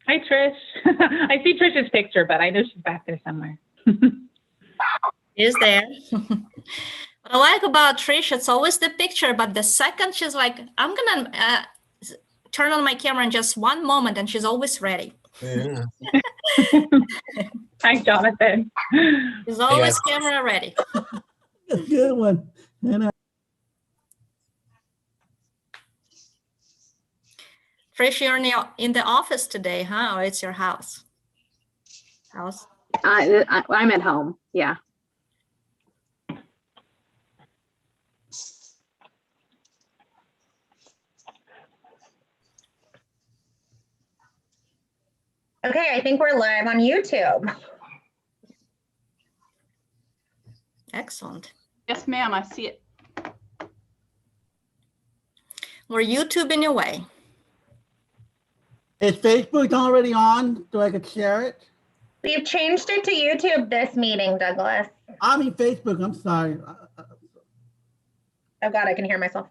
Hi, Trish. I see Trish's picture, but I know she's back there somewhere. Is there. What I like about Trish, it's always the picture, but the second she's like, I'm gonna turn on my camera in just one moment, and she's always ready. Yeah. Hi, Jonathan. She's always camera ready. Good one. Trish, you're in the office today, huh? Or it's your house? House? I'm at home. Yeah. Okay, I think we're live on YouTube. Excellent. Yes, ma'am, I see it. We're YouTubing away. Is Facebook already on? Do I could share it? We've changed it to YouTube this meeting, Douglas. I mean Facebook, I'm sorry. Oh God, I can hear myself.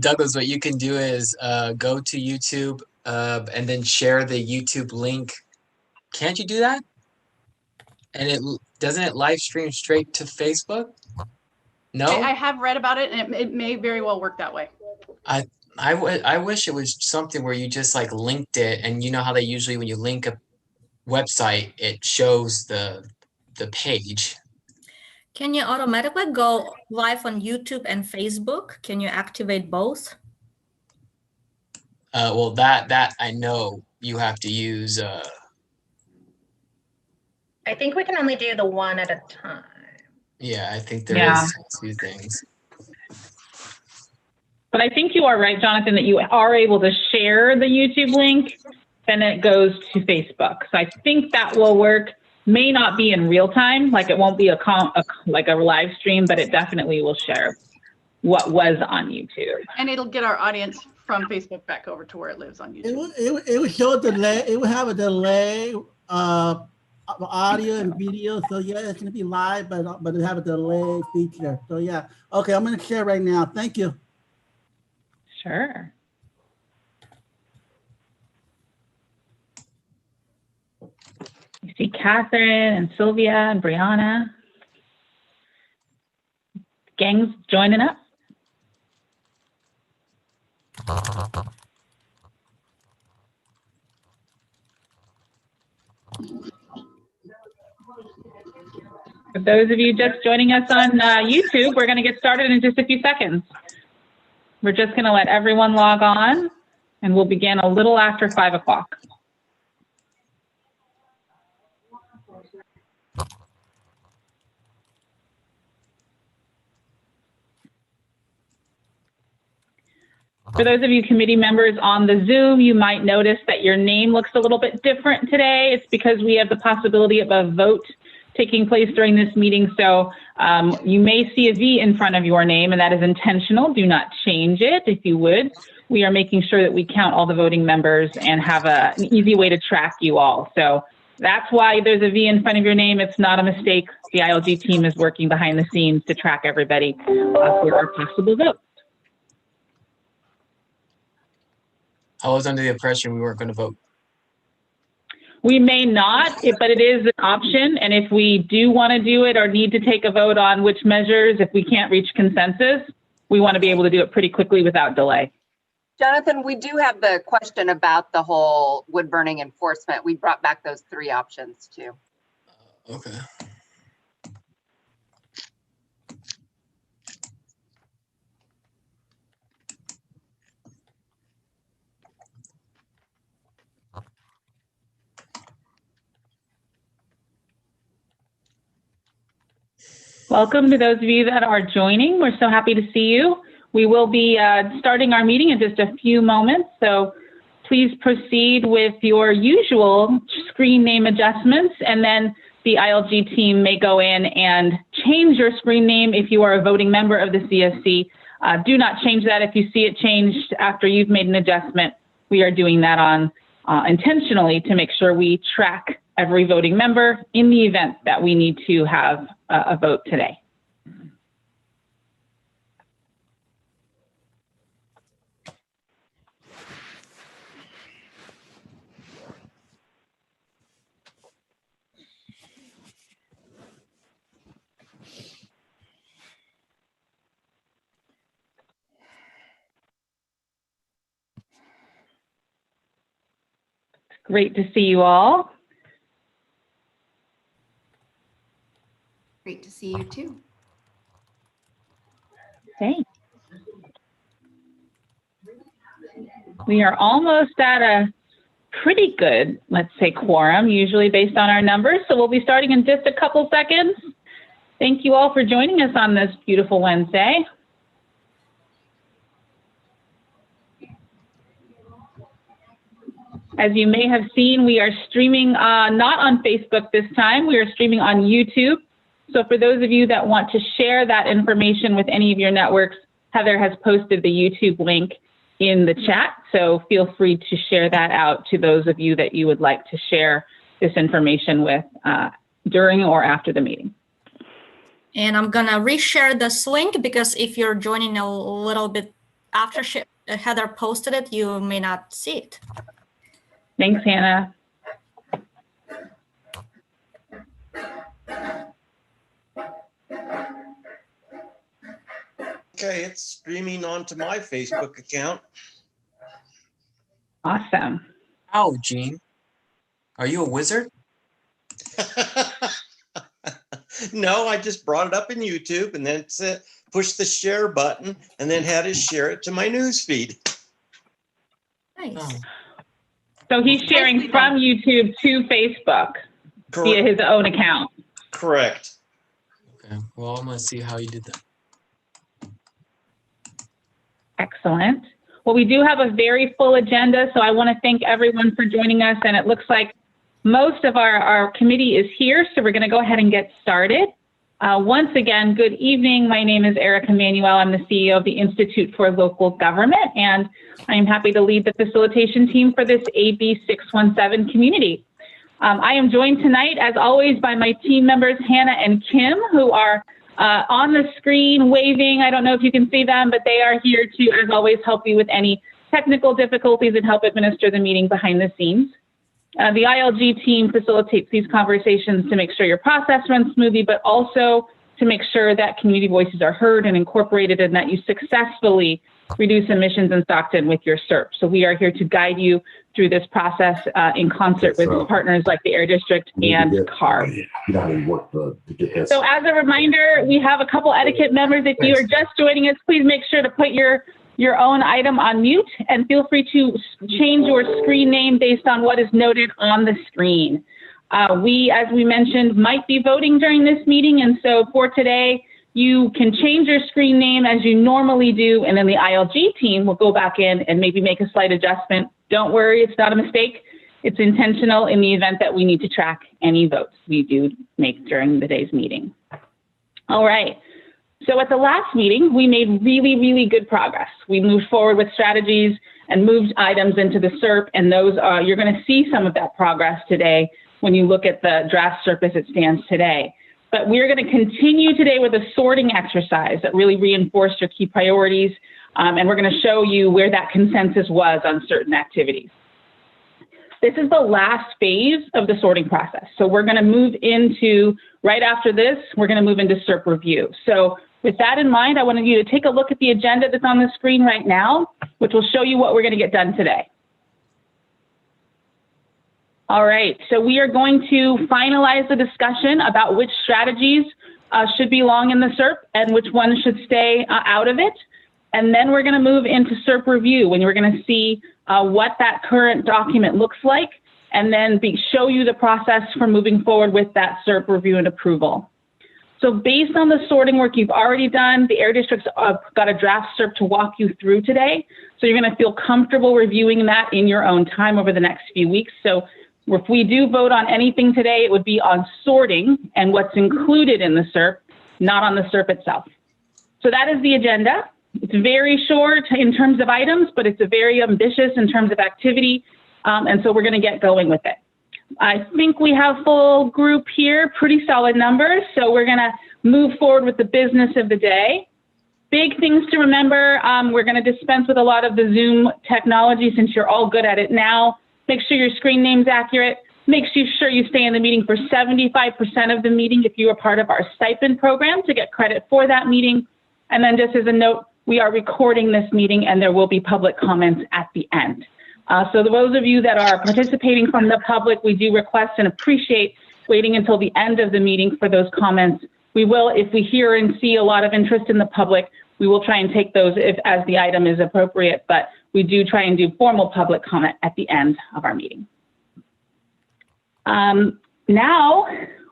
Douglas, what you can do is go to YouTube and then share the YouTube link. Can't you do that? And doesn't it live stream straight to Facebook? No? I have read about it, and it may very well work that way. I wish it was something where you just like linked it, and you know how they usually, when you link a website, it shows the page. Can you automatically go live on YouTube and Facebook? Can you activate both? Well, that I know you have to use. I think we can only do the one at a time. Yeah, I think there is two things. But I think you are right, Jonathan, that you are able to share the YouTube link, then it goes to Facebook. So I think that will work. May not be in real time, like it won't be like a live stream, but it definitely will share what was on YouTube. And it'll get our audience from Facebook back over to where it lives on YouTube. It would show a delay. It would have a delay of audio and video. So yeah, it's gonna be live, but it have a delay feature. So yeah, okay, I'm gonna share right now. Thank you. Sure. You see Catherine and Sylvia and Brianna. Gang's joining up. For those of you just joining us on YouTube, we're going to get started in just a few seconds. We're just going to let everyone log on, and we'll begin a little after 5 o'clock. For those of you committee members on the Zoom, you might notice that your name looks a little bit different today. It's because we have the possibility of a vote taking place during this meeting. So you may see a V in front of your name, and that is intentional. Do not change it if you would. We are making sure that we count all the voting members and have an easy way to track you all. So that's why there's a V in front of your name. It's not a mistake. The ILG team is working behind the scenes to track everybody for our possible votes. I was under the impression we weren't going to vote. We may not, but it is an option. And if we do want to do it or need to take a vote on which measures, if we can't reach consensus, we want to be able to do it pretty quickly without delay. Jonathan, we do have the question about the whole wood burning enforcement. We brought back those 3 options too. Okay. Welcome to those of you that are joining. We're so happy to see you. We will be starting our meeting in just a few moments, so please proceed with your usual screen name adjustments, and then the ILG team may go in and change your screen name if you are a voting member of the CSC. Do not change that if you see it changed after you've made an adjustment. We are doing that on intentionally to make sure we track every voting member in the event that we need to have a vote today. Great to see you all. Great to see you too. Okay. We are almost at a pretty good, let's say, quorum, usually based on our numbers. So we'll be starting in just a couple seconds. Thank you all for joining us on this beautiful Wednesday. As you may have seen, we are streaming not on Facebook this time. We are streaming on YouTube. So for those of you that want to share that information with any of your networks, Heather has posted the YouTube link in the chat. So feel free to share that out to those of you that you would like to share this information with during or after the meeting. And I'm gonna reshare this link because if you're joining a little bit after Heather posted it, you may not see it. Thanks, Hannah. Okay, it's streaming onto my Facebook account. Awesome. Oh, Gene, are you a wizard? No, I just brought it up in YouTube and then pushed the share button and then had to share it to my news feed. Nice. Oh. So he's sharing from YouTube to Facebook via his own account. Correct. Okay, well, I'm gonna see how you did that. Excellent. Well, we do have a very full agenda, so I want to thank everyone for joining us. And it looks like most of our committee is here, so we're going to go ahead and get started. Once again, good evening. My name is Erica Manuel. I'm the CEO of the Institute for Local Government, and I am happy to lead the facilitation team for this AB 617 community. I am joined tonight, as always, by my team members, Hannah and Kim, who are on the screen waving. I don't know if you can see them, but they are here to, as always, help you with any technical difficulties and help administer the meeting behind the scenes. The ILG team facilitates these conversations to make sure your process runs smoothly, but also to make sure that community voices are heard and incorporated and that you successfully reduce emissions in Stockton with your SERP. So we are here to guide you through this process in concert with partners like the Air District and CARB. So as a reminder, we have a couple etiquette members. If you are just joining us, please make sure to put your own item on mute and feel free to change your screen name based on what is noted on the screen. We, as we mentioned, might be voting during this meeting, and so for today, you can change your screen name as you normally do, and then the ILG team will go back in and maybe make a slight adjustment. Don't worry, it's not a mistake. It's intentional in the event that we need to track any votes we do make during the day's meeting. All right. So at the last meeting, we made really, really good progress. We moved forward with strategies and moved items into the SERP, and those are, you're going to see some of that progress today when you look at the draft SERP as it stands today. But we're going to continue today with a sorting exercise that really reinforced your key priorities, and we're going to show you where that consensus was on certain activities. This is the last phase of the sorting process. So we're going to move into, right after this, we're going to move into SERP review. So with that in mind, I wanted you to take a look at the agenda that's on the screen right now, which will show you what we're going to get done today. All right, so we are going to finalize the discussion about which strategies should belong in the SERP and which ones should stay out of it. And then we're going to move into SERP review, when we're going to see what that current document looks like, and then show you the process for moving forward with that SERP review and approval. So based on the sorting work you've already done, the Air District's got a draft SERP to walk you through today. So you're going to feel comfortable reviewing that in your own time over the next few weeks. So if we do vote on anything today, it would be on sorting and what's included in the SERP, not on the SERP itself. So that is the agenda. It's very short in terms of items, but it's very ambitious in terms of activity. And so we're going to get going with it. I think we have full group here, pretty solid numbers. So we're going to move forward with the business of the day. Big things to remember. We're going to dispense with a lot of the Zoom technology since you're all good at it now. Make sure your screen name's accurate. Make sure you stay in the meeting for 75% of the meeting if you are part of our stipend program to get credit for that meeting. And then just as a note, we are recording this meeting and there will be public comments at the end. So those of you that are participating from the public, we do request and appreciate waiting until the end of the meeting for those comments. We will, if we hear and see a lot of interest in the public, we will try and take those as the item is appropriate, but we do try and do formal public comment at the end of our meeting. Now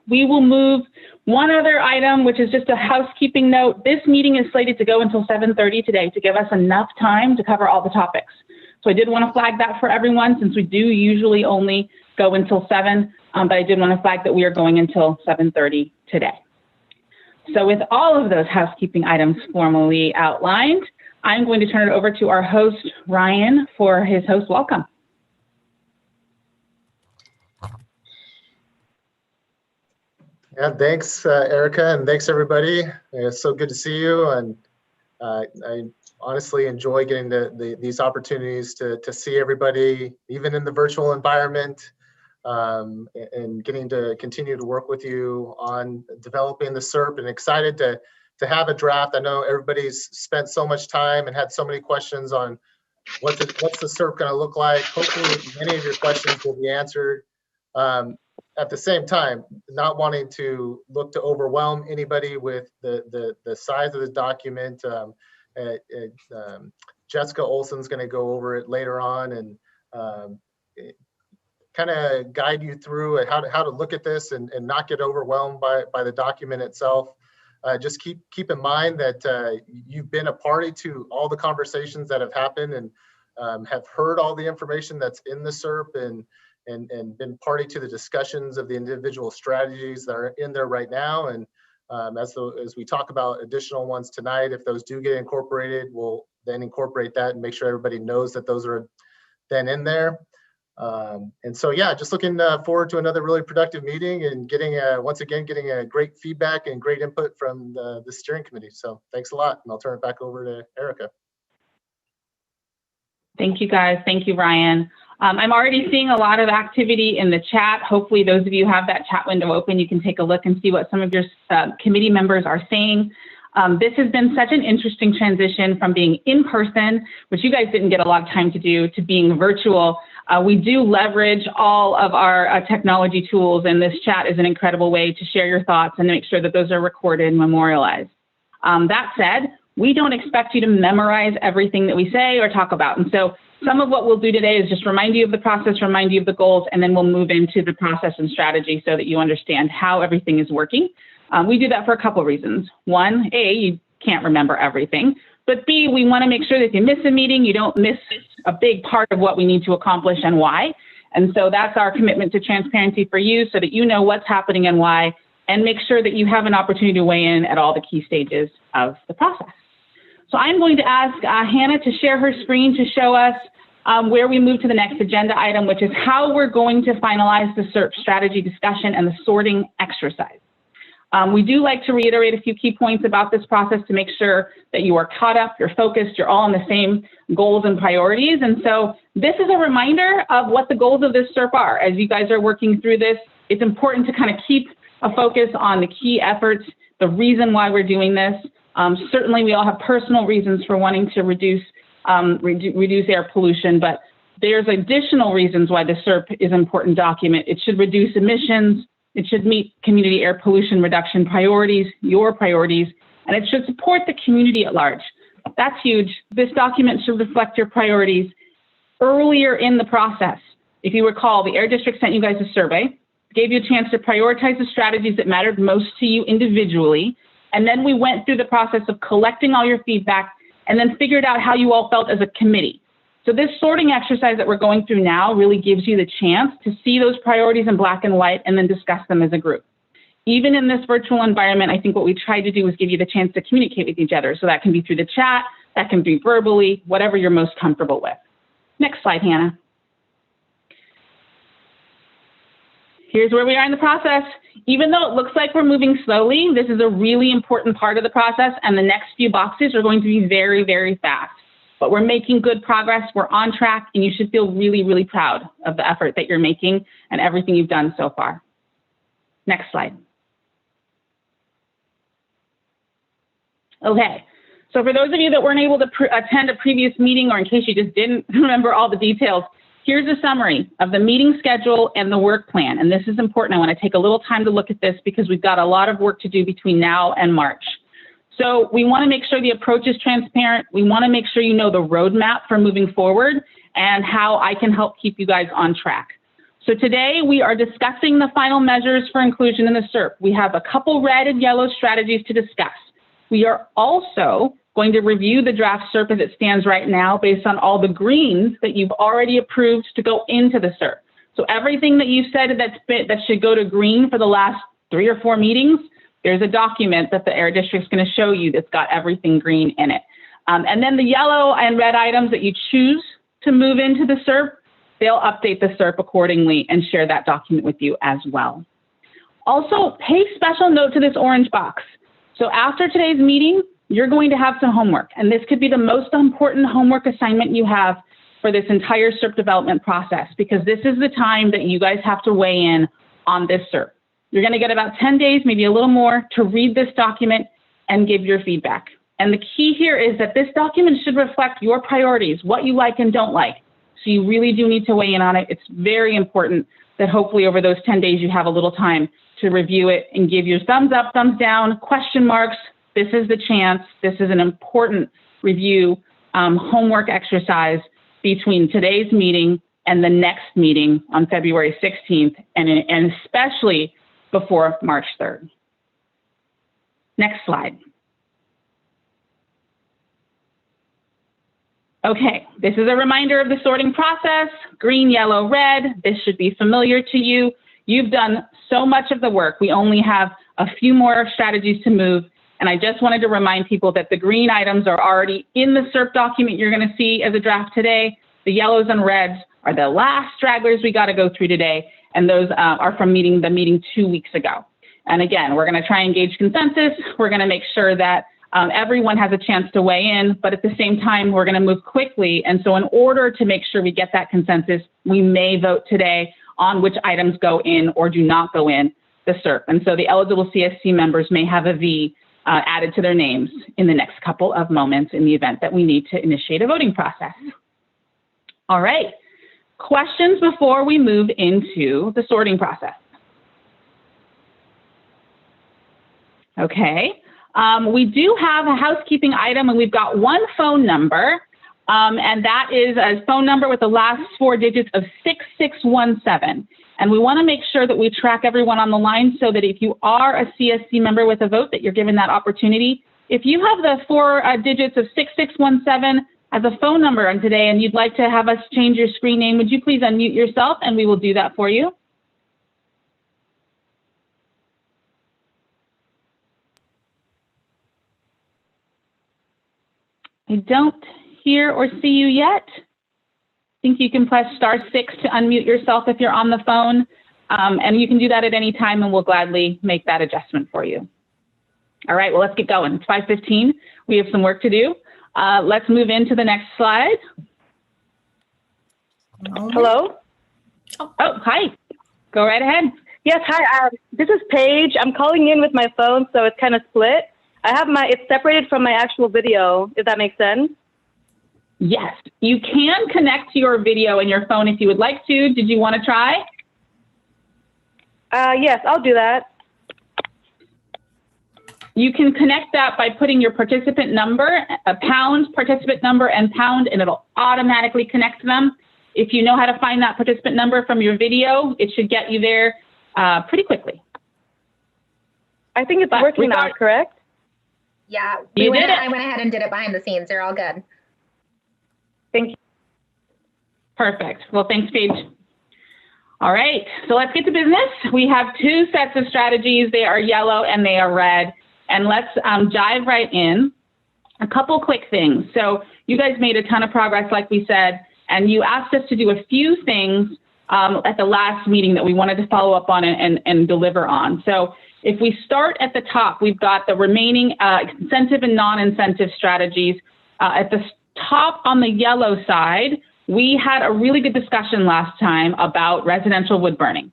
we will move one other item, which is just a housekeeping note. This meeting is slated to go until 7:30 today to give us enough time to cover all the topics. So I did want to flag that for everyone, since we do usually only go until 7, but I did want to flag that we are going until 7:30 today. So with all of those housekeeping items formally outlined, I'm going to turn it over to our host, Ryan, for his host welcome. Yeah, thanks, Erica, and thanks, everybody. It's so good to see you, and I honestly enjoy getting these opportunities to see everybody, even in the virtual environment, and getting to continue to work with you on developing the SERP, and excited to have a draft. I know everybody's spent so much time and had so many questions on what's the SERP going to look like. Hopefully, many of your questions will be answered. At the same time, not wanting to look to overwhelm anybody with the size of the document. Jessica Olson's going to go over it later on and kind of guide you through how to look at this and not get overwhelmed by the document itself. Just keep in mind that you've been a party to all the conversations that have happened and have heard all the information that's in the SERP and been party to the discussions of the individual strategies that are in there right now. And as we talk about additional ones tonight, if those do get incorporated, we'll then incorporate that and make sure everybody knows that those are then in there. And so, yeah, just looking forward to another really productive meeting and once again, getting a great feedback and great input from the steering committee. So thanks a lot, and I'll turn it back over to Erica. Thank you, guys. Thank you, Ryan. I'm already seeing a lot of activity in the chat. Hopefully those of you who have that chat window open, you can take a look and see what some of your committee members are saying. This has been such an interesting transition from being in person, which you guys didn't get a lot of time to do, to being virtual. We do leverage all of our technology tools, and this chat is an incredible way to share your thoughts and make sure that those are recorded and memorialized. That said, we don't expect you to memorize everything that we say or talk about. And so some of what we'll do today is just remind you of the process, remind you of the goals, and then we'll move into the process and strategy so that you understand how everything is working. We do that for a couple of reasons. One, A, you can't remember everything, but B, we want to make sure that if you miss a meeting, you don't miss a big part of what we need to accomplish and why. And so that's our commitment to transparency for you, so that you know what's happening and why, and make sure that you have an opportunity to weigh in at all the key stages of the process. So I'm going to ask Hannah to share her screen to show us where we move to the next agenda item, which is how we're going to finalize the SERP strategy discussion and the sorting exercise. We do like to reiterate a few key points about this process to make sure that you are caught up, you're focused, you're all on the same goals and priorities. And so this is a reminder of what the goals of this SERP are. As you guys are working through this, it's important to kind of keep a focus on the key efforts, the reason why we're doing this. Certainly we all have personal reasons for wanting to reduce air pollution, but there's additional reasons why the SERP is an important document. It should reduce emissions, it should meet community air pollution reduction priorities, your priorities, and it should support the community at large. That's huge. This document should reflect your priorities earlier in the process. If you recall, the Air District sent you guys a survey, gave you a chance to prioritize the strategies that mattered most to you individually, and then we went through the process of collecting all your feedback and then figured out how you all felt as a committee. So this sorting exercise that we're going through now really gives you the chance to see those priorities in black and white and then discuss them as a group. Even in this virtual environment, I think what we tried to do was give you the chance to communicate with each other. So that can be through the chat, that can be verbally, whatever you're most comfortable with. Next slide, Hannah. Here's where we are in the process. Even though it looks like we're moving slowly, this is a really important part of the process, and the next few boxes are going to be very, very fast. But we're making good progress, we're on track, and you should feel really, really proud of the effort that you're making and everything you've done so far. Next slide. Okay, so for those of you that weren't able to attend a previous meeting, or in case you just didn't remember all the details, Here's a summary of the meeting schedule and the work plan. And this is important. I want to take a little time to look at this because we've got a lot of work to do between now and March. So we want to make sure the approach is transparent. We want to make sure you know the roadmap for moving forward and how I can help keep you guys on track. So today we are discussing the final measures for inclusion in the SERP. We have a couple red and yellow strategies to discuss. We are also going to review the draft SERP as it stands right now based on all the greens that you've already approved to go into the SERP. So everything that you've said that should go to green for the last 3 or 4 meetings, there's a document that the Air District's going to show you that's got everything green in it. And then the yellow and red items that you choose to move into the SERP, they'll update the SERP accordingly and share that document with you as well. Also, pay special note to this orange box. So after today's meeting, you're going to have some homework, and this could be the most important homework assignment you have for this entire SERP development process, because this is the time that you guys have to weigh in on this SERP. You're going to get about 10 days, maybe a little more, to read this document and give your feedback. And the key here is that this document should reflect your priorities, what you like and don't like. So you really do need to weigh in on it. It's very important that hopefully over those 10 days you have a little time to review it and give your thumbs up, thumbs down, question marks. This is the chance. This is an important review homework exercise between today's meeting and the next meeting on February 16th, and especially before March 3rd. Next slide. Okay, this is a reminder of the sorting process. Green, yellow, red. This should be familiar to you. You've done so much of the work. We only have a few more strategies to move. And I just wanted to remind people that the green items are already in the SERP document you're going to see as a draft today. The yellows and reds are the last stragglers we got to go through today. And those are from the meeting 2 weeks ago. And again, we're going to try and gauge consensus. We're going to make sure that everyone has a chance to weigh in, but at the same time, we're going to move quickly. And so in order to make sure we get that consensus, we may vote today on which items go in or do not go in the SERP. And so the eligible CSC members may have a V added to their names in the next couple of moments in the event that we need to initiate a voting process. All right, questions before we move into the sorting process? Okay, we do have a housekeeping item, and we've got one phone number, and that is a phone number with the last 4 digits of 6617. And we want to make sure that we track everyone on the line so that if you are a CSC member with a vote, that you're given that opportunity. If you have the 4 digits of 6617 as a phone number on today and you'd like to have us change your screen name, would you please unmute yourself and we will do that for you. I don't hear or see you yet. I think you can press *6 to unmute yourself if you're on the phone, and you can do that at any time and we'll gladly make that adjustment for you. All right, well, let's get going. It's 5:15. We have some work to do. Let's move into the next slide. Hello? Oh, hi. Go right ahead. Yes, hi. This is Paige. I'm calling in with my phone, so it's kind of split. It's separated from my actual video, if that makes sense. Yes, you can connect to your video and your phone if you would like to. Did you want to try? Yes, I'll do that. You can connect that by putting your participant number, a pound participant number and pound, and it'll automatically connect them. If you know how to find that participant number from your video, it should get you there pretty quickly. I think it's working now, correct? Yeah, I went ahead and did it behind the scenes. They're all good. Thank you. Perfect. Well, thanks, Paige. All right, so let's get to business. We have 2 sets of strategies. They are yellow and they are red. And let's dive right in. A couple quick things. So you guys made a ton of progress, like we said, and you asked us to do a few things at the last meeting that we wanted to follow up on and deliver on. So if we start at the top, we've got the remaining incentive and non-incentive strategies. At the top on the yellow side, we had a really good discussion last time about residential wood burning.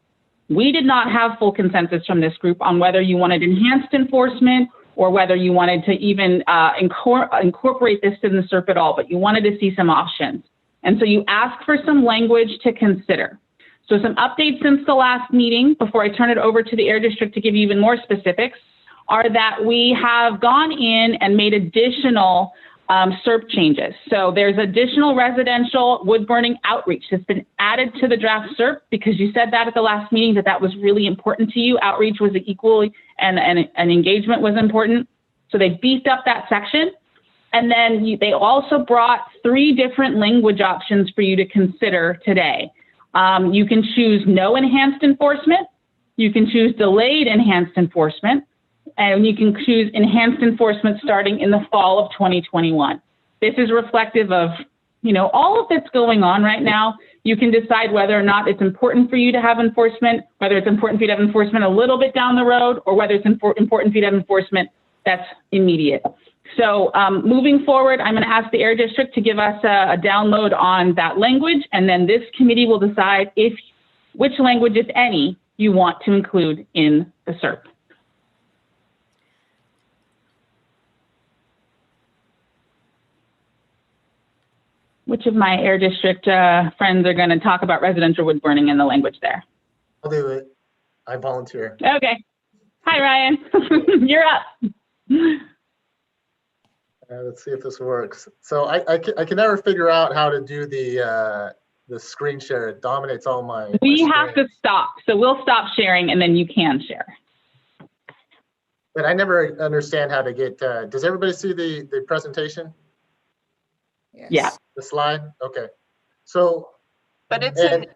We did not have full consensus from this group on whether you wanted enhanced enforcement or whether you wanted to even incorporate this in the SERP at all, but you wanted to see some options. And so you ask for some language to consider. So some updates since the last meeting, before I turn it over to the Air District to give you even more specifics, are that we have gone in and made additional SERP changes. So there's additional residential wood burning outreach that's been added to the draft SERP because you said that at the last meeting that was really important to you. Outreach was equally, and engagement was important. So they beefed up that section. And then they also brought 3 different language options for you to consider today. You can choose no enhanced enforcement, you can choose delayed enhanced enforcement, and you can choose enhanced enforcement starting in the fall of 2021. This is reflective of, all of that's going on right now. You can decide whether or not it's important for you to have enforcement, whether it's important for you to have enforcement a little bit down the road, or whether it's important for you to have enforcement that's immediate. So moving forward, I'm going to ask the Air District to give us a download on that language, and then this committee will decide which language, if any, you want to include in the SERP. Which of my Air District friends are going to talk about residential wood burning and the language there? I'll do it. I volunteer. Okay. Hi, Ryan. You're up. Let's see if this works. So I can never figure out how to do the screen share. It dominates all my. We have to stop. So we'll stop sharing and then you can share. But I never understand how to get, does everybody see the presentation? Yes. Yeah. The slide? Okay. So. But it's in,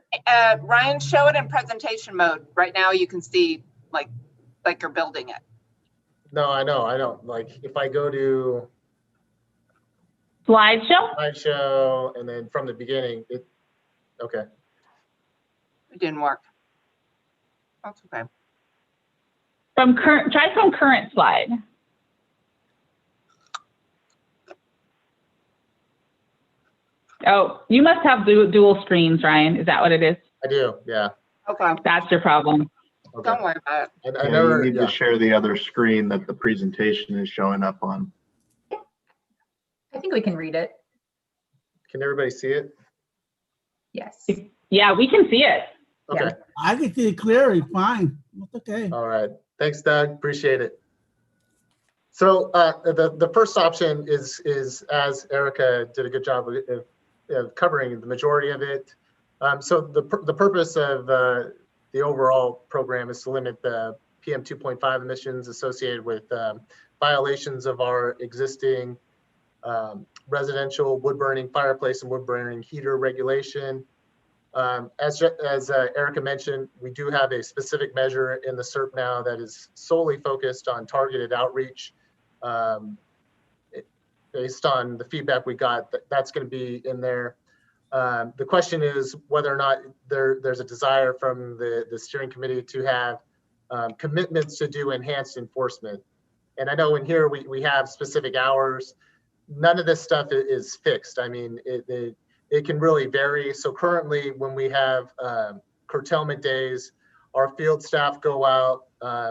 Ryan, show it in presentation mode. Right now you can see like you're building it. No, I know. I don't. Like if I go to slideshow and then from the beginning, okay. It didn't work. That's okay. Try from current slide. Oh, you must have dual screens, Ryan. Is that what it is? I do, yeah. Okay. That's your problem. Okay. Don't worry about it. I never you need to share the other screen that the presentation is showing up on. I think we can read it. Can everybody see it? Yes. Yeah, we can see it. Okay. Yeah. I can see it clearly, fine. That's okay. All right. Thanks, Doug. Appreciate it. So the first option is as Erica did a good job of covering the majority of it. So the purpose of the overall program is to limit the PM 2.5 emissions associated with violations of our existing residential wood burning fireplace and wood burning heater regulation. As Erica mentioned, we do have a specific measure in the SERP now that is solely focused on targeted outreach. Based on the feedback we got, that's going to be in there. The question is whether or not there's a desire from the steering committee to have commitments to do enhanced enforcement. And I know in here we have specific hours. None of this stuff is fixed. I mean, it can really vary. So currently when we have curtailment days, our field staff go out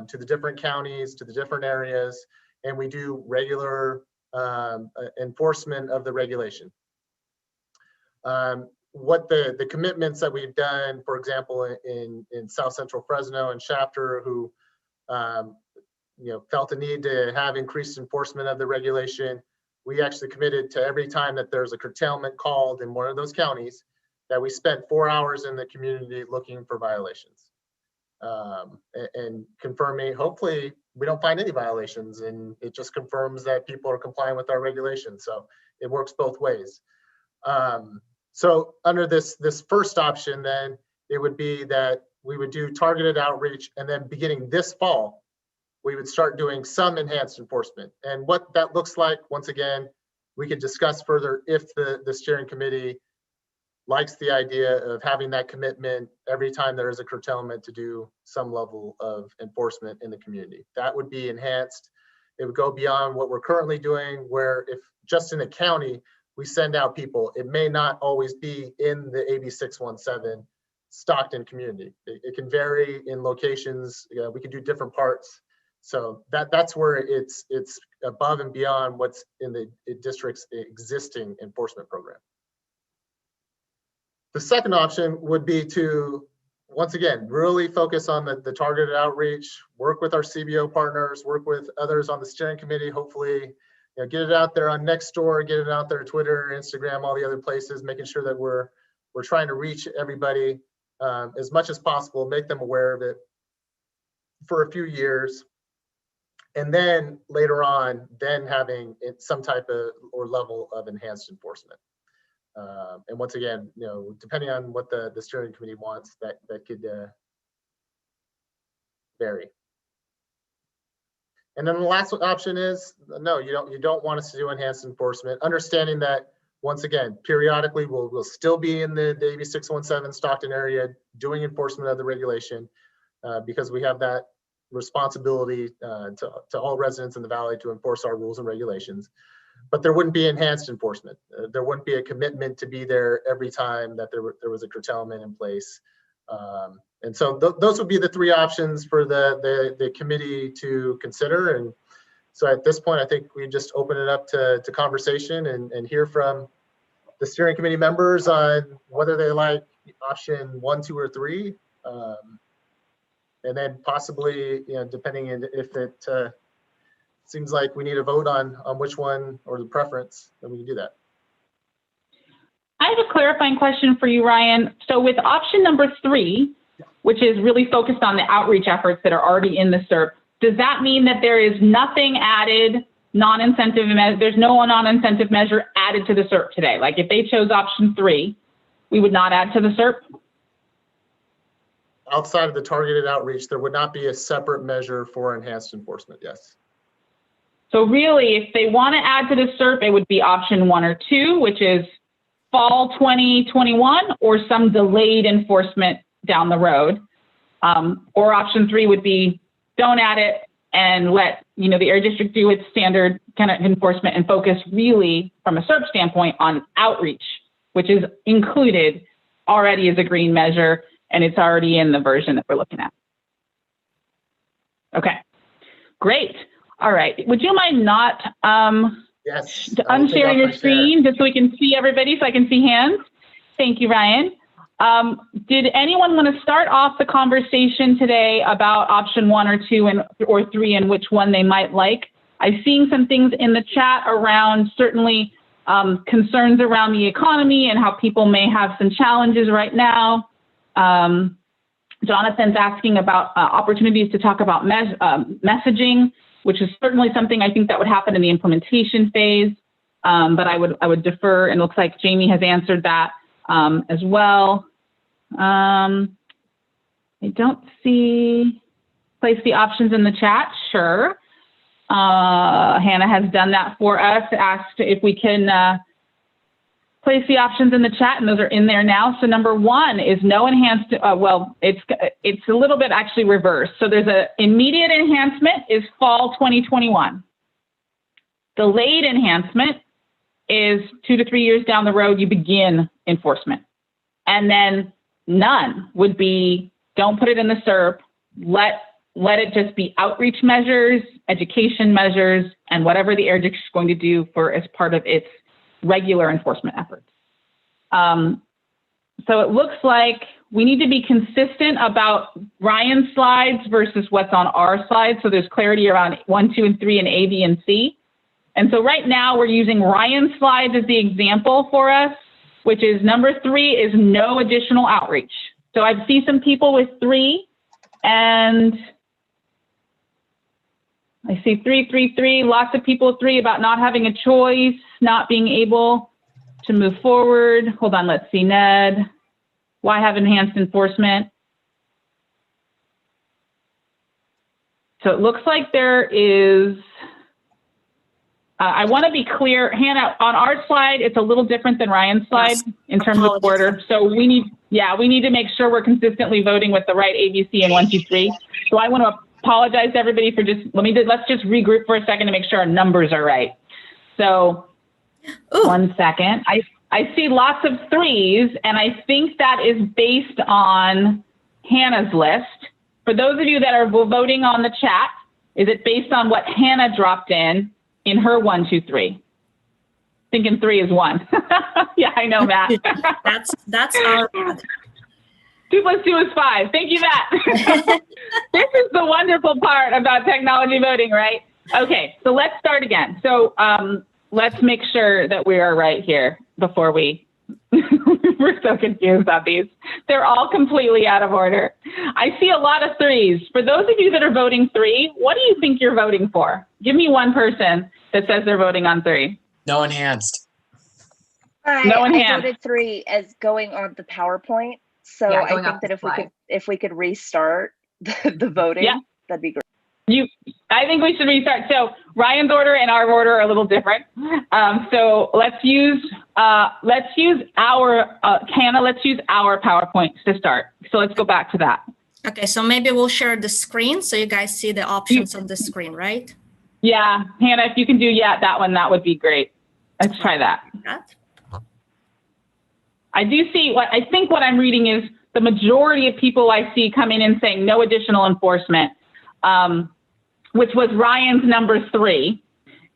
to the different counties, to the different areas, and we do regular enforcement of the regulation. What the commitments that we've done, for example, in South Central Fresno and Shafter, who felt the need to have increased enforcement of the regulation, we actually committed to every time that there's a curtailment called in one of those counties, that we spent 4 hours in the community looking for violations and confirming. Hopefully, we don't find any violations, and it just confirms that people are complying with our regulations. So it works both ways. So under this first option, then it would be that we would do targeted outreach, and then beginning this fall, we would start doing some enhanced enforcement. And what that looks like, once again, we could discuss further if the steering committee likes the idea of having that commitment every time there is a curtailment to do some level of enforcement in the community. That would be enhanced. It would go beyond what we're currently doing, where if just in a county, we send out people, it may not always be in the AB 617 Stockton community. It can vary in locations. We can do different parts. So that's where it's above and beyond what's in the district's existing enforcement program. The second option would be to, once again, really focus on the targeted outreach, work with our CBO partners, work with others on the steering committee, hopefully, get it out there on Nextdoor, get it out there, Twitter, Instagram, all the other places, making sure that we're trying to reach everybody as much as possible, make them aware of it for a few years. And then later on, then having some type of or level of enhanced enforcement. And once again, depending on what the steering committee wants, that could vary. And then the last option is no, you don't want us to do enhanced enforcement, understanding that once again, periodically we'll still be in the AB 617 Stockton area doing enforcement of the regulation because we have that responsibility to all residents in the valley to enforce our rules and regulations. But there wouldn't be enhanced enforcement. There wouldn't be a commitment to be there every time that there was a curtailment in place. And so those would be the three options for the committee to consider. And so at this point, I think we just open it up to conversation and hear from the steering committee members on whether they like option 1, 2, or 3. And then possibly, depending on if it seems like we need a vote on which one or the preference, then we can do that. I have a clarifying question for you, Ryan. So with option number 3, which is really focused on the outreach efforts that are already in the SERP, does that mean that there is nothing added, there's no non-incentive measure added to the SERP today? Like if they chose option 3, we would not add to the SERP? Outside of the targeted outreach, there would not be a separate measure for enhanced enforcement, yes. So really, if they want to add to the SERP, it would be option 1 or 2, which is fall 2021 or some delayed enforcement down the road. Or option 3 would be don't add it and let the Air District do its standard kind of enforcement and focus really from a SERP standpoint on outreach, which is included already as a green measure, and it's already in the version that we're looking at. Okay, great. All right, would you mind not yes, unsharing your screen just so we can see everybody, so I can see hands? Thank you, Ryan. Did anyone want to start off the conversation today about option 1 or 2 or 3 and which one they might like? I've seen some things in the chat around certainly concerns around the economy and how people may have some challenges right now. Jonathan's asking about opportunities to talk about messaging, which is certainly something I think that would happen in the implementation phase. But I would defer, and it looks like Jamie has answered that as well. I don't see, place the options in the chat, sure. Hannah has done that for us, asked if we can place the options in the chat, and those are in there now. So number 1 is no enhanced, well, it's a little bit actually reversed. So there's a immediate enhancement is fall 2021. Delayed enhancement is 2 to 3 years down the road, you begin enforcement. And then none would be, don't put it in the SERP, let it just be outreach measures, education measures, and whatever the Air District is going to do as part of its regular enforcement efforts. So it looks like we need to be consistent about Ryan's slides versus what's on our slides. So there's clarity around 1, 2, and 3 and A, B, and C. And so right now we're using Ryan's slides as the example for us, which is number 3 is no additional outreach. So I see some people with 3, and I see 3, 3, 3, lots of people with 3 about not having a choice, not being able to move forward. Hold on, let's see, Ned. Why have enhanced enforcement? So it looks like there is, I want to be clear, Hannah, on our slide, it's a little different than Ryan's slide in terms of order. So we need to make sure we're consistently voting with the right ABC and 1, 2, 3. So I want to apologize to everybody for let's just regroup for a second to make sure our numbers are right. So 1 second. I see lots of 3s, and I think that is based on Hannah's list. For those of you that are voting on the chat, is it based on what Hannah dropped in her 1, 2, 3? thinking 3 is 1. Yeah, I know, Matt. That's our 2 plus 2 is 5. Thank you, Matt. This is the wonderful part about technology voting, right? Okay, so let's start again. So let's make sure that we are right here before we, we're so confused about these. They're all completely out of order. I see a lot of 3s. For those of you that are voting 3, what do you think you're voting for? Give me one person that says they're voting on 3. No enhanced. I voted 3 as going on the PowerPoint. So Yeah, I going think off that the if we could restart the voting, Yeah. that'd be great. I think we should restart. So Ryan's order and our order are a little different. So let's use our Hannah. Let's use our PowerPoint to start. So let's go back to that. Okay, so maybe we'll share the screen so you guys see the options on the screen, right? Yeah, Hannah, if you can do that one, that would be great. Let's try that. I do see what I'm reading is the majority of people I see coming in saying no additional enforcement, which was Ryan's number 3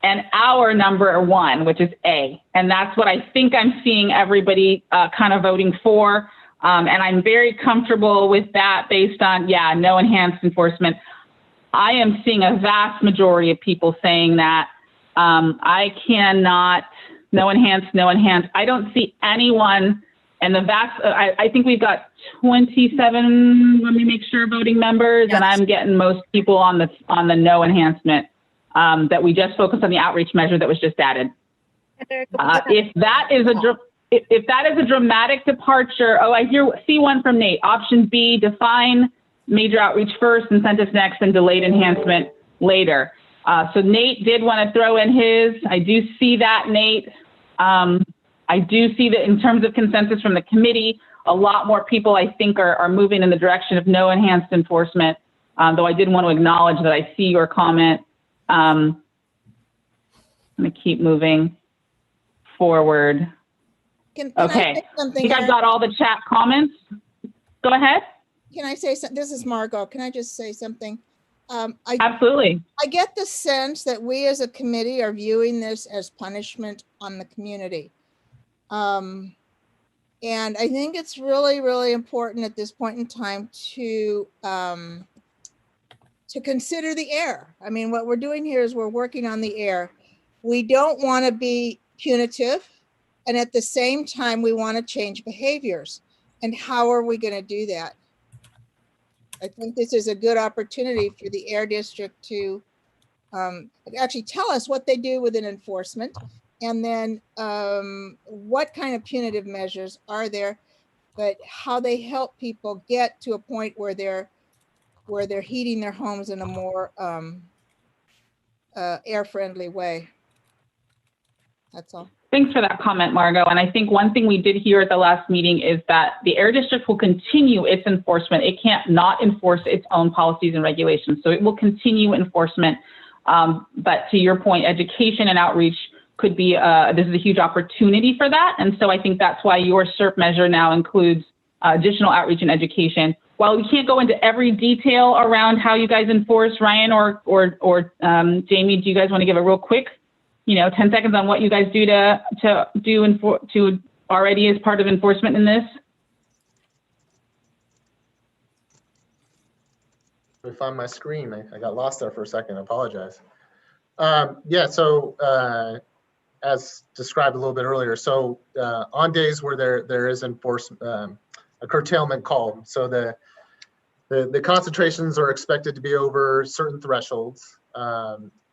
and our number 1, which is A. And that's what I think I'm seeing everybody kind of voting for. And I'm very comfortable with that based on, no enhanced enforcement. I am seeing a vast majority of people saying that. I cannot, no enhanced. I don't see anyone, and I think we've got 27, let me make sure, voting members, and I'm getting most people on the no enhancement, that we just focused on the outreach measure that was just added. If that is a dramatic departure, I see one from Nate. Option B, define major outreach first, incentives next, and delayed enhancement later. So Nate did want to throw in his. I do see that, Nate. I do see that in terms of consensus from the committee, a lot more people I think are moving in the direction of no enhanced enforcement, though I did want to acknowledge that I see your comment. I'm going to keep moving forward. Can okay. I say something? I think I've got all the chat comments. Go ahead. Can I say something? This is Margot. Can I just say something? Absolutely. I get the sense that we as a committee are viewing this as punishment on the community. And I think it's really, really important at this point in time to consider the air. I mean, what we're doing here is we're working on the air. We don't want to be punitive. And at the same time, we want to change behaviors. And how are we going to do that? I think this is a good opportunity for the Air District to actually tell us what they do within enforcement, and then what kind of punitive measures are there, but how they help people get to a point where they're heating their homes in a more air-friendly way. That's all. Thanks for that comment, Margot. And I think one thing we did hear at the last meeting is that the Air District will continue its enforcement. It can't not enforce its own policies and regulations. So it will continue enforcement. But to your point, education and outreach could be, this is a huge opportunity for that. And so I think that's why your SERP measure now includes additional outreach and education. While we can't go into every detail around how you guys enforce, Ryan or Jamie, do you guys want to give a real quick 10 seconds on what you guys do to already as part of enforcement in this? Let me find my screen. I got lost there for a second. I apologize. Yeah, so as described a little bit earlier, so on days where there is enforcement, a curtailment called, so the concentrations are expected to be over certain thresholds,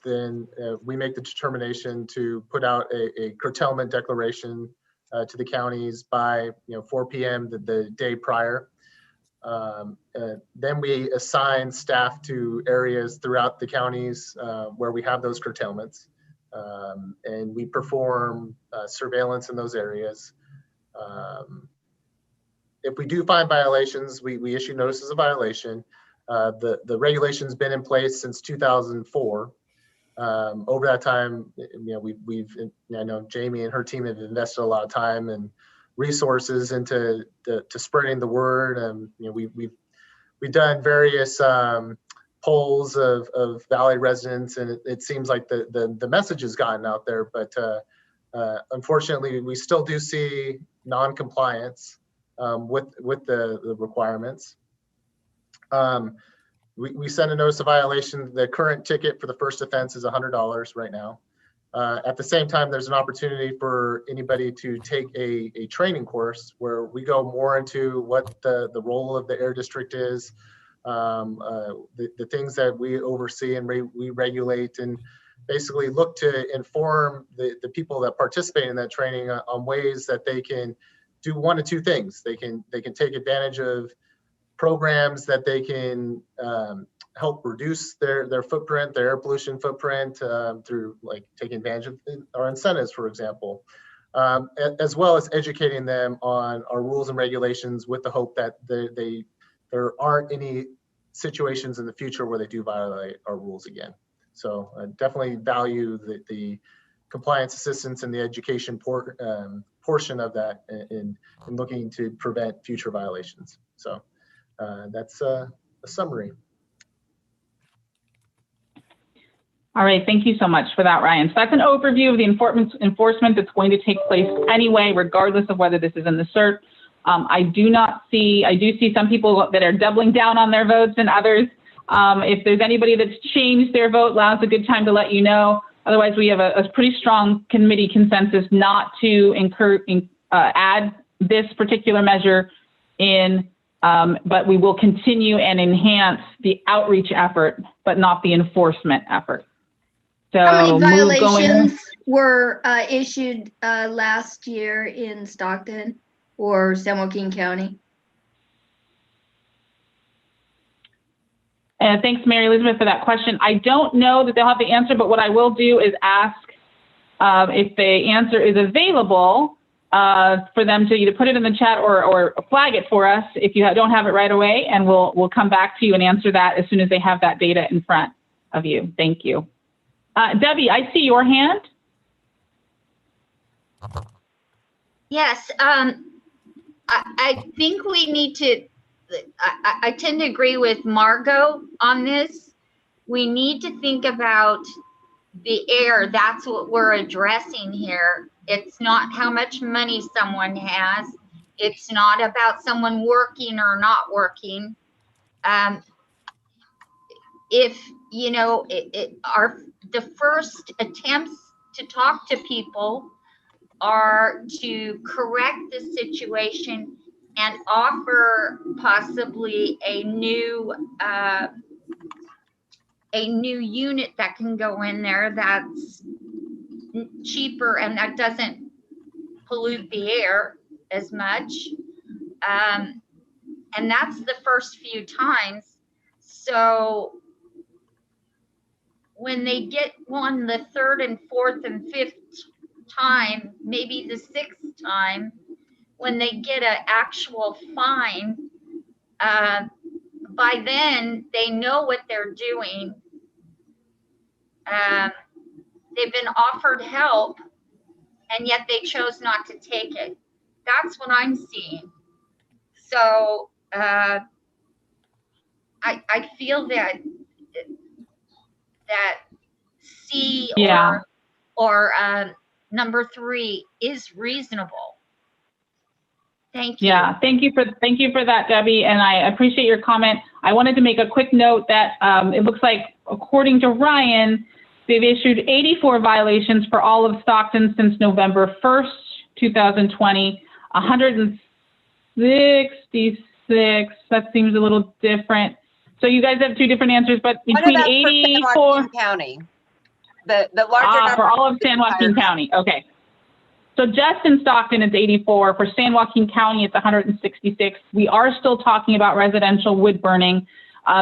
then we make the determination to put out a curtailment declaration to the counties by 4 p.m. the day prior. Then we assign staff to areas throughout the counties where we have those curtailments, and we perform surveillance in those areas. If we do find violations, we issue notices of violation. The regulation's been in place since 2004. Over that time, I know Jamie and her team have invested a lot of time and resources into to spreading the word. We've done various polls of Valley residents, and it seems like the message has gotten out there. But Unfortunately, we still do see non-compliance with the requirements. We send a notice of violation. The current ticket for the first offense is $100 right now. At the same time, there's an opportunity for anybody to take a training course where we go more into what the role of the air district is, the things that we oversee and we regulate, and basically look to inform the people that participate in that training on ways that they can do one of two things. They can take advantage of programs that they can help reduce their footprint, their air pollution footprint, through like taking advantage of our incentives, for example, as well as educating them on our rules and regulations with the hope that there aren't any situations in the future where they do violate our rules again. So I definitely value the compliance assistance and the education portion of that in looking to prevent future violations. So that's a summary. All right, thank you so much for that, Ryan. So that's an overview of the enforcement that's going to take place anyway, regardless of whether this is in the CERT. I do see some people that are doubling down on their votes and others. If there's anybody that's changed their vote, now's a good time to let you know. Otherwise, we have a pretty strong committee consensus not to add this particular measure in, but we will continue and enhance the outreach effort, but not the enforcement effort. So how many violations were issued last year in Stockton or San Joaquin County? Thanks, Mary Elizabeth, for that question. I don't know that they'll have the answer, but what I will do is ask if the answer is available for them to either put it in the chat or flag it for us if you don't have it right away, and we'll come back to you and answer that as soon as they have that data in front of you. Thank you. Debbie, I see your hand. Yes, I think we need to, I tend to agree with Margot on this. We need to think about the air. That's what we're addressing here. It's not how much money someone has. It's not about someone working or not working. If, you know, the first attempts to talk to people are to correct the situation and offer possibly a new unit that can go in there that's cheaper and that doesn't pollute the air as much. And that's the first few times. So when they get one the third and fourth and fifth time, maybe the sixth time, when they get an actual fine, by then they know what they're doing. They've been offered help and yet they chose not to take it. That's what I'm seeing. So I feel that C or number 3 is reasonable. Thank you. Yeah, thank you for that, Debbie, and I appreciate your comment. I wanted to make a quick note that it looks like, according to Ryan, they've issued 84 violations for all of Stockton since November 1st, 2020, 166. That seems a little different. So you guys have two different answers, but between 84 San Joaquin County, the larger number for all of San Joaquin County. Okay. So just in Stockton, it's 84. For San Joaquin County, it's 166. We are still talking about residential wood burning.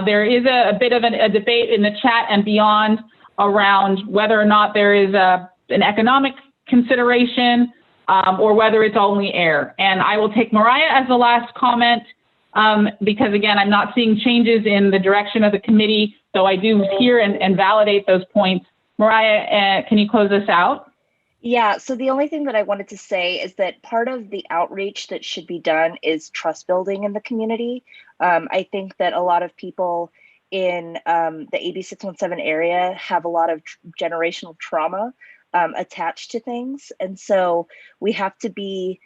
There is a bit of a debate in the chat and beyond around whether or not there is an economic consideration or whether it's only air. And I will take Mariah as the last comment because, again, I'm not seeing changes in the direction of the committee, so I do hear and validate those points. Mariah, can you close us out? Yeah, so the only thing that I wanted to say is that part of the outreach that should be done is trust building in the community. I think that a lot of people in the AB 617 area have a lot of generational trauma attached to things. And so we have to be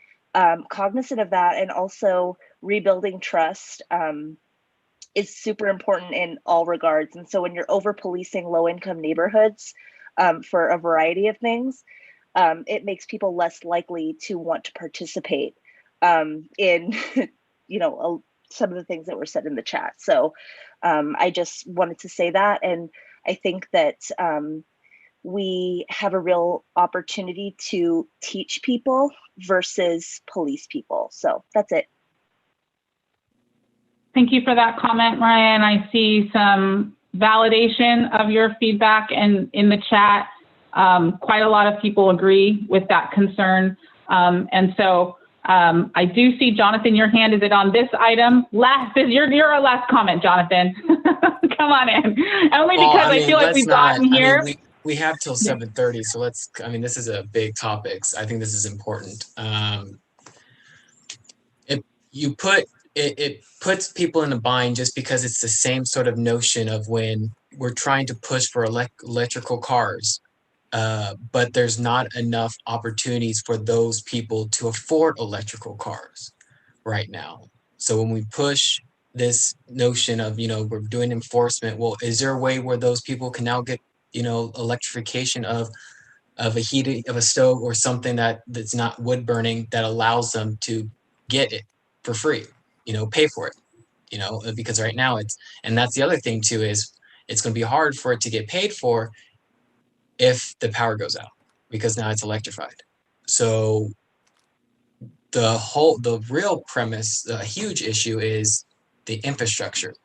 cognizant of that, and also rebuilding trust is super important in all regards. And so when you're over policing low income neighborhoods for a variety of things, it makes people less likely to want to participate in, some of the things that were said in the chat. So I just wanted to say that. And I think that we have a real opportunity to teach people versus police people. So that's it. Thank you for that comment, Ryan. I see some validation of your feedback in the chat. Quite a lot of people agree with that concern. And so I do see, Jonathan, your hand. Is it on this item? You're our last comment, Jonathan. Come on in. Only because I feel like we've gotten here. We have till 7:30, so this is a big topic. So I think this is important. It puts people in a bind just because it's the same sort of notion of when we're trying to push for electrical cars, but there's not enough opportunities for those people to afford electrical cars right now. So when we push this notion of, we're doing enforcement, well, is there a way where those people can now get, electrification of a stove or something that's not wood burning that allows them to get it for free? Pay for it, because right now and that's the other thing too, is it's going to be hard for it to get paid for if the power goes out, because now it's electrified. So the real premise, the huge issue is the infrastructure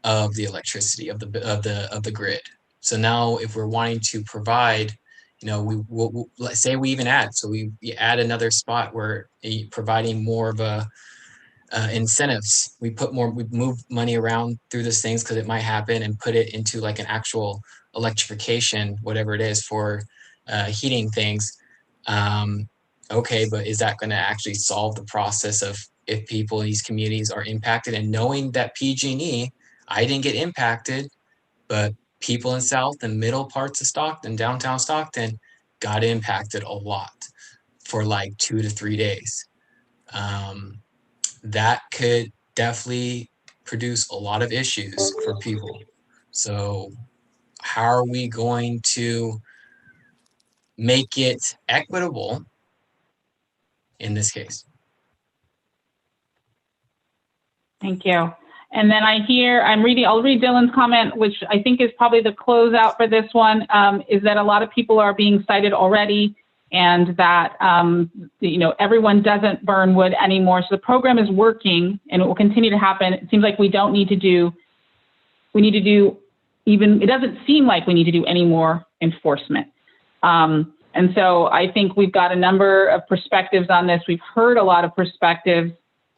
of the electricity of the grid. So now if we're wanting to provide, let's say we even add, so we add another spot where providing more of a incentives. We move money around through these things because it might happen, and put it into like an actual electrification, whatever it is, for heating things. Okay, but is that going to actually solve the process of if people in these communities are impacted? And knowing that PG&E, I didn't get impacted, but people in South and middle parts of Stockton, downtown Stockton, got impacted a lot for like 2 to 3 days. That could definitely produce a lot of issues for people. So how are we going to make it equitable in this case? Thank you. And then I'll read Dylan's comment, which I think is probably the closeout for this one, is that a lot of people are being cited already, and that, everyone doesn't burn wood anymore. So the program is working, and it will continue to happen. It seems like it doesn't seem like we need to do any more enforcement. And so I think we've got a number of perspectives on this. We've heard a lot of perspectives,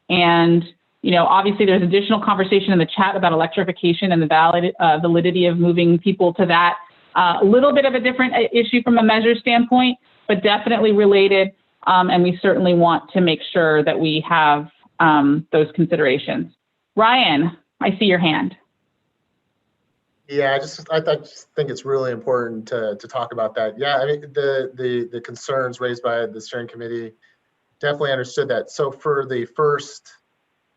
and obviously there's additional conversation in the chat about electrification and the validity of moving people to that. A little bit of a different issue from a measure standpoint, but definitely related. And we certainly want to make sure that we have those considerations. Ryan, I see your hand. Yeah, I just think it's really important to talk about that. Yeah, the concerns raised by the steering committee, definitely understood that. So for the first,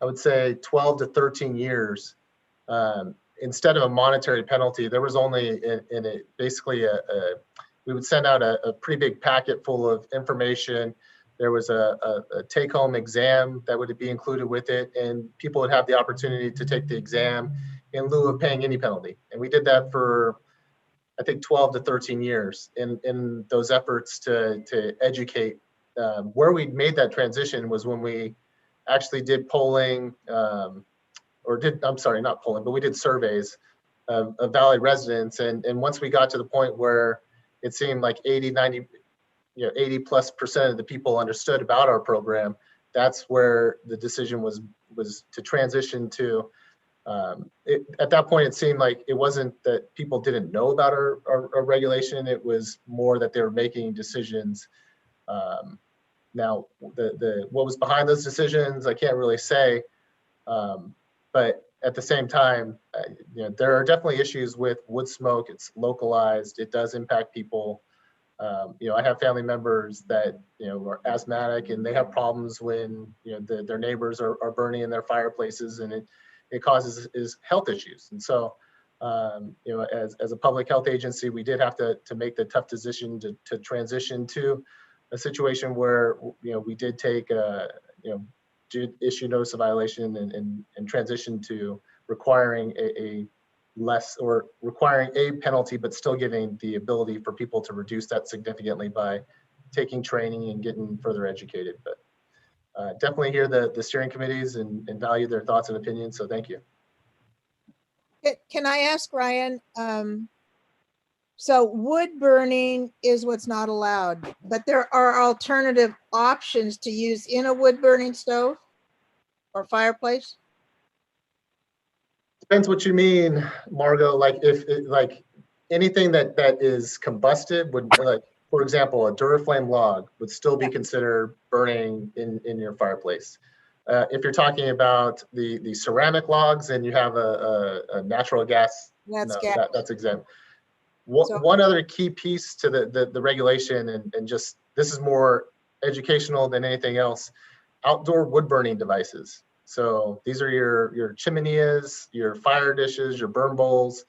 I would say 12 to 13 years, instead of a monetary penalty, there was only we would send out a pretty big packet full of information. There was a take-home exam that would be included with it, and people would have the opportunity to take the exam in lieu of paying any penalty. And we did that for, I think, 12 to 13 years in those efforts to educate. Where we made that transition was when we actually did polling, not polling, but we did surveys of Valley residents. And once we got to the point where it seemed like 80+ percent of the people understood about our program, that's where the decision was to transition to. At that point, it seemed like it wasn't that people didn't know about our regulation. It was more that they were making decisions. Now, what was behind those decisions, I can't really say. But at the same time, there are definitely issues with wood smoke. It's localized. It does impact people. I have family members that, are asthmatic, and they have problems when, their neighbors are burning in their fireplaces, and it causes health issues. And so, as a public health agency, we did have to make the tough decision to transition to a situation where, we did take, did issue notice of violation and transition to requiring a less, or requiring a penalty, but still giving the ability for people to reduce that significantly by taking training and getting further educated. But definitely hear the steering committees and value their thoughts and opinions. So thank you. Can I ask Ryan? So wood burning is what's not allowed, but there are alternative options to use in a wood burning stove or fireplace? Depends what you mean, Margot. Like like anything that is combusted would, like, for example, a Duraflame log would still be considered burning in your fireplace. If you're talking about the ceramic logs and you have a natural gas, that's exempt. One other key piece to the regulation, and just this is more educational than anything else, outdoor wood burning devices. So these are your chimeneas, your fire dishes, your burn bowls,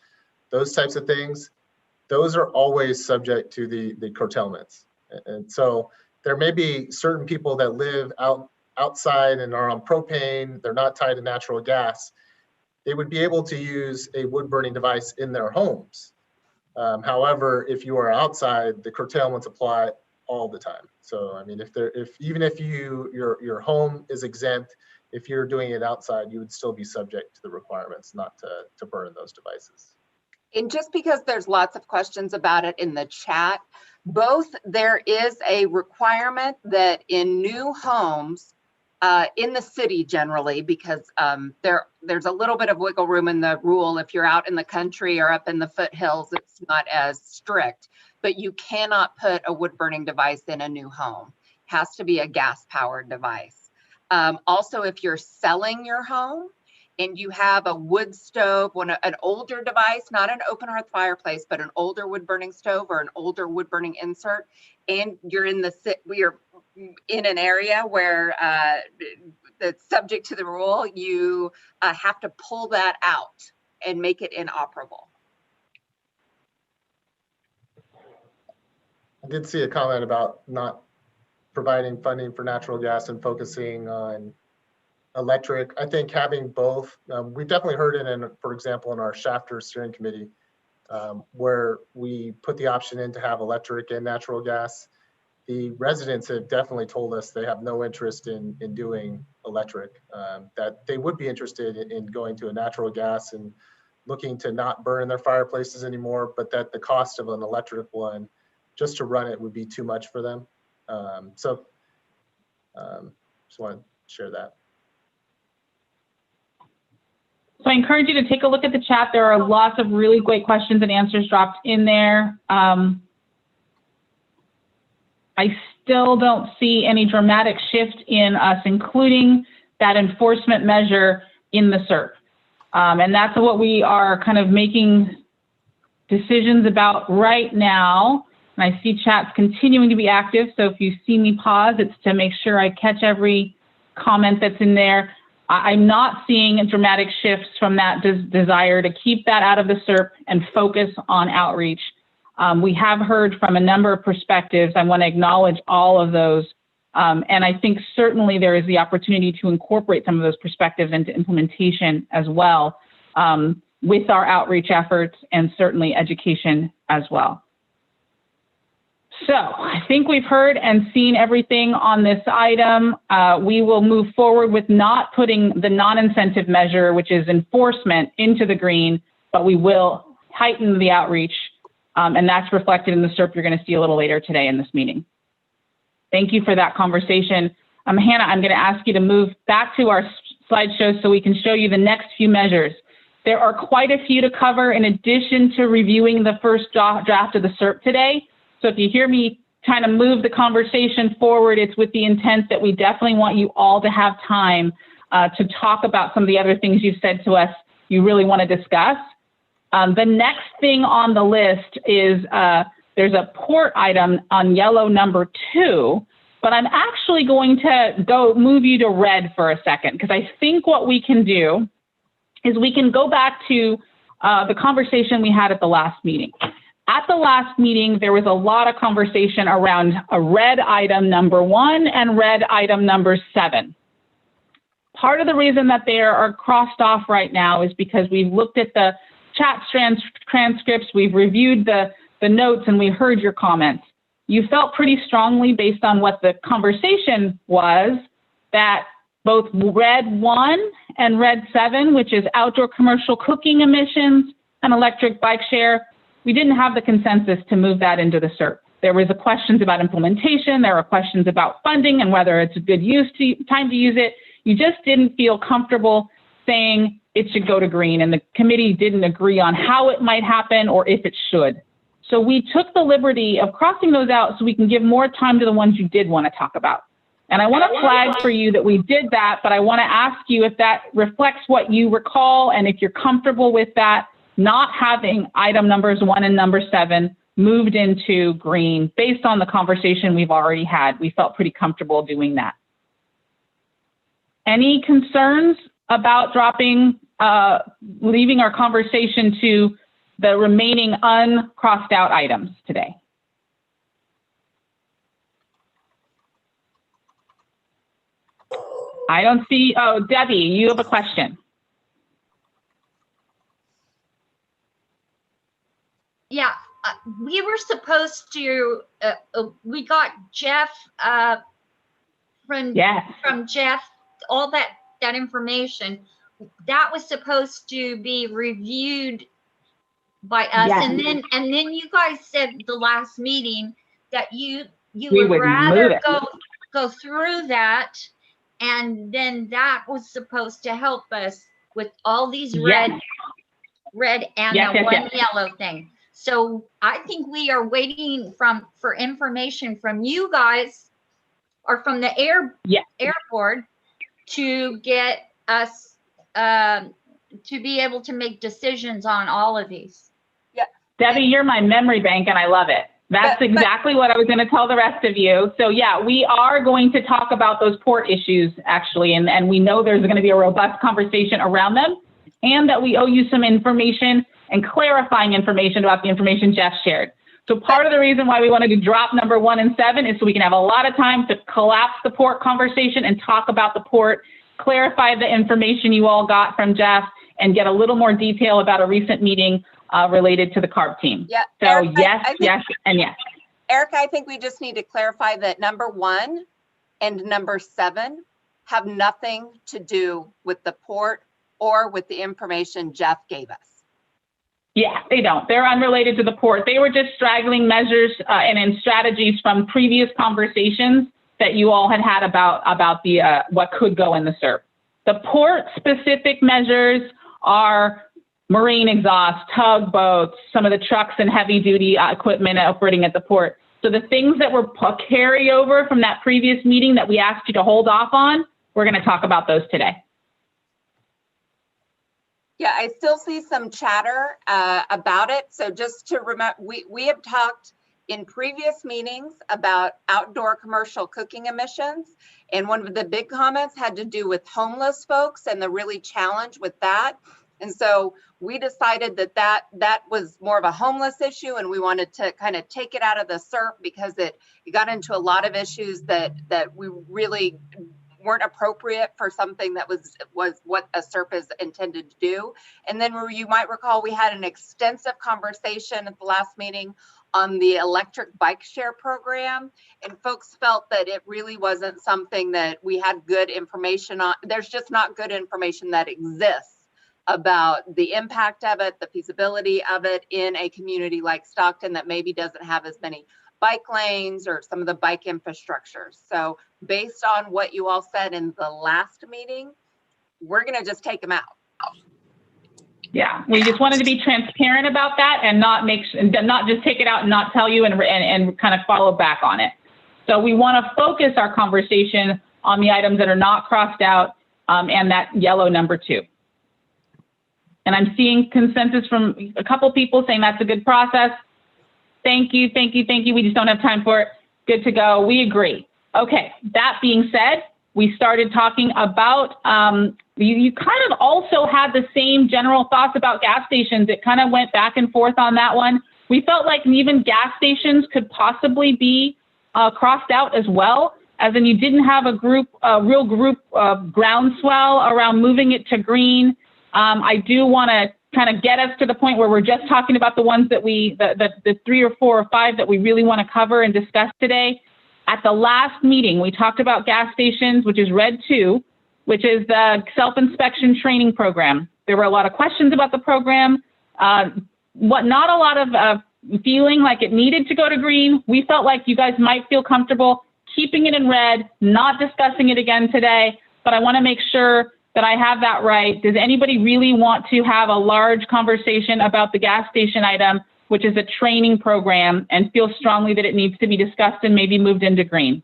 those types of things. Those are always subject to the curtailments. And so there may be certain people that live outside and are on propane, they're not tied to natural gas. They would be able to use a wood burning device in their homes. However, if you are outside, the curtailments apply all the time. So I mean, even if your home is exempt, if you're doing it outside, you would still be subject to the requirements not to burn those devices. And just because there's lots of questions about it in the chat, there is a requirement that in new homes, in the city generally, because there's a little bit of wiggle room in the rule. If you're out in the country or up in the foothills, it's not as strict, but you cannot put a wood burning device in a new home. It has to be a gas powered device. Also, if you're selling your home and you have a wood stove, an older device, not an open hearth fireplace, but an older wood burning stove or an older wood burning insert, and you're in an area where that's subject to the rule, you have to pull that out and make it inoperable. I did see a comment about not providing funding for natural gas and focusing on electric. I think having both, we definitely heard it for example, in our Shafter steering committee, where we put the option in to have electric and natural gas. The residents have definitely told us they have no interest in doing electric, that they would be interested in going to a natural gas and looking to not burn in their fireplaces anymore, but that the cost of an electric one, just to run it, would be too much for them. Just want to share that. So I encourage you to take a look at the chat. There are lots of really great questions and answers dropped in there. I still don't see any dramatic shift in us including that enforcement measure in the SERP. And that's what we are kind of making decisions about right now. And I see chats continuing to be active. So if you see me pause, it's to make sure I catch every comment that's in there. I'm not seeing dramatic shifts from that desire to keep that out of the SERP and focus on outreach. We have heard from a number of perspectives. I want to acknowledge all of those. And I think certainly there is the opportunity to incorporate some of those perspectives into implementation as well, with our outreach efforts and certainly education as well. So I think we've heard and seen everything on this item. We will move forward with not putting the non-incentive measure, which is enforcement, into the green, but we will heighten the outreach. And that's reflected in the SERP you're going to see a little later today in this meeting. Thank you for that conversation. Hannah, I'm going to ask you to move back to our slideshow so we can show you the next few measures. There are quite a few to cover in addition to reviewing the first draft of the SERP today. So if you hear me kind of move the conversation forward, it's with the intent that we definitely want you all to have time to talk about some of the other things you've said to us you really want to discuss. The next thing on the list is there's a port item on yellow number 2, but I'm actually going to move you to red for a second, because I think what we can do is we can go back to the conversation we had at the last meeting. At the last meeting, there was a lot of conversation around a red item number 1 and red item number 7. Part of the reason that they are crossed off right now is because we've looked at the chat transcripts, we've reviewed the notes, and we heard your comments. You felt pretty strongly, based on what the conversation was, that both red 1 and red 7, which is outdoor commercial cooking emissions and electric bike share, we didn't have the consensus to move that into the SERP. There was questions about implementation, there were questions about funding and whether it's a good time to use it. You just didn't feel comfortable saying it should go to green, and the committee didn't agree on how it might happen or if it should. So we took the liberty of crossing those out so we can give more time to the ones you did want to talk about. And I want to flag for you that we did that, but I want to ask you if that reflects what you recall, and if you're comfortable with that, not having item numbers 1 and number 7 moved into green based on the conversation we've already had. We felt pretty comfortable doing that. Any concerns about leaving our conversation to the remaining uncrossed out items today? I don't see, oh, Debbie, you have a question. Yeah, we were supposed to, we got Jeff, from Jeff, all that information. That was supposed to be reviewed by us. Yes. And then you guys said the last meeting that you We would rather move go through that, and then that was supposed to help us with all these red and one yellow thing. So I think we are waiting for information from you guys, or from the airport, to get us to be able to make decisions on all of these. Yeah, Debbie, you're my memory bank, and I love it. That's exactly what I was going to tell the rest of you. So yeah, we are going to talk about those port issues, actually, and we know there's going to be a robust conversation around them, and that we owe you some information and clarifying information about the information Jeff shared. So part of the reason why we wanted to drop number 1 and 7 is so we can have a lot of time to collapse the port conversation and talk about the port, clarify the information you all got from Jeff, and get a little more detail about a recent meeting related to the CARB team. Yeah. So Erica, yes, and yes. Erica, I think we just need to clarify that number 1 and number 7 have nothing to do with the port or with the information Jeff gave us. Yeah, they don't. They're unrelated to the port. They were just straggling measures and strategies from previous conversations that you all had about the what could go in the SERP. The port-specific measures are marine exhaust, tugboats, some of the trucks and heavy-duty equipment operating at the port. So the things that were carryover from that previous meeting that we asked you to hold off on, we're going to talk about those today. Yeah, I still see some chatter about it. So just to remember, we have talked in previous meetings about outdoor commercial cooking emissions. And one of the big comments had to do with homeless folks and the really challenge with that. And so we decided that was more of a homeless issue, and we wanted to kind of take it out of the SERP because it got into a lot of issues that we really weren't appropriate for something that was what a SERP is intended to do. And then you might recall we had an extensive conversation at the last meeting on the electric bike share program, and folks felt that it really wasn't something that we had good information on. There's just not good information that exists about the impact of it, the feasibility of it in a community like Stockton that maybe doesn't have as many bike lanes or some of the bike infrastructure. So based on what you all said in the last meeting, we're going to just take them out. Yeah, we just wanted to be transparent about that and not just take it out and not tell you and kind of follow back on it. So we want to focus our conversation on the items that are not crossed out and that yellow number 2. And I'm seeing consensus from a couple people saying that's a good process. Thank you, thank you, thank you. We just don't have time for it. Good to go. We agree. Okay, that being said, we started talking about, you kind of also had the same general thoughts about gas stations. It kind of went back and forth on that one. We felt like even gas stations could possibly be crossed out as well, as in you didn't have a real group groundswell around moving it to green. I do want to kind of get us to the point where we're just talking about the ones that the 3 or 4 or 5 that we really want to cover and discuss today. At the last meeting, we talked about gas stations, which is Red 2, which is the self-inspection training program. There were a lot of questions about the program, not a lot of feeling like it needed to go to green. We felt like you guys might feel comfortable keeping it in red, not discussing it again today, but I want to make sure that I have that right. Does anybody really want to have a large conversation about the gas station item, which is a training program, and feel strongly that it needs to be discussed and maybe moved into green?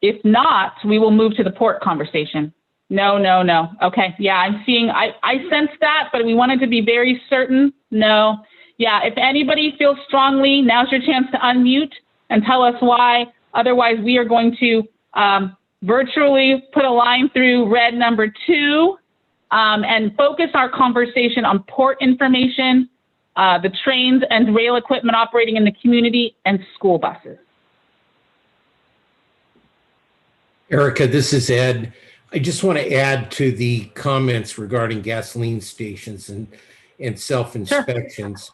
If not, we will move to the port conversation. No, no, no. Okay, yeah, I'm seeing, I sense that, but we wanted to be very certain. No. Yeah, if anybody feels strongly, now's your chance to unmute and tell us why. Otherwise, we are going to virtually put a line through red number 2 and focus our conversation on port information, the trains and rail equipment operating in the community, and school buses. Erica, this is Ed. I just want to add to the comments regarding gasoline stations and self-inspections. Sure.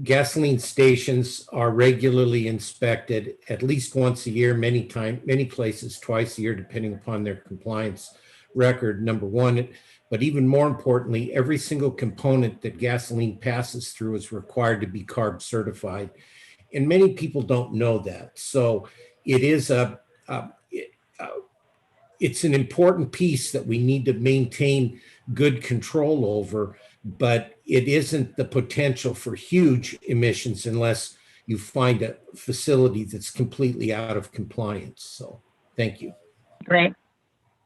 Gasoline stations are regularly inspected at least once a year, many places twice a year, depending upon their compliance record, number one. But even more importantly, every single component that gasoline passes through is required to be CARB certified. And many people don't know that. So it is it's an important piece that we need to maintain good control over, but it isn't the potential for huge emissions unless you find a facility that's completely out of compliance. So thank you. Great.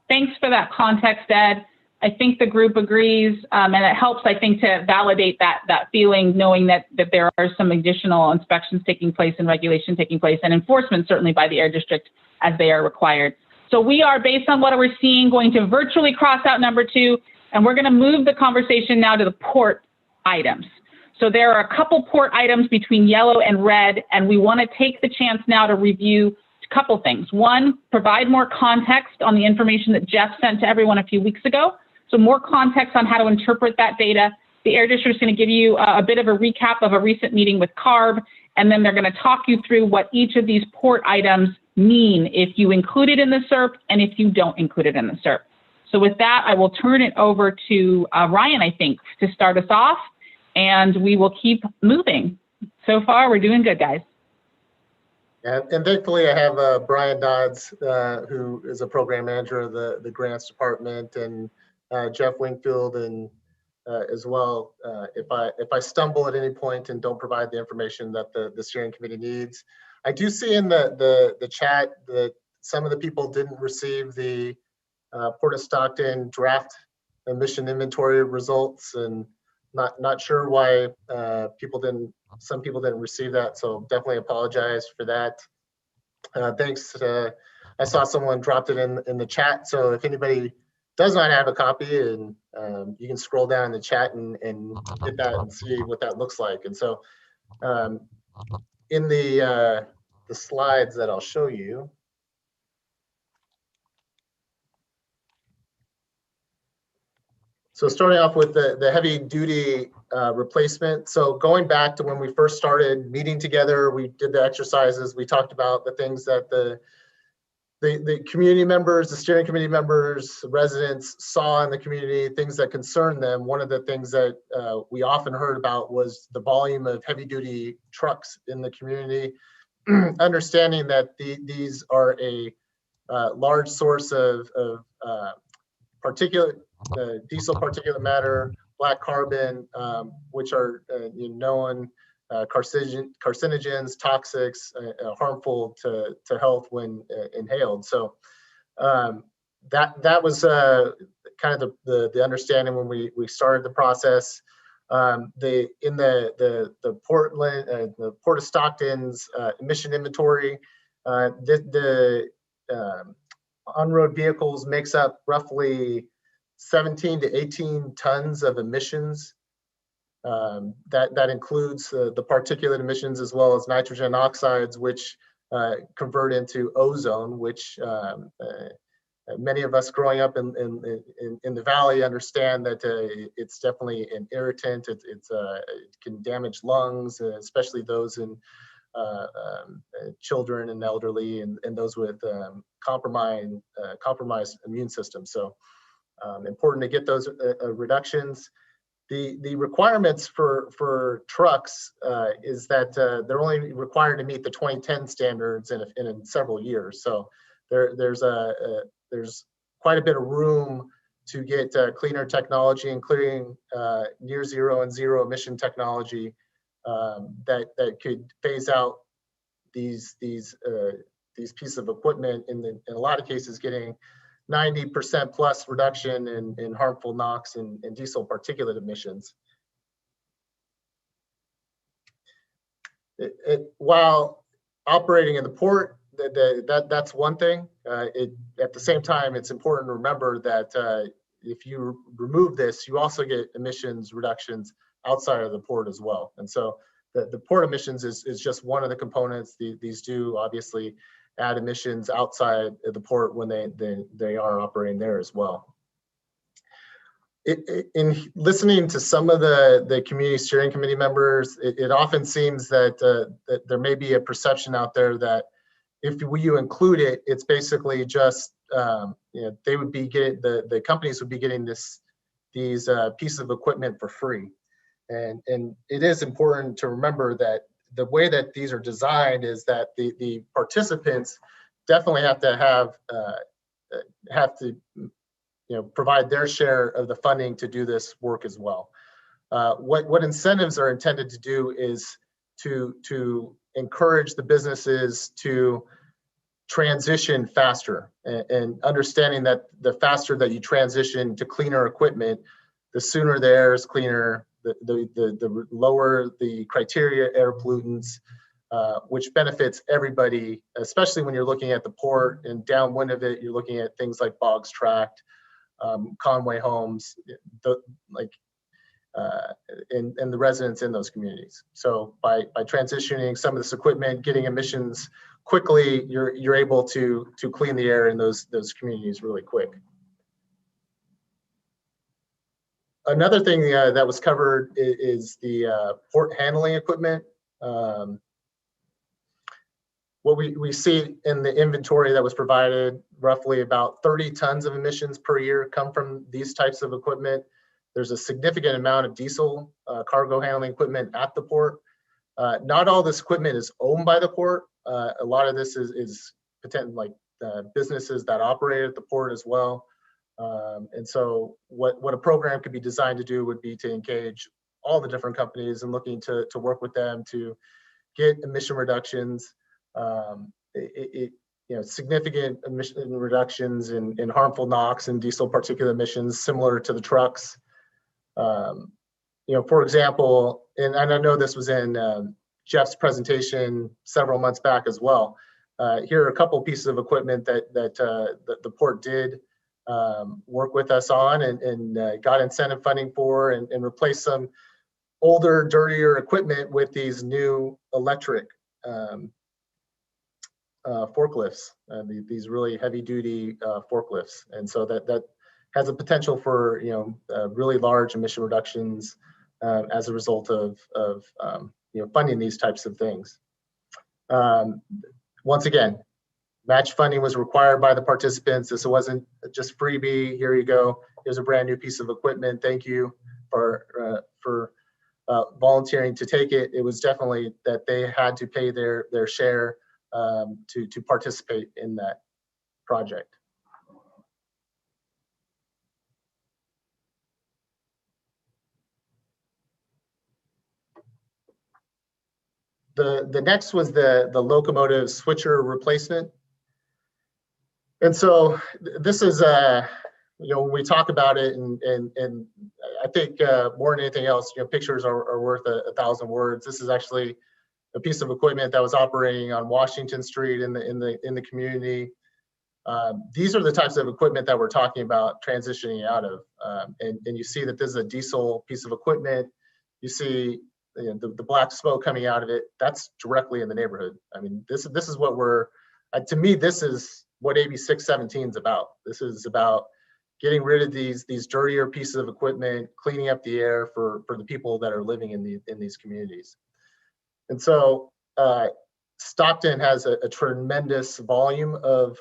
Thanks for that context, Ed. I think the group agrees, and it helps, I think, to validate that feeling, knowing that there are some additional inspections taking place and regulation taking place, and enforcement certainly by the Air District as they are required. So we are, based on what we're seeing, going to virtually cross out number 2, and we're going to move the conversation now to the port items. So there are a couple port items between yellow and red, and we want to take the chance now to review a couple things. One, provide more context on the information that Jeff sent to everyone a few weeks ago. So more context on how to interpret that data. The Air District is going to give you a bit of a recap of a recent meeting with CARB, and then they're going to talk you through what each of these port items mean if you include it in the SERP and if you don't include it in the SERP. So with that, I will turn it over to Ryan, I think, to start us off, and we will keep moving. So far, we're doing good, guys. Yeah, and thankfully I have Brian Dodds, who is a program manager of the grants department, and Jeff Wingfield, and as well. If I stumble at any point and don't provide the information that the steering committee needs, I do see in the chat that some of the people didn't receive the Port of Stockton draft emission inventory results, and not sure why some people didn't receive that. So definitely apologize for that. Thanks. I saw someone dropped it in the chat. So if anybody does not have a copy, and you can scroll down in the chat and get that and see what that looks like. And so in the slides that I'll show you, so starting off with the heavy duty replacement. So going back to when we first started meeting together, we did the exercises, we talked about the things that the community members, the steering committee members, residents saw in the community, things that concerned them. One of the things that we often heard about was the volume of heavy duty trucks in the community. Understanding that these are a large source of particulate, diesel particulate matter, black carbon, which are known carcinogens, toxics, harmful to health when inhaled. So that was kind of the understanding when we started the process. In the Portland, the Port of Stockton's emission inventory, the on-road vehicles makes up roughly 17 to 18 tons of emissions. That includes the particulate emissions as well as nitrogen oxides, which convert into ozone, which many of us growing up in the valley understand that it's definitely an irritant. It can damage lungs, especially those in children and elderly, and those with compromised immune systems. So important to get those reductions. The requirements for trucks is that they're only required to meet the 2010 standards in several years. So there's quite a bit of room to get cleaner technology, including near zero and zero emission technology that could phase out these pieces of equipment in a lot of cases, getting 90% plus reduction in harmful NOx and diesel particulate emissions. While operating in the port, that's one thing. At the same time, it's important to remember that if you remove this, you also get emissions reductions outside of the port as well. And so the port emissions is just one of the components. These do obviously add emissions outside of the port when they are operating there as well. In listening to some of the community steering committee members, it often seems that there may be a perception out there that if you include it, it's basically just they would be getting the companies would be getting these pieces of equipment for free, and it is important to remember that the way that these are designed is that the participants definitely have to provide their share of the funding to do this work as well. What incentives are intended to do is to encourage the businesses to transition faster, and understanding that the faster that you transition to cleaner equipment, the sooner the air is cleaner, the lower the criteria air pollutants, which benefits everybody, especially when you're looking at the port, and downwind of it, you're looking at things like Boggs Tract, Conway Homes, and the residents in those communities. So by transitioning some of this equipment, getting emissions quickly, you're able to clean the air in those communities really quick. Another thing that was covered is the port handling equipment. What we see in the inventory that was provided, roughly about 30 tons of emissions per year come from these types of equipment. There's a significant amount of diesel cargo handling equipment at the port. Not all this equipment is owned by the port. A lot of this is potentially businesses that operate at the port as well. And so what a program could be designed to do would be to engage all the different companies and looking to work with them to get emission reductions, significant emission reductions in harmful NOx and diesel particulate emissions, similar to the trucks. For example, and I know this was in Jeff's presentation several months back as well. Here are a couple pieces of equipment that the port did work with us on and got incentive funding for, and replaced some older, dirtier equipment with these new electric forklifts, these really heavy-duty forklifts. And so that has a potential for really large emission reductions as a result of funding these types of things. Once again, match funding was required by the participants. This wasn't just freebie. Here you go. Here's a brand new piece of equipment. Thank you for volunteering to take it. It was definitely that they had to pay their share to participate in that project. The next was the locomotive switcher replacement. And so this is, when we talk about it, and I think more than anything else, pictures are worth a 1,000 words. This is actually a piece of equipment that was operating on Washington Street in the community. These are the types of equipment that we're talking about transitioning out of. And you see that this is a diesel piece of equipment. You see the black smoke coming out of it. That's directly in the neighborhood. I mean, this is what we're, to me, this is what AB 617 is about. This is about getting rid of these dirtier pieces of equipment, cleaning up the air for the people that are living in these communities. And so Stockton has a tremendous volume of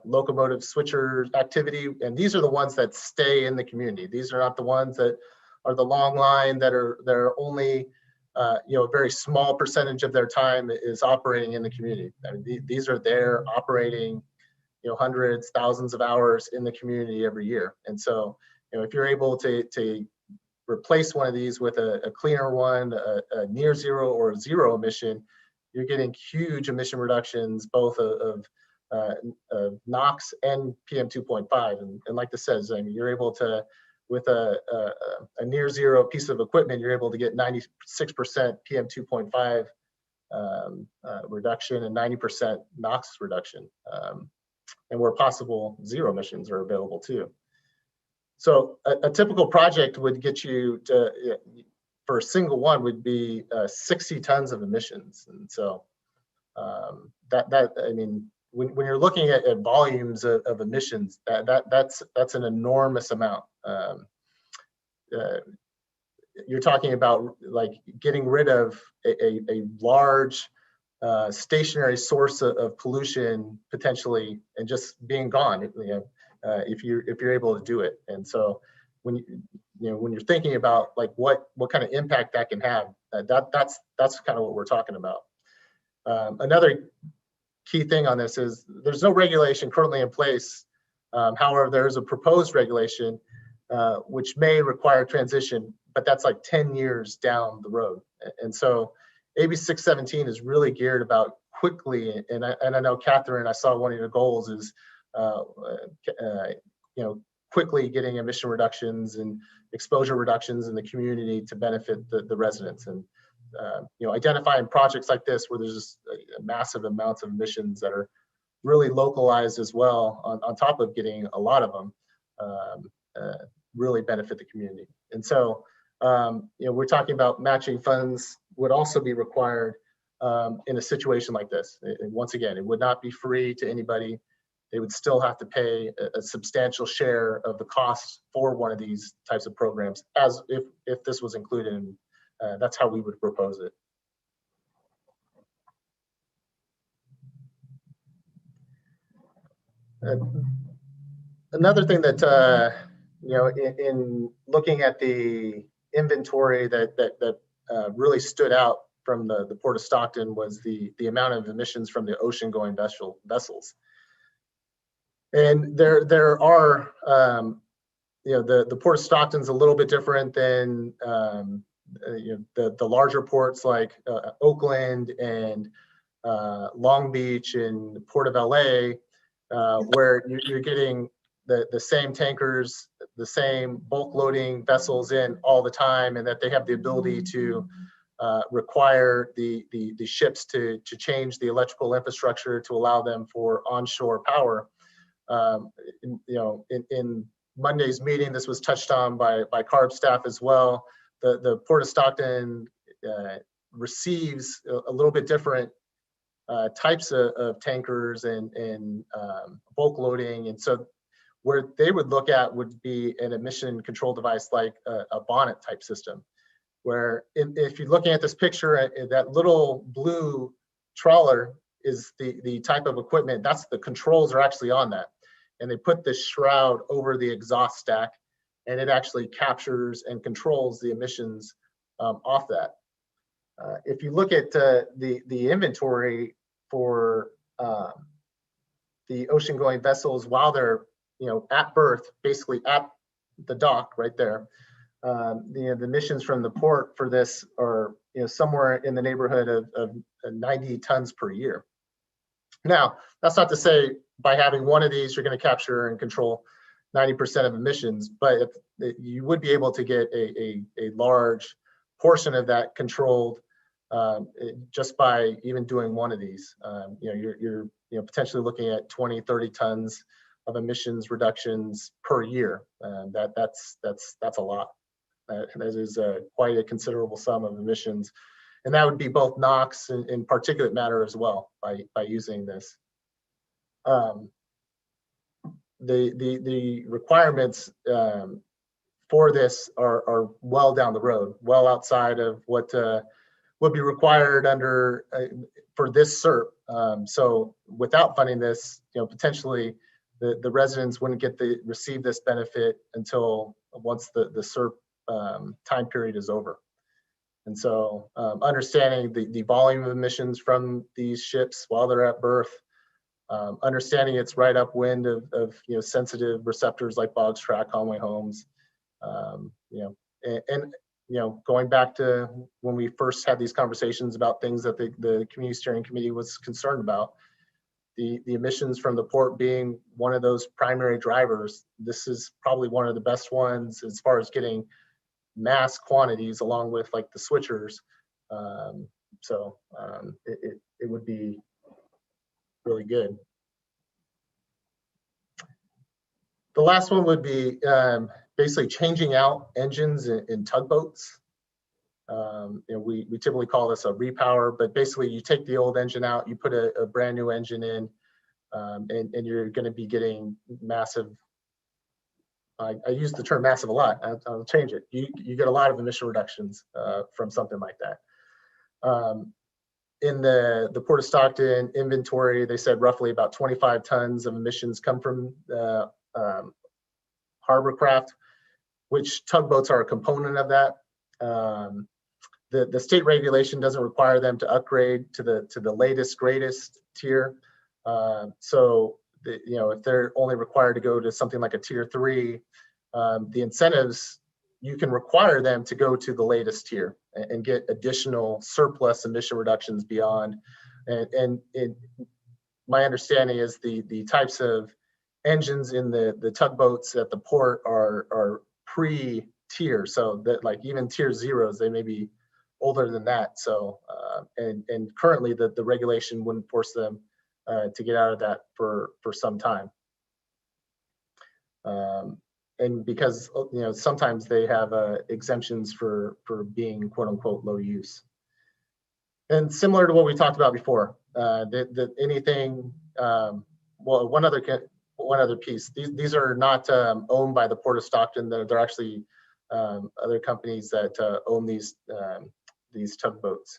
locomotive switcher activity, and these are the ones that stay in the community. These are not the ones that are the long line that are only a very small percentage of their time is operating in the community. I mean, these are there operating hundreds, thousands of hours in the community every year. And so if you're able to replace one of these with a cleaner one, a near zero or a zero emission, you're getting huge emission reductions, both of NOx and PM 2.5. And like this says, I mean, you're able to, with a near zero piece of equipment, you're able to get 96% PM 2.5 reduction and 90% NOx reduction. And where possible, zero emissions are available too. So a typical project would get you to, for a single one, would be 60 tons of emissions. And so I mean, when you're looking at volumes of emissions, that's an enormous amount. You're talking about like getting rid of a large stationary source of pollution potentially, and just being gone. If you're able to do it. And so when when you're thinking about like what kind of impact that can have, that's kind of what we're talking about. Another key thing on this is there's no regulation currently in place. However, there is a proposed regulation which may require transition, but that's like 10 years down the road. And so AB 617 is really geared about quickly, and I know Catherine, I saw one of your goals is quickly getting emission reductions and exposure reductions in the community to benefit the residents, and identifying projects like this where there's just massive amounts of emissions that are really localized as well, on top of getting a lot of them really benefit the community. And so we're talking about matching funds would also be required in a situation like this. And once again, it would not be free to anybody. They would still have to pay a substantial share of the costs for one of these types of programs, as if this was included in, that's how we would propose it. Another thing that, in looking at the inventory that really stood out from the Port of Stockton was the amount of emissions from the ocean-going vessels. And there are, the Port of Stockton's a little bit different than the larger ports like Oakland and Long Beach and Port of LA, where you're getting the same tankers, the same bulk loading vessels in all the time, and that they have the ability to require the ships to change the electrical infrastructure to allow them for onshore power. In Monday's meeting, this was touched on by CARB staff as well. The Port of Stockton receives a little bit different types of tankers and bulk loading. And so where they would look at would be an emission control device like a bonnet type system, where if you're looking at this picture, that little blue trawler is the type of equipment, that's the controls are actually on that. And they put this shroud over the exhaust stack, and it actually captures and controls the emissions off that. If you look at the inventory for the ocean-going vessels while they're at berth, basically at the dock right there, the emissions from the port for this are somewhere in the neighborhood of 90 tons per year. Now, that's not to say by having one of these you're going to capture and control 90% of emissions, but you would be able to get a large portion of that controlled just by even doing one of these. You're potentially looking at 20, 30 tons of emissions reductions per year. That's a lot. That is quite a considerable sum of emissions, and that would be both NOx and particulate matter as well by using this. The requirements for this are well down the road, well outside of what would be required under for this CERP. So without funding this, potentially the residents wouldn't receive this benefit until once the CERP time period is over. And so understanding the volume of emissions from these ships while they're at berth, understanding it's right upwind of sensitive receptors like Boggs Track, Conway Homes, and going back to when we first had these conversations about things that the Community Steering Committee was concerned about, the emissions from the port being one of those primary drivers. This is probably one of the best ones as far as getting mass quantities along with like the switchers. It would be really good. The last one would be basically changing out engines in tugboats. We typically call this a repower, but basically you take the old engine out, you put a brand new engine in, and you're going to be getting massive. I use the term massive a lot. I'll change it. You get a lot of emission reductions from something like that. In the Port of Stockton inventory, they said roughly about 25 tons of emissions come from harbor craft, which tugboats are a component of that. The state regulation doesn't require them to upgrade to the latest, greatest tier. If they're only required to go to something like a tier 3, the incentives, you can require them to go to the latest tier and get additional surplus emission reductions beyond. And my understanding is the types of engines in the tugboats at the port are pre-tier, so that like even tier zeros, they may be older than that. So and currently the regulation wouldn't force them to get out of that for some time. And because sometimes they have exemptions for being quote unquote low use. And similar to what we talked about before, anything, well, one other piece. These are not owned by the Port of Stockton. They're actually other companies that own these tugboats.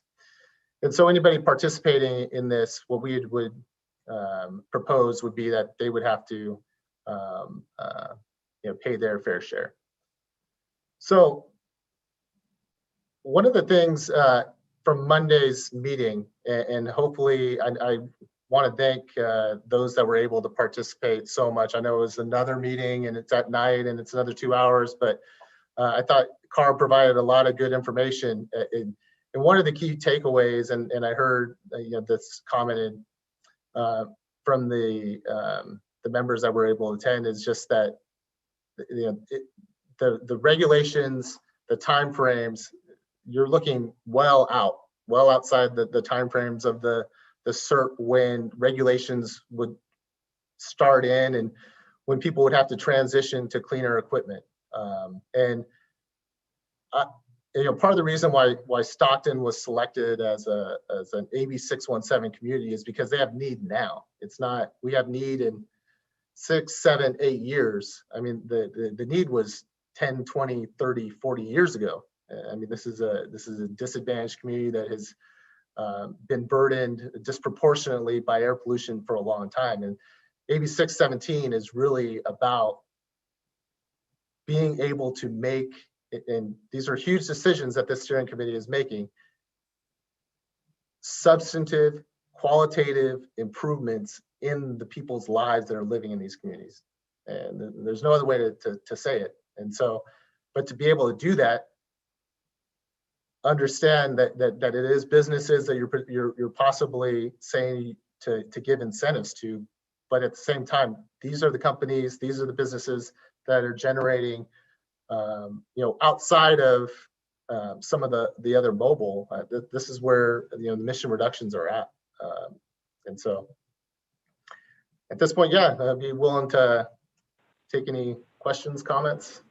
And so anybody participating in this, what we would propose would be that they would have to pay their fair share. So one of the things from Monday's meeting, and hopefully I want to thank those that were able to participate so much. I know it was another meeting and it's at night and it's another 2 hours, but I thought Carl provided a lot of good information. And one of the key takeaways, and I heard this commented from the members that were able to attend, is just that the regulations, the timeframes, you're looking well outside the timeframes of the CERP when regulations would start in and when people would have to transition to cleaner equipment. Part of the reason why Stockton was selected as an AB 617 community is because they have need now. It's not we have need in 6, 7, 8 years. I mean, the need was 10, 20, 30, 40 years ago. I mean, this is a disadvantaged community that has been burdened disproportionately by air pollution for a long time. And AB 617 is really about being able to make, and these are huge decisions that the steering committee is making, substantive, qualitative improvements in the people's lives that are living in these communities. And there's no other way to say it. And so, but to be able to do that, understand that it is businesses that you're possibly saying to give incentives to, but at the same time, these are the companies, these are the businesses that are generating, outside of some of the other mobile. This is where the emission reductions are at, and so at this point, yeah, I'd be willing to take any questions, comments.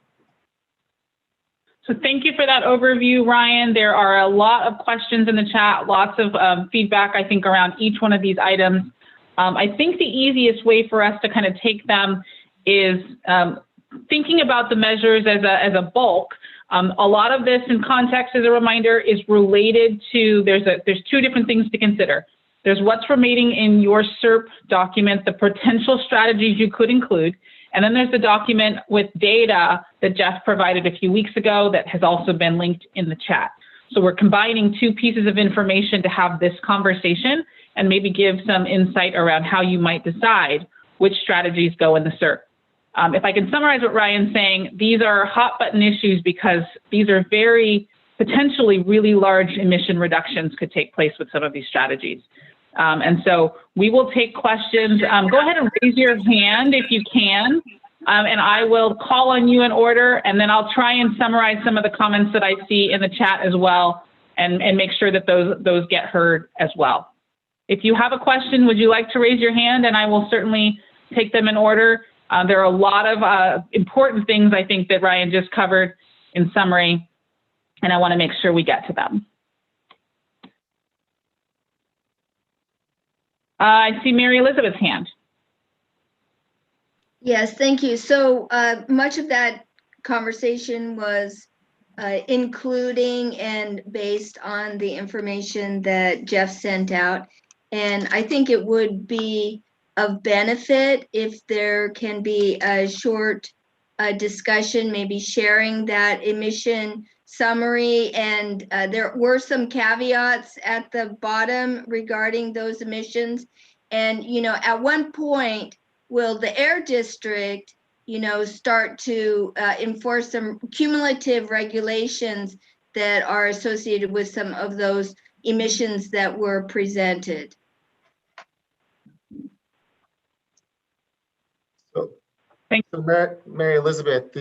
So thank you for that overview, Ryan. There are a lot of questions in the chat, lots of feedback, I think, around each one of these items. I think the easiest way for us to kind of take them is thinking about the measures as a bulk. A lot of this in context, as a reminder, is related to, there's two different things to consider. There's what's remaining in your SERP document, the potential strategies you could include, and then there's the document with data that Jeff provided a few weeks ago that has also been linked in the chat. So we're combining two pieces of information to have this conversation and maybe give some insight around how you might decide which strategies go in the SERP. If I can summarize what Ryan's saying, these are hot button issues because these are very potentially really large emission reductions could take place with some of these strategies. And so we will take questions. Go ahead and raise your hand if you can, and I will call on you in order, and then I'll try and summarize some of the comments that I see in the chat as well, and make sure that those get heard as well. If you have a question, would you like to raise your hand, and I will certainly take them in order. There are a lot of important things I think that Ryan just covered in summary, and I want to make sure we get to them. I see Mary Elizabeth's hand. Yes, thank you. So much of that conversation was including and based on the information that Jeff sent out. And I think it would be of benefit if there can be a short discussion, maybe sharing that emission summary. And there were some caveats at the bottom regarding those emissions. And, at one point, will the air district, start to enforce some cumulative regulations that are associated with some of those emissions that were presented? So Mary Elizabeth,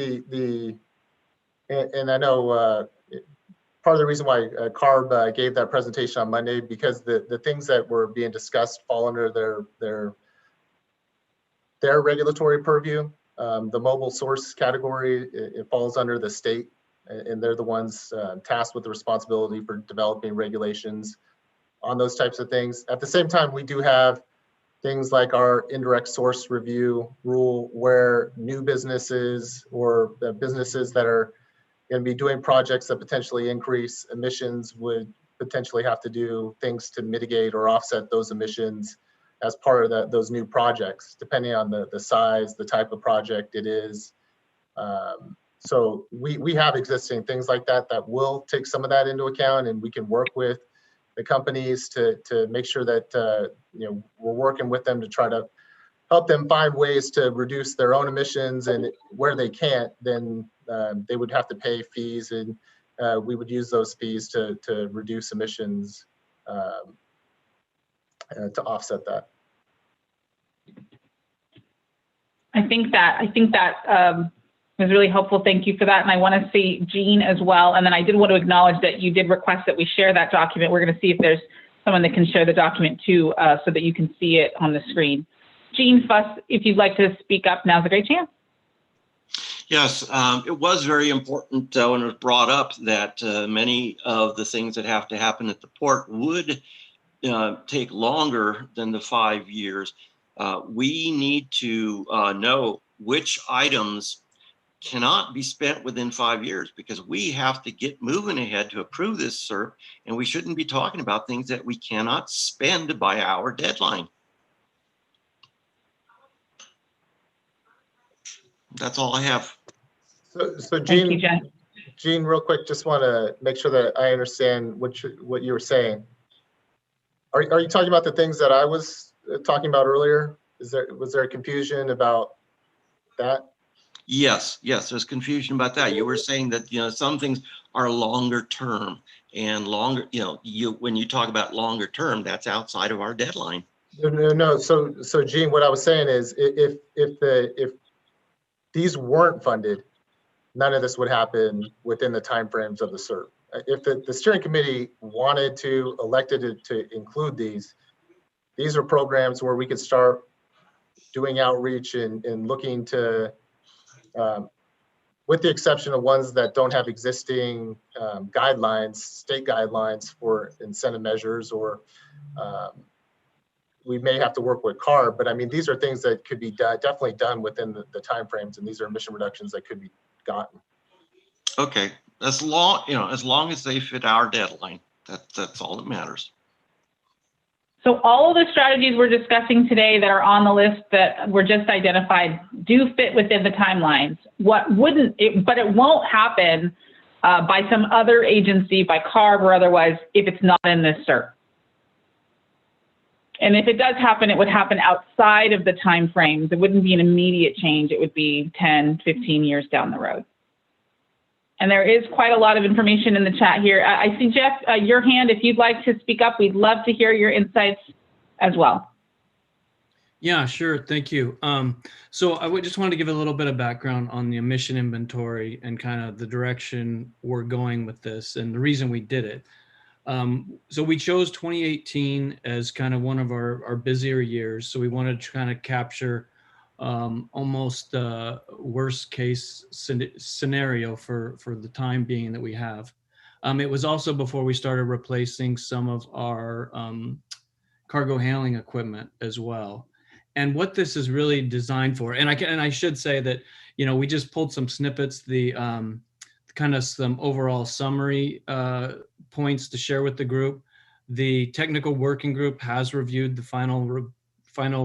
and I know part of the reason why CARB gave that presentation on Monday, because the things that were being discussed fall under their regulatory purview. The mobile source category, it falls under the state, and they're the ones tasked with the responsibility for developing regulations on those types of things. At the same time, we do have things like our indirect source review rule, where new businesses or businesses that are going to be doing projects that potentially increase emissions would potentially have to do things to mitigate or offset those emissions as part of those new projects, depending on the size, the type of project it is. So we have existing things like that will take some of that into account, and we can work with the companies to make sure that we're working with them to try to help them find ways to reduce their own emissions, and where they can't, then they would have to pay fees, and we would use those fees to reduce emissions to offset that. I think that was really helpful. Thank you for that. And I want to see Jean as well. And then I did want to acknowledge that you did request that we share that document. We're going to see if there's someone that can share the document too, so that you can see it on the screen. Jean Fuss, if you'd like to speak up, now's a great chance. Yes, it was very important when it was brought up that many of the things that have to happen at the port would take longer than the 5 years. We need to know which items cannot be spent within 5 years, because we have to get moving ahead to approve this SERP, and we shouldn't be talking about things that we cannot spend by our deadline. That's all I have. So Jean, real quick, just want to make sure that I understand what you were saying. Are you talking about the things that I was talking about earlier? Was there a confusion about that? Yes, there's confusion about that. You were saying that some things are longer term, and longer, when you talk about longer term, that's outside of our deadline. No. So Gene, what I was saying is, if these weren't funded, none of this would happen within the timeframes of the CERT. If the steering committee wanted to, elected to include these are programs where we could start doing outreach and looking to, with the exception of ones that don't have existing guidelines, state guidelines for incentive measures, or we may have to work with CARB, but I mean, these are things that could be definitely done within the timeframes, and these are emission reductions that could be gotten. Okay, as long as they fit our deadline, that's all that matters. So all of the strategies we're discussing today that are on the list that were just identified do fit within the timelines. But it won't happen by some other agency, by CARB or otherwise, if it's not in this CERT. And if it does happen, it would happen outside of the time frames. It wouldn't be an immediate change. It would be 10, 15 years down the road. And there is quite a lot of information in the chat here. I see, Jeff, your hand. If you'd like to speak up, we'd love to hear your insights as well. Yeah, sure. Thank you. So I just wanted to give a little bit of background on the emission inventory and kind of the direction we're going with this and the reason we did it. So we chose 2018 as kind of one of our busier years. So we wanted to kind of capture almost worst case scenario for the time being that we have. It was also before we started replacing some of our cargo handling equipment as well. And what this is really designed for, and I should say that, you know, we just pulled some snippets, the kind of some overall summary points to share with the group. The technical working group has reviewed the final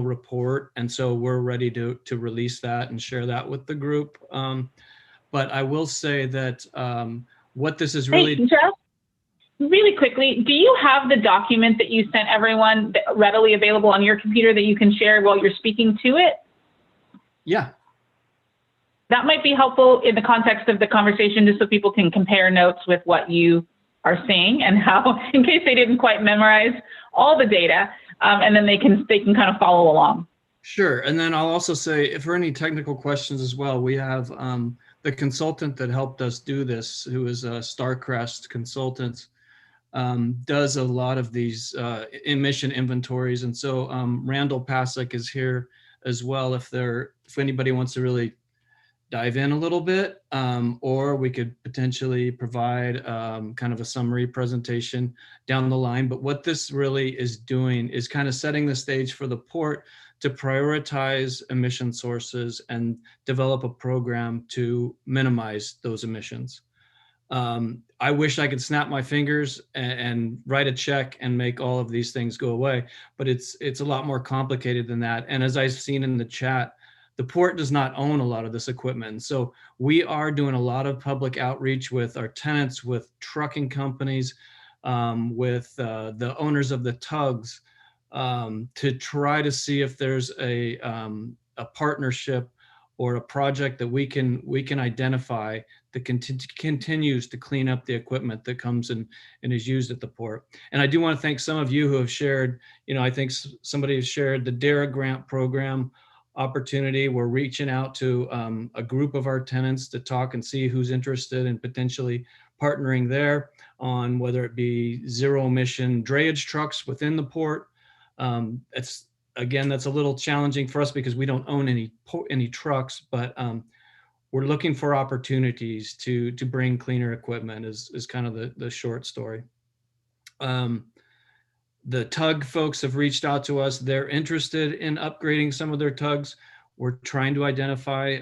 report, and so we're ready to release that and share that with the group. But I will say that what this is really— Hey, Jeff, really quickly, do you have the document that you sent everyone readily available on your computer that you can share while you're speaking to it? Yeah. That might be helpful in the context of the conversation, just so people can compare notes with what you are saying and how, in case they didn't quite memorize all the data, and then they can kind of follow along. Sure. And then I'll also say, if for any technical questions as well, we have the consultant that helped us do this, who is a Starcrest consultant, does a lot of these emission inventories. And so Randall Pasek is here as well if anybody wants to really dive in a little bit, or we could potentially provide kind of a summary presentation down the line. But what this really is doing is kind of setting the stage for the port to prioritize emission sources and develop a program to minimize those emissions. I wish I could snap my fingers and write a check and make all of these things go away, but it's a lot more complicated than that. And as I've seen in the chat, the port does not own a lot of this equipment. So we are doing a lot of public outreach with our tenants, with trucking companies, with the owners of the tugs, to try to see if there's a partnership or a project that we can identify that continues to clean up the equipment that comes in and is used at the port. And I do want to thank some of you who have shared, I think somebody has shared the DARA grant program opportunity. We're reaching out to a group of our tenants to talk and see who's interested in potentially partnering there on whether it be zero emission drayage trucks within the port. That's a little challenging for us because we don't own any trucks, but we're looking for opportunities to bring cleaner equipment is kind of the short story. The tug folks have reached out to us. They're interested in upgrading some of their tugs. We're trying to identify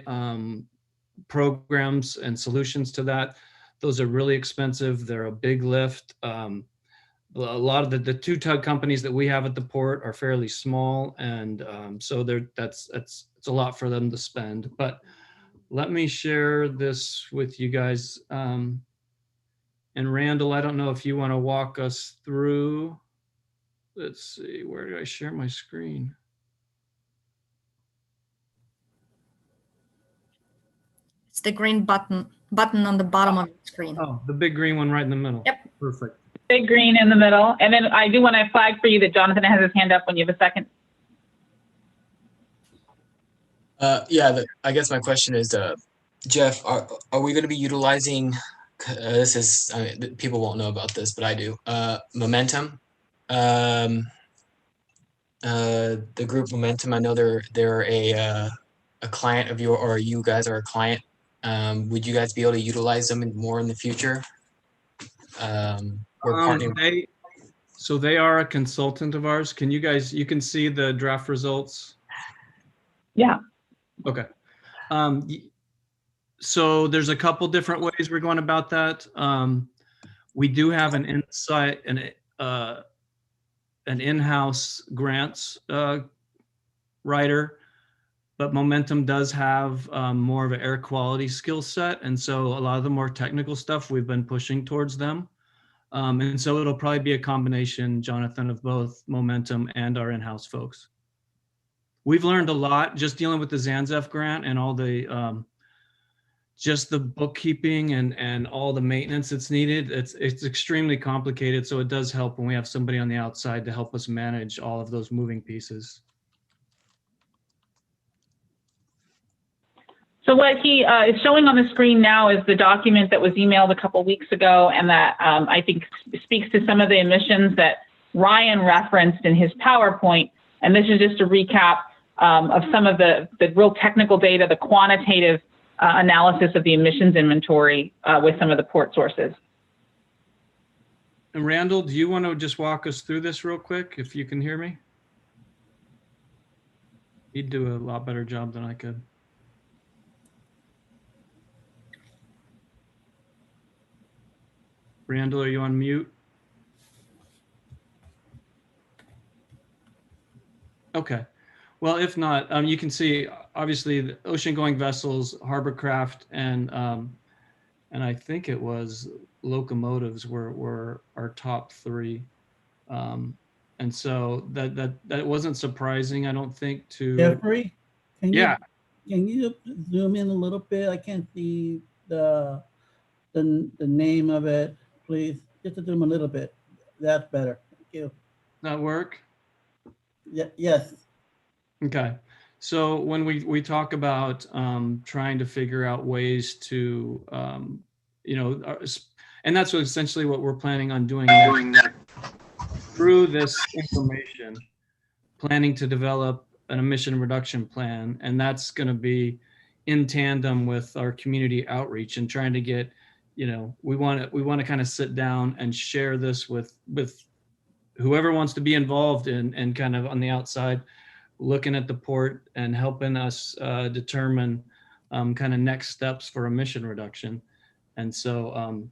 programs and solutions to that. Those are really expensive. They're a big lift. A lot of the two tug companies that we have at the port are fairly small, and so it's a lot for them to spend. But let me share this with you guys. And Randall, I don't know if you want to walk us through. Let's see, where do I share my screen? It's the green button on the bottom of the screen. Oh, the big green one right in the middle. Yep. Perfect. Big green in the middle. And then I do want to flag for you that Jonathan has his hand up when you have a second. Yeah, I guess my question is, Jeff, are we going to be utilizing, this is, people won't know about this, but I do, Momentum? The group Momentum, I know they're a client of your, or you guys are a client. Would you guys be able to utilize them more in the future? We're partnering. So they are a consultant of ours. Can you guys, you can see the draft results? Yeah. Okay. So there's a couple different ways we're going about that. We do have an in-house grants writer, but Momentum does have more of an air quality skill set. And so a lot of the more technical stuff we've been pushing towards them. And so it'll probably be a combination, Jonathan, of both Momentum and our in-house folks. We've learned a lot just dealing with the Zanzef grant and all the just the bookkeeping and all the maintenance that's needed. It's extremely complicated, so it does help when we have somebody on the outside to help us manage all of those moving pieces. So what he is showing on the screen now is the document that was emailed a couple weeks ago, and that I think speaks to some of the emissions that Ryan referenced in his PowerPoint. And this is just a recap of some of the real technical data, the quantitative analysis of the emissions inventory with some of the port sources. And Randall, do you want to just walk us through this real quick, if you can hear me? He'd do a lot better job than I could. Randall, are you on mute? Okay. Well, if not, you can see obviously the ocean-going vessels, hovercraft, and I think it was locomotives were our top three, and so that wasn't surprising, I don't think. To Jeffrey, can yeah, you zoom in a little bit? I can't see the name of it, please. Just to zoom a little bit. That's better. Thank you. that work? Yeah. Yes. Okay. So when we talk about trying to figure out ways to, and that's essentially what we're planning on doing next. Through this information, planning to develop an emission reduction plan, and that's going to be in tandem with our community outreach and trying to get, we want to kind of sit down and share this with whoever wants to be involved and kind of on the outside, looking at the port and helping us determine kind of next steps for emission reduction. And so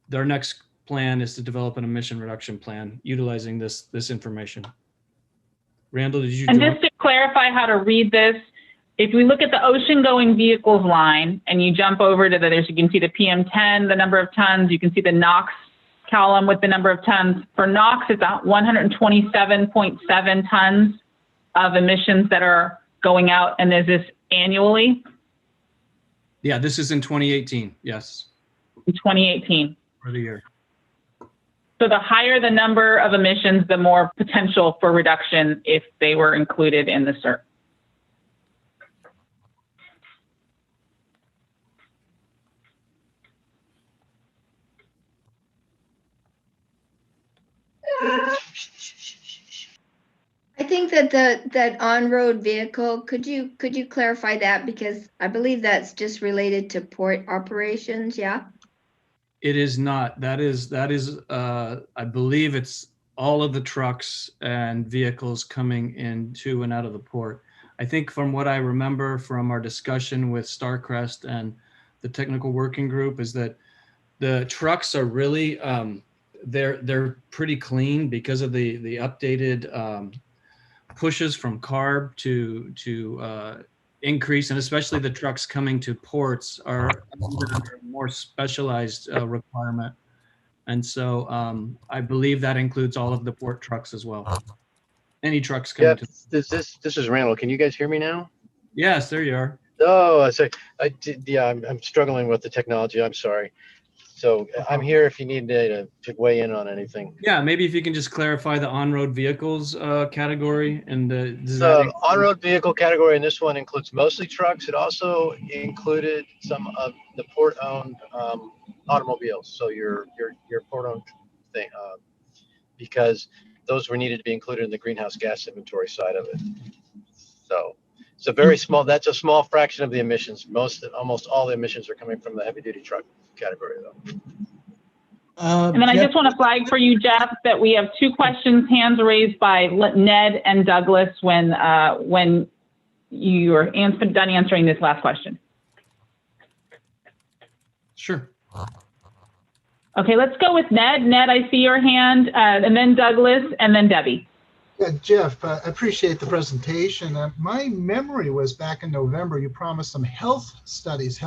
their next plan is to develop an emission reduction plan utilizing this information. Randall, did you? And just to clarify how to read this, if we look at the ocean-going vehicles line and you jump over to you can see the PM10, the number of tons, you can see the NOx column with the number of tons. For NOx, it's at 127.7 tons of emissions that are going out, and is this annually? Yeah, this is in 2018, yes. In 2018. For the year. So the higher the number of emissions, the more potential for reduction if they were included in the CERT. I think that that on-road vehicle, could you clarify that? Because I believe that's just related to port operations, yeah? It is not. That is I believe it's all of the trucks and vehicles coming into and out of the port. I think from what I remember from our discussion with Starcrest and the technical working group is that the trucks are really, they're pretty clean because of the updated pushes from CARB to increase, and especially the trucks coming to ports are under a more specialized requirement. And so I believe that includes all of the port trucks as well. Any trucks coming to. This is Randall. Can you guys hear me now? Yes, there you are. Oh, I'm struggling with the technology. I'm sorry. So I'm here if you need to weigh in on anything. Yeah, maybe if you can just clarify the on-road vehicles category and does that The on-road vehicle category in this one includes mostly trucks. It also included some of the port-owned automobiles. So your port-owned thing, because those were needed to be included in the greenhouse gas inventory side of it. So it's a very small. That's a small fraction of the emissions. Almost all the emissions are coming from the heavy-duty truck category, though. And then I just want to flag for you, Jeff, that we have two questions, hands raised by Ned and Douglas when you're done answering this last question. Sure. Okay, let's go with Ned. Ned, I see your hand, and then Douglas, and then Debbie. Yeah, Jeff, I appreciate the presentation. My memory was back in November, you promised some health studies.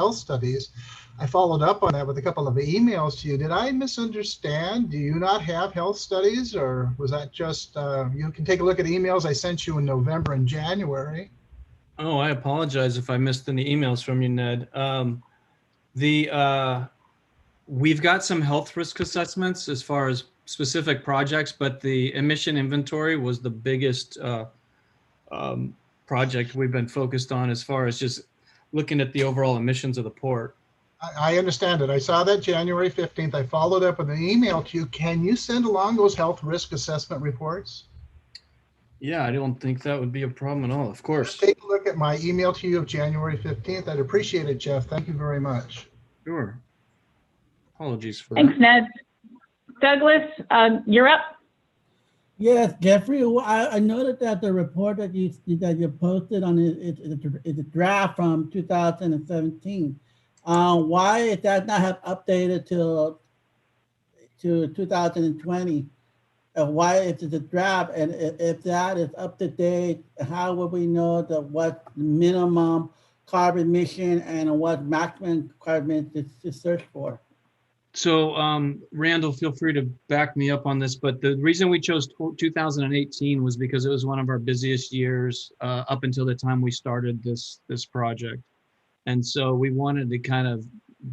I followed up on that with a couple of emails to you. Did I misunderstand? Do you not have health studies, or was that just, you can take a look at emails I sent you in November and January. Oh, I apologize if I missed any emails from you, Ned. We've got some health risk assessments as far as specific projects, but the emission inventory was the biggest project we've been focused on as far as just looking at the overall emissions of the port. I understand it. I saw that January 15th. I followed up with an email to you. Can you send along those health risk assessment reports? Yeah, I don't think that would be a problem at all. Of course. Take a look at my email to you of January 15th. I'd appreciate it, Jeff. Thank you very much. Sure. Apologies for Thanks, that. Ned. Douglas, you're up. Yes, Jeffrey, I noted that the report that you posted on it's a draft from 2017. Why is that not have updated to 2020? Why is it a draft? And if that is up to date, how will we know what minimum carbon emission and what maximum carbon to search for? So Randall, feel free to back me up on this, but the reason we chose 2018 was because it was one of our busiest years up until the time we started this project. And so we wanted to kind of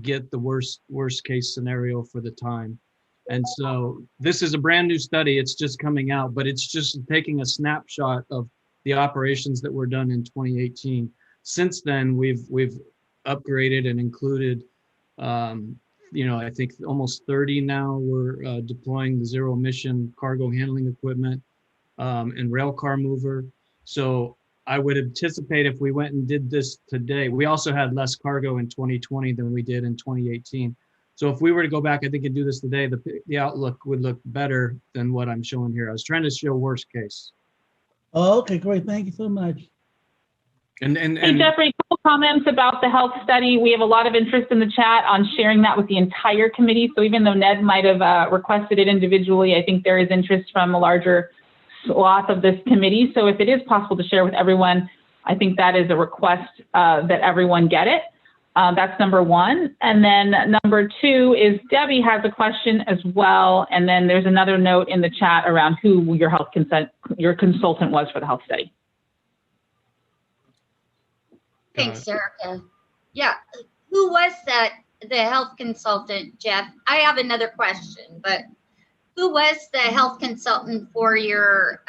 get the worst case scenario for the time. And so this is a brand new study. It's just coming out, but it's just taking a snapshot of the operations that were done in 2018. Since then, we've upgraded and included, I think almost 30 now. We're deploying the zero emission cargo handling equipment and rail car mover. So I would anticipate if we went and did this today, we also had less cargo in 2020 than we did in 2018. So if we were to go back, I think, and do this today, the outlook would look better than what I'm showing here. I was trying to show worst case. Oh, okay, great. Thank you so much. And hey, Jeffrey, a couple comments about the health study. We have a lot of interest in the chat on sharing that with the entire committee. So even though Ned might have requested it individually, I think there is interest from a larger swath of this committee. So if it is possible to share with everyone, I think that is a request that everyone get it. That's number one. And then number two is Debbie has a question as well. And then there's another note in the chat around who your consultant was for the health study. Thanks, Erica. Yeah, who was the health consultant, Jeff? I have another question, but who was the health consultant for your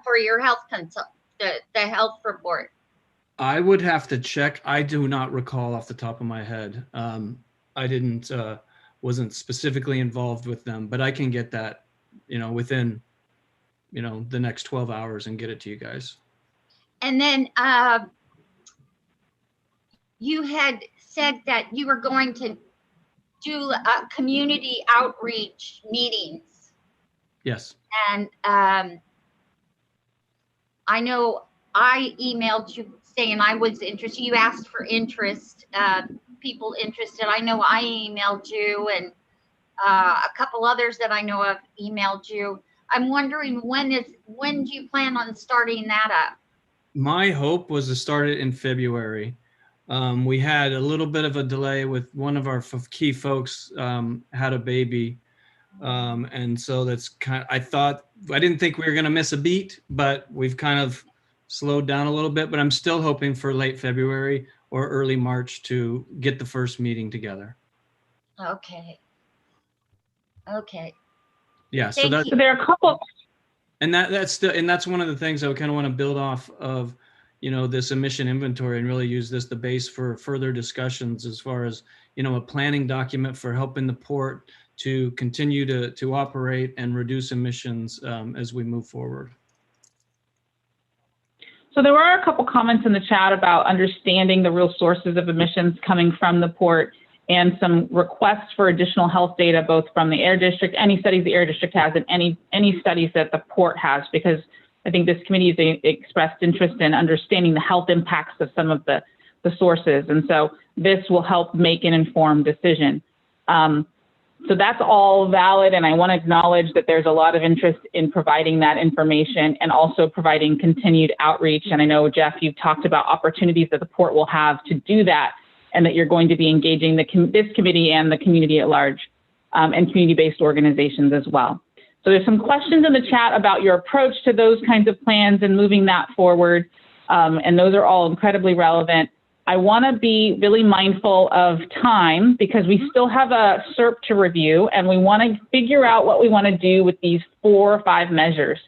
for your health consult, the health report? I would have to check. I do not recall off the top of my head. I wasn't specifically involved with them, but I can get that, within, the next 12 hours and get it to you guys. And then you had said that you were going to do community outreach meetings. Yes. And I know I emailed you saying I was interested. You asked for interest, people interested. I know I emailed you, and a couple others that I know of emailed you. I'm wondering when do you plan on starting that up? My hope was to start it in February. We had a little bit of a delay with one of our key folks had a baby. And so that's I didn't think we were going to miss a beat, but we've kind of slowed down a little bit, but I'm still hoping for late February or early March to get the first meeting together. Okay. Okay. Yeah, so Thank that, you. So there are a couple. and that's one of the things I kind of want to build off of, you know, this emission inventory, and really use this the base for further discussions as far as, you know, a planning document for helping the port to continue to operate and reduce emissions as we move forward. So there were a couple comments in the chat about understanding the real sources of emissions coming from the port, and some requests for additional health data, both from the air district, any studies the air district has, and any studies that the port has, because I think this committee has expressed interest in understanding the health impacts of some of the sources. And so this will help make an informed decision. So that's all valid, and I want to acknowledge that there's a lot of interest in providing that information and also providing continued outreach. And I know, Jeff, you've talked about opportunities that the port will have to do that, and that you're going to be engaging this committee and the community at large, and community-based organizations as well. So there's some questions in the chat about your approach to those kinds of plans and moving that forward, and those are all incredibly relevant. I want to be really mindful of time, because we still have a SERP to review, and we want to figure out what we want to do with these 4 or 5 measures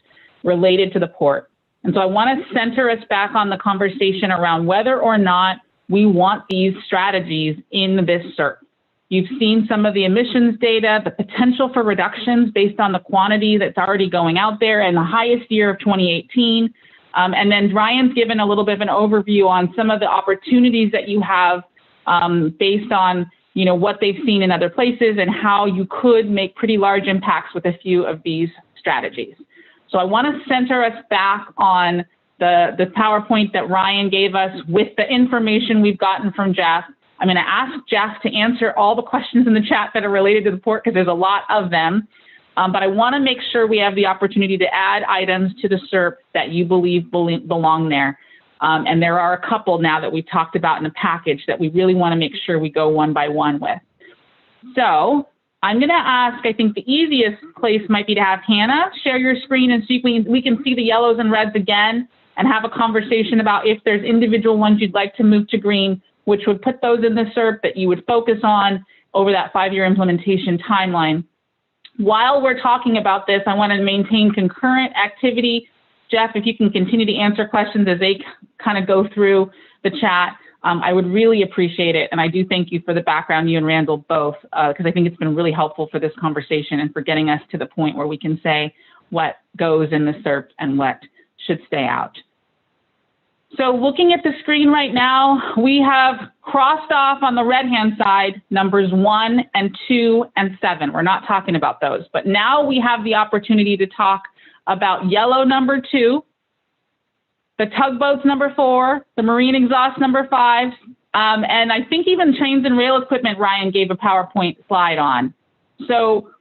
related to the port. And so I want to center us back on the conversation around whether or not we want these strategies in this SERP. You've seen some of the emissions data, the potential for reductions based on the quantity that's already going out there, and the highest year of 2018. And then Ryan's given a little bit of an overview on some of the opportunities that you have based on, you know, what they've seen in other places and how you could make pretty large impacts with a few of these strategies. So I want to center us back on the PowerPoint that Ryan gave us with the information we've gotten from Jeff. I'm going to ask Jeff to answer all the questions in the chat that are related to the port, because there's a lot of them. But I want to make sure we have the opportunity to add items to the SERP that you believe belong there. And there are a couple now that we've talked about in the package that we really want to make sure we go one by one with. So I'm going to ask, I think the easiest place might be to have Hannah share your screen and see if we can see the yellows and reds again, and have a conversation about if there's individual ones you'd like to move to green, which would put those in the SERP that you would focus on over that 5-year implementation timeline. While we're talking about this, I want to maintain concurrent activity. Jeff, if you can continue to answer questions as they kind of go through the chat, I would really appreciate it. And I do thank you for the background, you and Randall both, because I think it's been really helpful for this conversation and for getting us to the point where we can say what goes in the SERP and what should stay out. So looking at the screen right now, we have crossed off on the red-hand side numbers 1 and 2 and 7. We're not talking about those, but now we have the opportunity to talk about yellow number 2, the tugboats number 4, the marine exhaust number 5, and I think even trains and rail equipment Ryan gave a PowerPoint slide on. So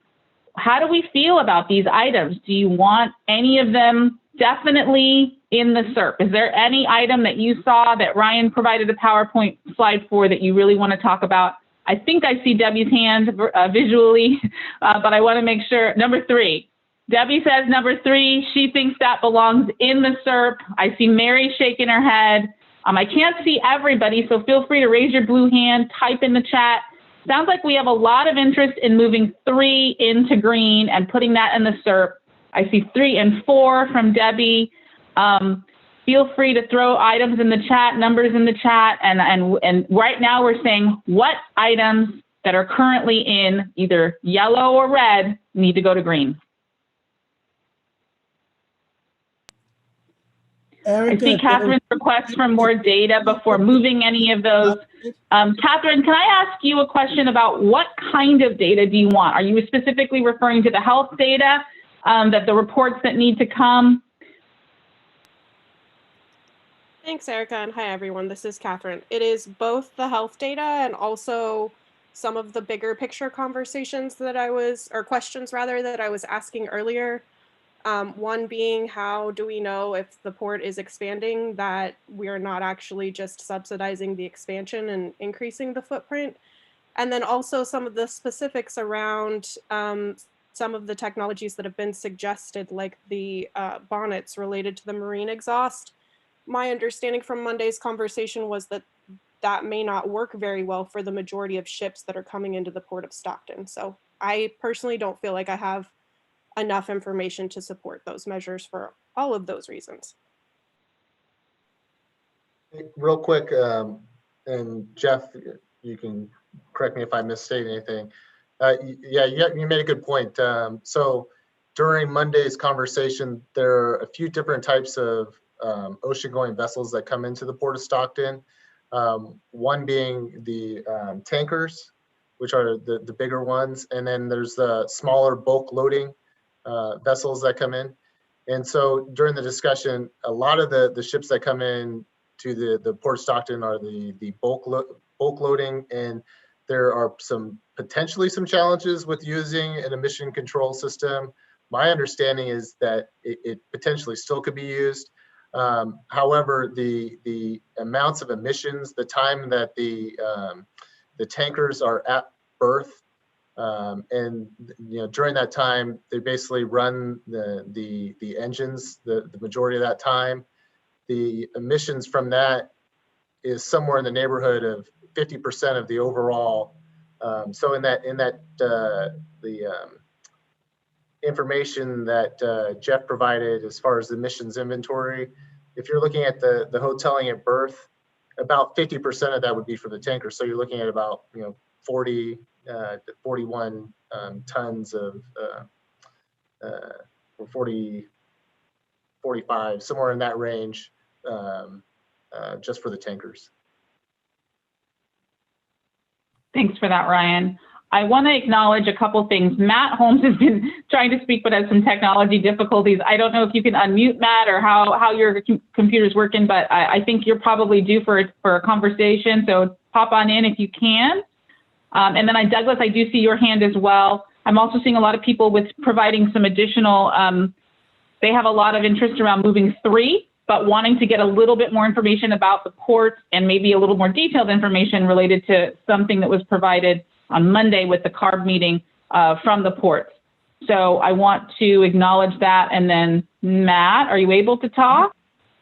how do we feel about these items? Do you want any of them definitely in the SERP? Is there any item that you saw that Ryan provided a PowerPoint slide for that you really want to talk about? I think I see Debbie's hand visually, but I want to make sure. Number 3. Debbie says number 3, she thinks that belongs in the SERP. I see Mary shaking her head. I can't see everybody, so feel free to raise your blue hand, type in the chat. Sounds like we have a lot of interest in moving 3 into green and putting that in the SERP. I see 3 and 4 from Debbie. Feel free to throw items in the chat, numbers in the chat, and right now we're saying what items that are currently in either yellow or red need to go to green. I see Catherine's request for more data before moving any of those. Catherine, can I ask you a question about what kind of data do you want? Are you specifically referring to the health data, that the reports that need to come? Thanks, Erica, and hi, everyone. This is Catherine. It is both the health data and also some of the bigger picture conversations that or questions rather, that I was asking earlier. One being, how do we know if the port is expanding that we are not actually just subsidizing the expansion and increasing the footprint? And then also some of the specifics around some of the technologies that have been suggested, like the bonnets related to the marine exhaust. My understanding from Monday's conversation was that that may not work very well for the majority of ships that are coming into the port of Stockton. So I personally don't feel like I have enough information to support those measures for all of those reasons. Real quick, and Jeff, you can correct me if I misstate anything. Yeah, you made a good point. So during Monday's conversation, there are a few different types of ocean-going vessels that come into the Port of Stockton. One being the tankers, which are the bigger ones, and then there's the smaller bulk loading vessels that come in. And so during the discussion, a lot of the ships that come in to the Port of Stockton are the bulk loading, and there are potentially some challenges with using an emission control system. My understanding is that it potentially still could be used. However, the amounts of emissions, the time that the tankers are at berth, and during that time, they basically run the engines the majority of that time. The emissions from that is somewhere in the neighborhood of 50% of the overall. So in that the information that Jeff provided as far as the emissions inventory, if you're looking at the hoteling at berth, about 50% of that would be for the tanker. So you're looking at about 40 to 41 tons of or 40, 45, somewhere in that range, just for the tankers. Thanks for that, Ryan. I want to acknowledge a couple things. Matt Holmes has been trying to speak, but has some technology difficulties. I don't know if you can unmute Matt or how your computer's working, but I think you're probably due for a conversation. So pop on in if you can. And then Douglas, I do see your hand as well. I'm also seeing a lot of people with providing some additional, they have a lot of interest around moving 3, but wanting to get a little bit more information about the port and maybe a little more detailed information related to something that was provided on Monday with the CARB meeting from the port. So I want to acknowledge that. And then Matt, are you able to talk?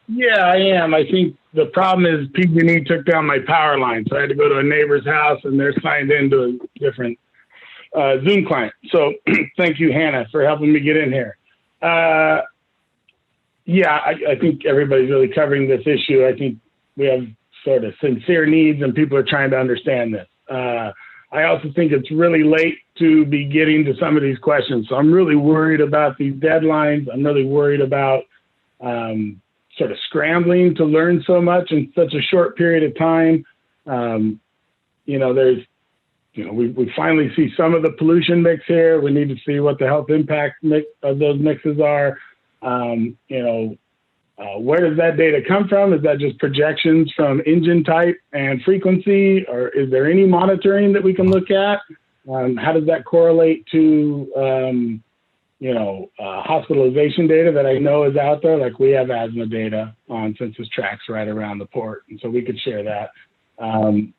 Yeah, I am. I think the problem is PG&E took down my power line. So I had to go to a neighbor's house and they're signed into a different Zoom client. So thank you, Hannah, for helping me get in here. Yeah, I think everybody's really covering this issue. I think we have sort of sincere needs and people are trying to understand this. I also think it's really late to be getting to some of these questions. So I'm really worried about these deadlines. I'm really worried about sort of scrambling to learn so much in such a short period of time. We finally see some of the pollution mix here. We need to see what the health impact of those mixes are. Where does that data come from? Is that just projections from engine type and frequency, or is there any monitoring that we can look at? How does that correlate to, hospitalization data that I know is out there? Like we have asthma data on census tracts right around the port, and so we could share that. The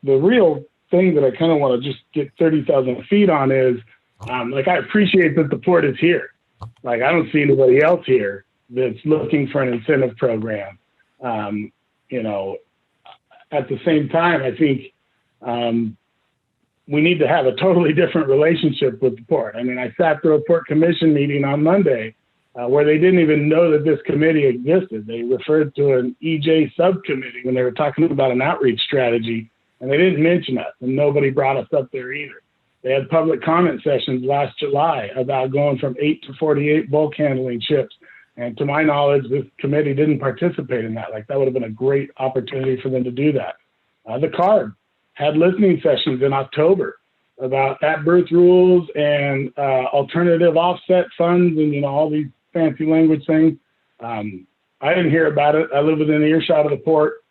real thing that I kind of want to just get 30,000 feet on is, I appreciate that the port is here. Like, I don't see anybody else here that's looking for an incentive program. At the same time, I think we need to have a totally different relationship with the port. I mean, I sat through a port commission meeting on Monday where they didn't even know that this committee existed. They referred to an EJ subcommittee when they were talking about an outreach strategy, and they didn't mention us, and nobody brought us up there either. They had public comment sessions last July about going from 8 to 48 bulk handling ships. And to my knowledge, this committee didn't participate in that. Like, that would have been a great opportunity for them to do that. The CARB had listening sessions in October about at-berth rules and alternative offset funds and, all these fancy language things. I didn't hear about it. I live within earshot of the port.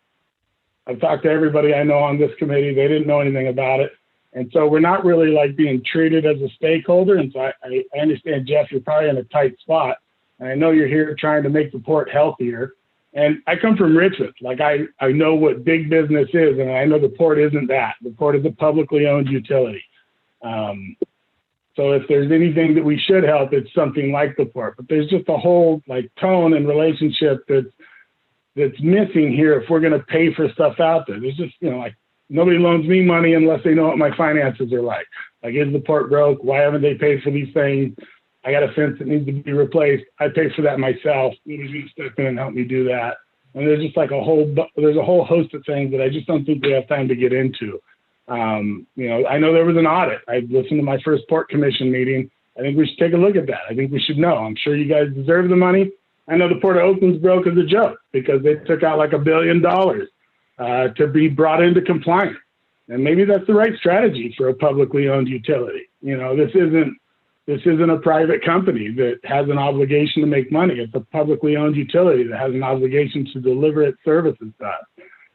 I've talked to everybody I know on this committee. They didn't know anything about it. And so we're not really being treated as a stakeholder. And so I understand, Jeff, you're probably in a tight spot. And I know you're here trying to make the port healthier. And I come from Richmond. I know what big business is, and I know the port isn't that. The port is a publicly owned utility. So if there's anything that we should help, it's something like the port. But there's just a whole tone and relationship that's that's missing here if we're going to pay for stuff out there. There's just, you know, like nobody loans me money unless they know what my finances are like. Like, is the port broke? Why haven't they paid for these things? I got a fence that needs to be replaced. I pay for that myself. Nobody's going to step in and help me do that. And there's just like there's a whole host of things that I just don't think we have time to get into. You know, I know there was an audit. I listened to my first port commission meeting. I think we should take a look at that. I think we should know. I'm sure you guys deserve the money. I know the Port of Oakland's broke as a joke because they took out like $1 billion to be brought into compliance. And maybe that's the right strategy for a publicly owned utility. You know, this isn't a private company that has an obligation to make money. It's a publicly owned utility that has an obligation to deliver its services to us.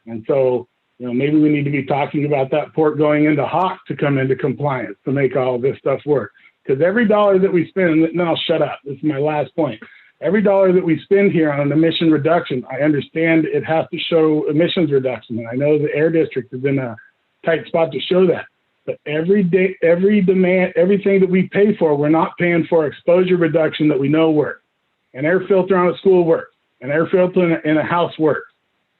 And so, you know, maybe we need to be talking about that port going into Hawk to come into compliance to make all of this stuff work. Because every dollar that we spend, and then I'll shut up, this is my last point. Every dollar that we spend here on an emission reduction, I understand it has to show emissions reduction. And I know the Air District is in a tight spot to show that. But every demand, everything that we pay for, we're not paying for exposure reduction that we know works. An air filter on a school works. An air filter in a house works.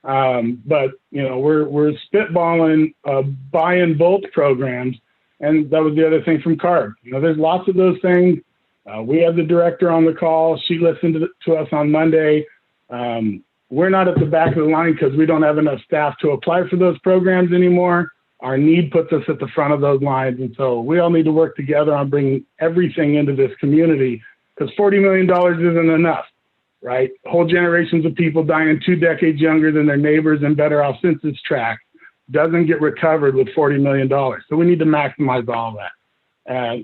But you know, we're spitballing buy and bulk programs, and that was the other thing from CARB. You know, there's lots of those things. We had the director on the call. She listened to us on Monday. We're not at the back of the line because we don't have enough staff to apply for those programs anymore. Our need puts us at the front of those lines. And so we all need to work together on bringing everything into this community, because $40 million isn't enough, right? Whole generations of people dying 2 decades younger than their neighbors and better off census tract doesn't get recovered with $40 million. So we need to maximize all that.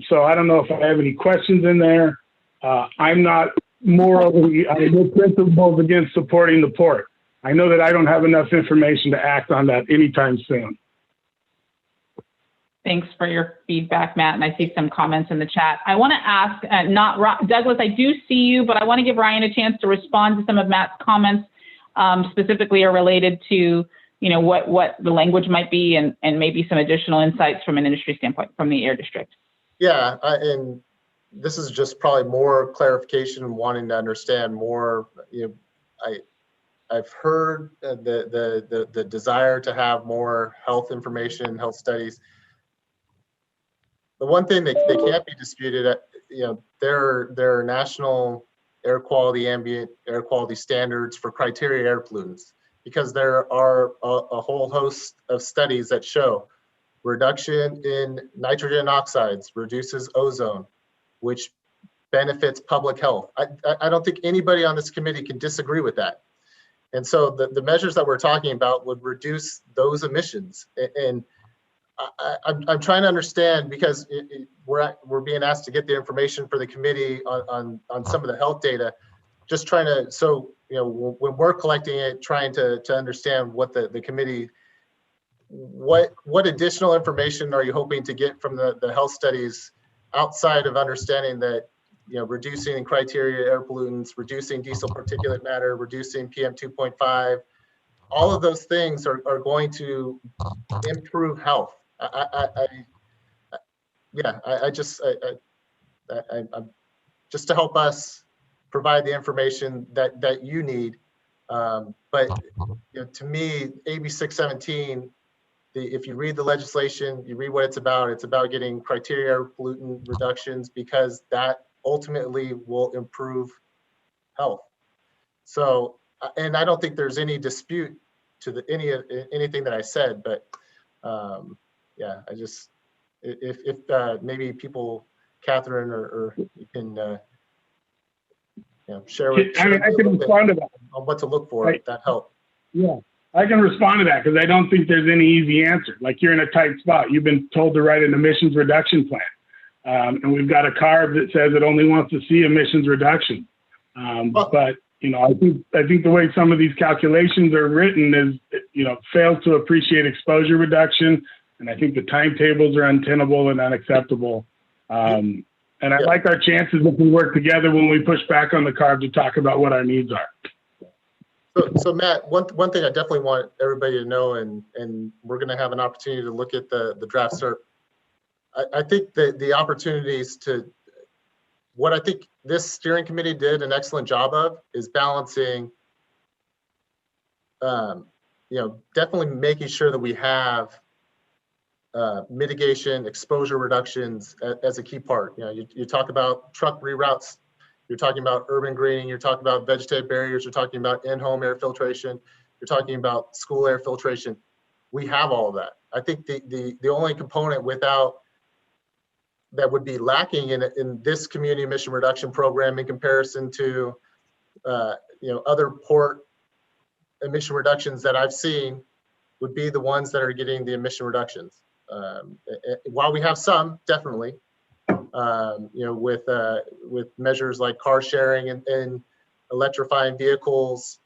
So I don't know if I have any questions in there. I'm not morally, I have no principles against supporting the port. I know that I don't have enough information to act on that anytime soon. Thanks for your feedback, Matt. And I see some comments in the chat. I want to ask, Douglas, I do see you, but I want to give Ryan a chance to respond to some of Matt's comments, specifically are related to, you know, what the language might be and maybe some additional insights from an industry standpoint from the Air District. Yeah, and this is just probably more clarification and wanting to understand more. You know, I've heard the desire to have more health information, health studies. The one thing that they can't be disputed, you know, there are national air quality, ambient air quality standards for criteria air pollutants, because there are a whole host of studies that show reduction in nitrogen oxides reduces ozone, which benefits public health. I don't think anybody on this committee can disagree with that. And so the measures that we're talking about would reduce those emissions. And I'm trying to understand, because we're being asked to get the information for the committee on some of the health data, just trying to, so, you know, when we're collecting it, trying to understand what the committee, what additional information are you hoping to get from the health studies outside of understanding that, you know, reducing criteria air pollutants, reducing diesel particulate matter, reducing PM 2.5, all of those things are going to improve health. I'm just to help us provide the information that you need. But you know, to me, AB 617, if you read the legislation, you read what it's about getting criteria air pollutant reductions, because that ultimately will improve health. So, and I don't think there's any dispute to anything that I said, but yeah, I just, if maybe people, Catherine, or you can you know, share with I mean, I can respond to that on what to look for. Right. That help. Yeah, I can respond to that, because I don't think there's any easy answer. Like, you're in a tight spot. You've been told to write an emissions reduction plan. And we've got a CARB that says it only wants to see emissions reduction. But, you know, I think the way some of these calculations are written is, you know, fails to appreciate exposure reduction. And I think the timetables are untenable and unacceptable. And I like our chances if we work together when we push back on the CARB to talk about what our needs are. So Matt, one thing I definitely want everybody to know, and we're going to have an opportunity to look at the draft CERP. I think that the opportunities to, what I think this steering committee did an excellent job of is balancing definitely making sure that we have mitigation, exposure reductions as a key part. You talk about truck reroutes, you're talking about urban greening, you're talking about vegetative barriers, you're talking about in-home air filtration, you're talking about school air filtration. We have all of that. I think the only component that would be lacking in this community emission reduction program in comparison to other port emission reductions that I've seen would be the ones that are getting the emission reductions. While we have some, definitely, with measures like car sharing and electrifying vehicles,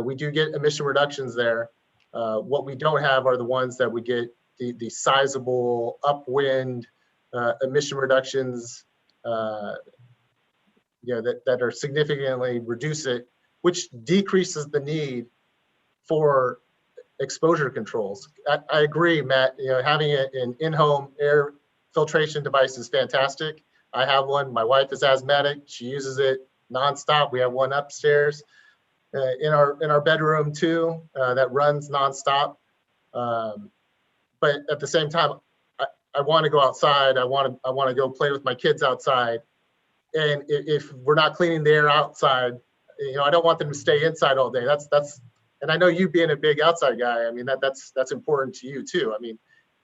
we do get emission reductions there. What we don't have are the ones that we get the sizable upwind emission reductions, that are significantly reduce it, which decreases the need for exposure controls. I agree, Matt. Having an in-home air filtration device is fantastic. I have one. My wife is asthmatic. She uses it nonstop. We have one upstairs in our bedroom too that runs nonstop. But at the same time, I want to go outside. I want to go play with my kids outside. And if we're not cleaning the air outside, I don't want them to stay inside all day. And I know you being a big outside guy, I mean, that's important to you too. I mean,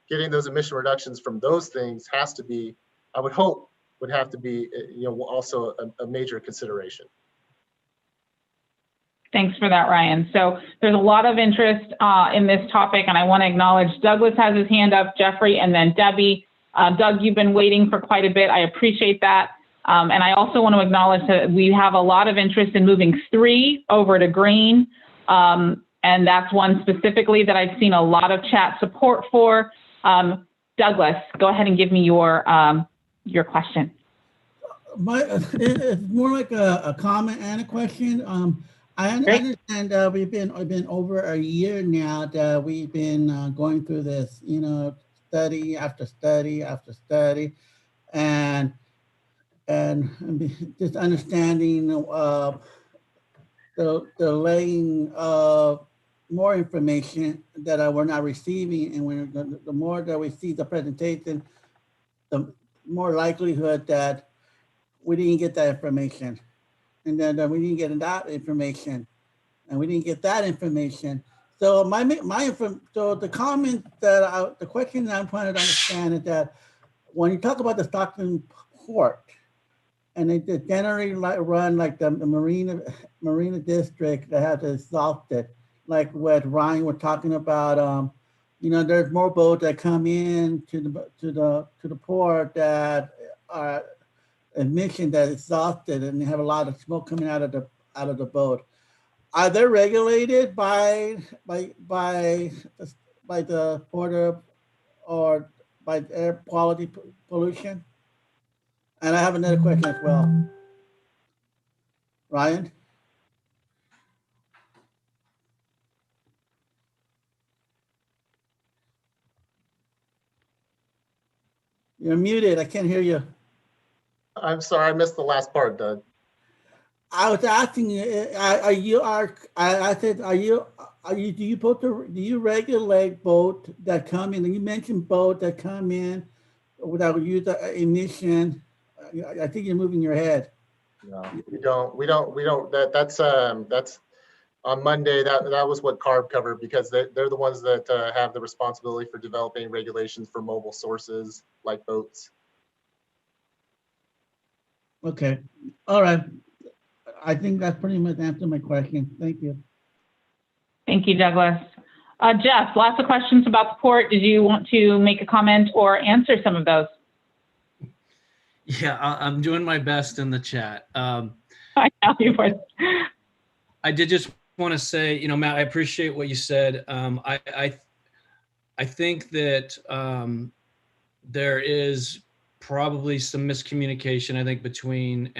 getting those emission reductions from those things has to be, I would hope, would have to be, also a major consideration. Thanks for that, Ryan. So there's a lot of interest in this topic, and I want to acknowledge Douglas has his hand up, Jeffrey, and then Debbie. Doug, you've been waiting for quite a bit. I appreciate that. And I also want to acknowledge that we have a lot of interest in moving 3 over to green. And that's one specifically that I've seen a lot of chat support for. Douglas, go ahead and give me your question. It's more like a comment and a question. I understand we've been over a year now that we've been going through this, study after study after study, and just understanding the laying of more information that we're not receiving, and when the more that we see the presentation, the more likelihood that we didn't get that information, and then we didn't get that information, and we didn't get that information. So so the comment the question that I'm trying to understand is that when you talk about the Stockton port, and they generally run like the marina district that has exhausted, like what Ryan was talking about. There's more boats that come in to the port that are emission that exhausted, and they have a lot of smoke coming out of the boat. Are they regulated by the port or by air quality pollution? And I have another question as well. Ryan? You're muted. I can't hear you. I'm sorry, I missed the last part, Doug. I was asking you, do you regulate boats that come in? And you mentioned boats that come in without use the emission. I think you're moving your head. No, we don't. That's on Monday. That was what CARB covered, because they're the ones that have the responsibility for developing regulations for mobile sources like boats. Okay. All right. I think that's pretty much answered my question. Thank you. Thank you, Douglas. Jeff, lots of questions about the port. Did you want to make a comment or answer some of those? Yeah, I'm doing my best in the chat. I know you were. I did just want to say, Matt, I appreciate what you said. I think that there is probably some miscommunication, I think, between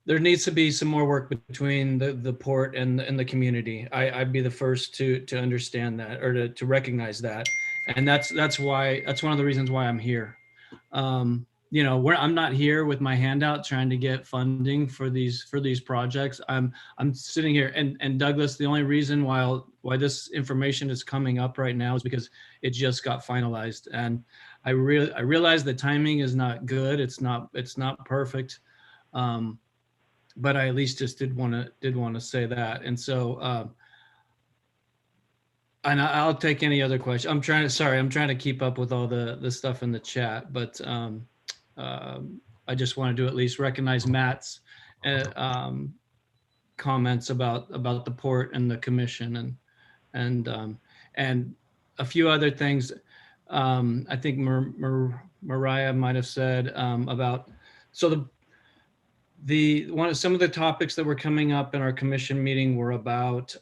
there needs to be some more work between the port and the community. I'd be the first to understand that, or to recognize that. And that's one of the reasons why I'm here. you know, I'm not here with my handout trying to get funding for these projects. I'm sitting here, and Douglas, the only reason why this information is coming up right now is because it just got finalized, and I realize the timing is not good. It's not perfect, but I at least just did want to say that. And so and I'll take any other question. I'm trying to keep up with all the stuff in the chat, but I just wanted to at least recognize Matt's comments about the port and the commission and a few other things. I think Mariah might have said about, so some of the topics that were coming up in our commission meeting were about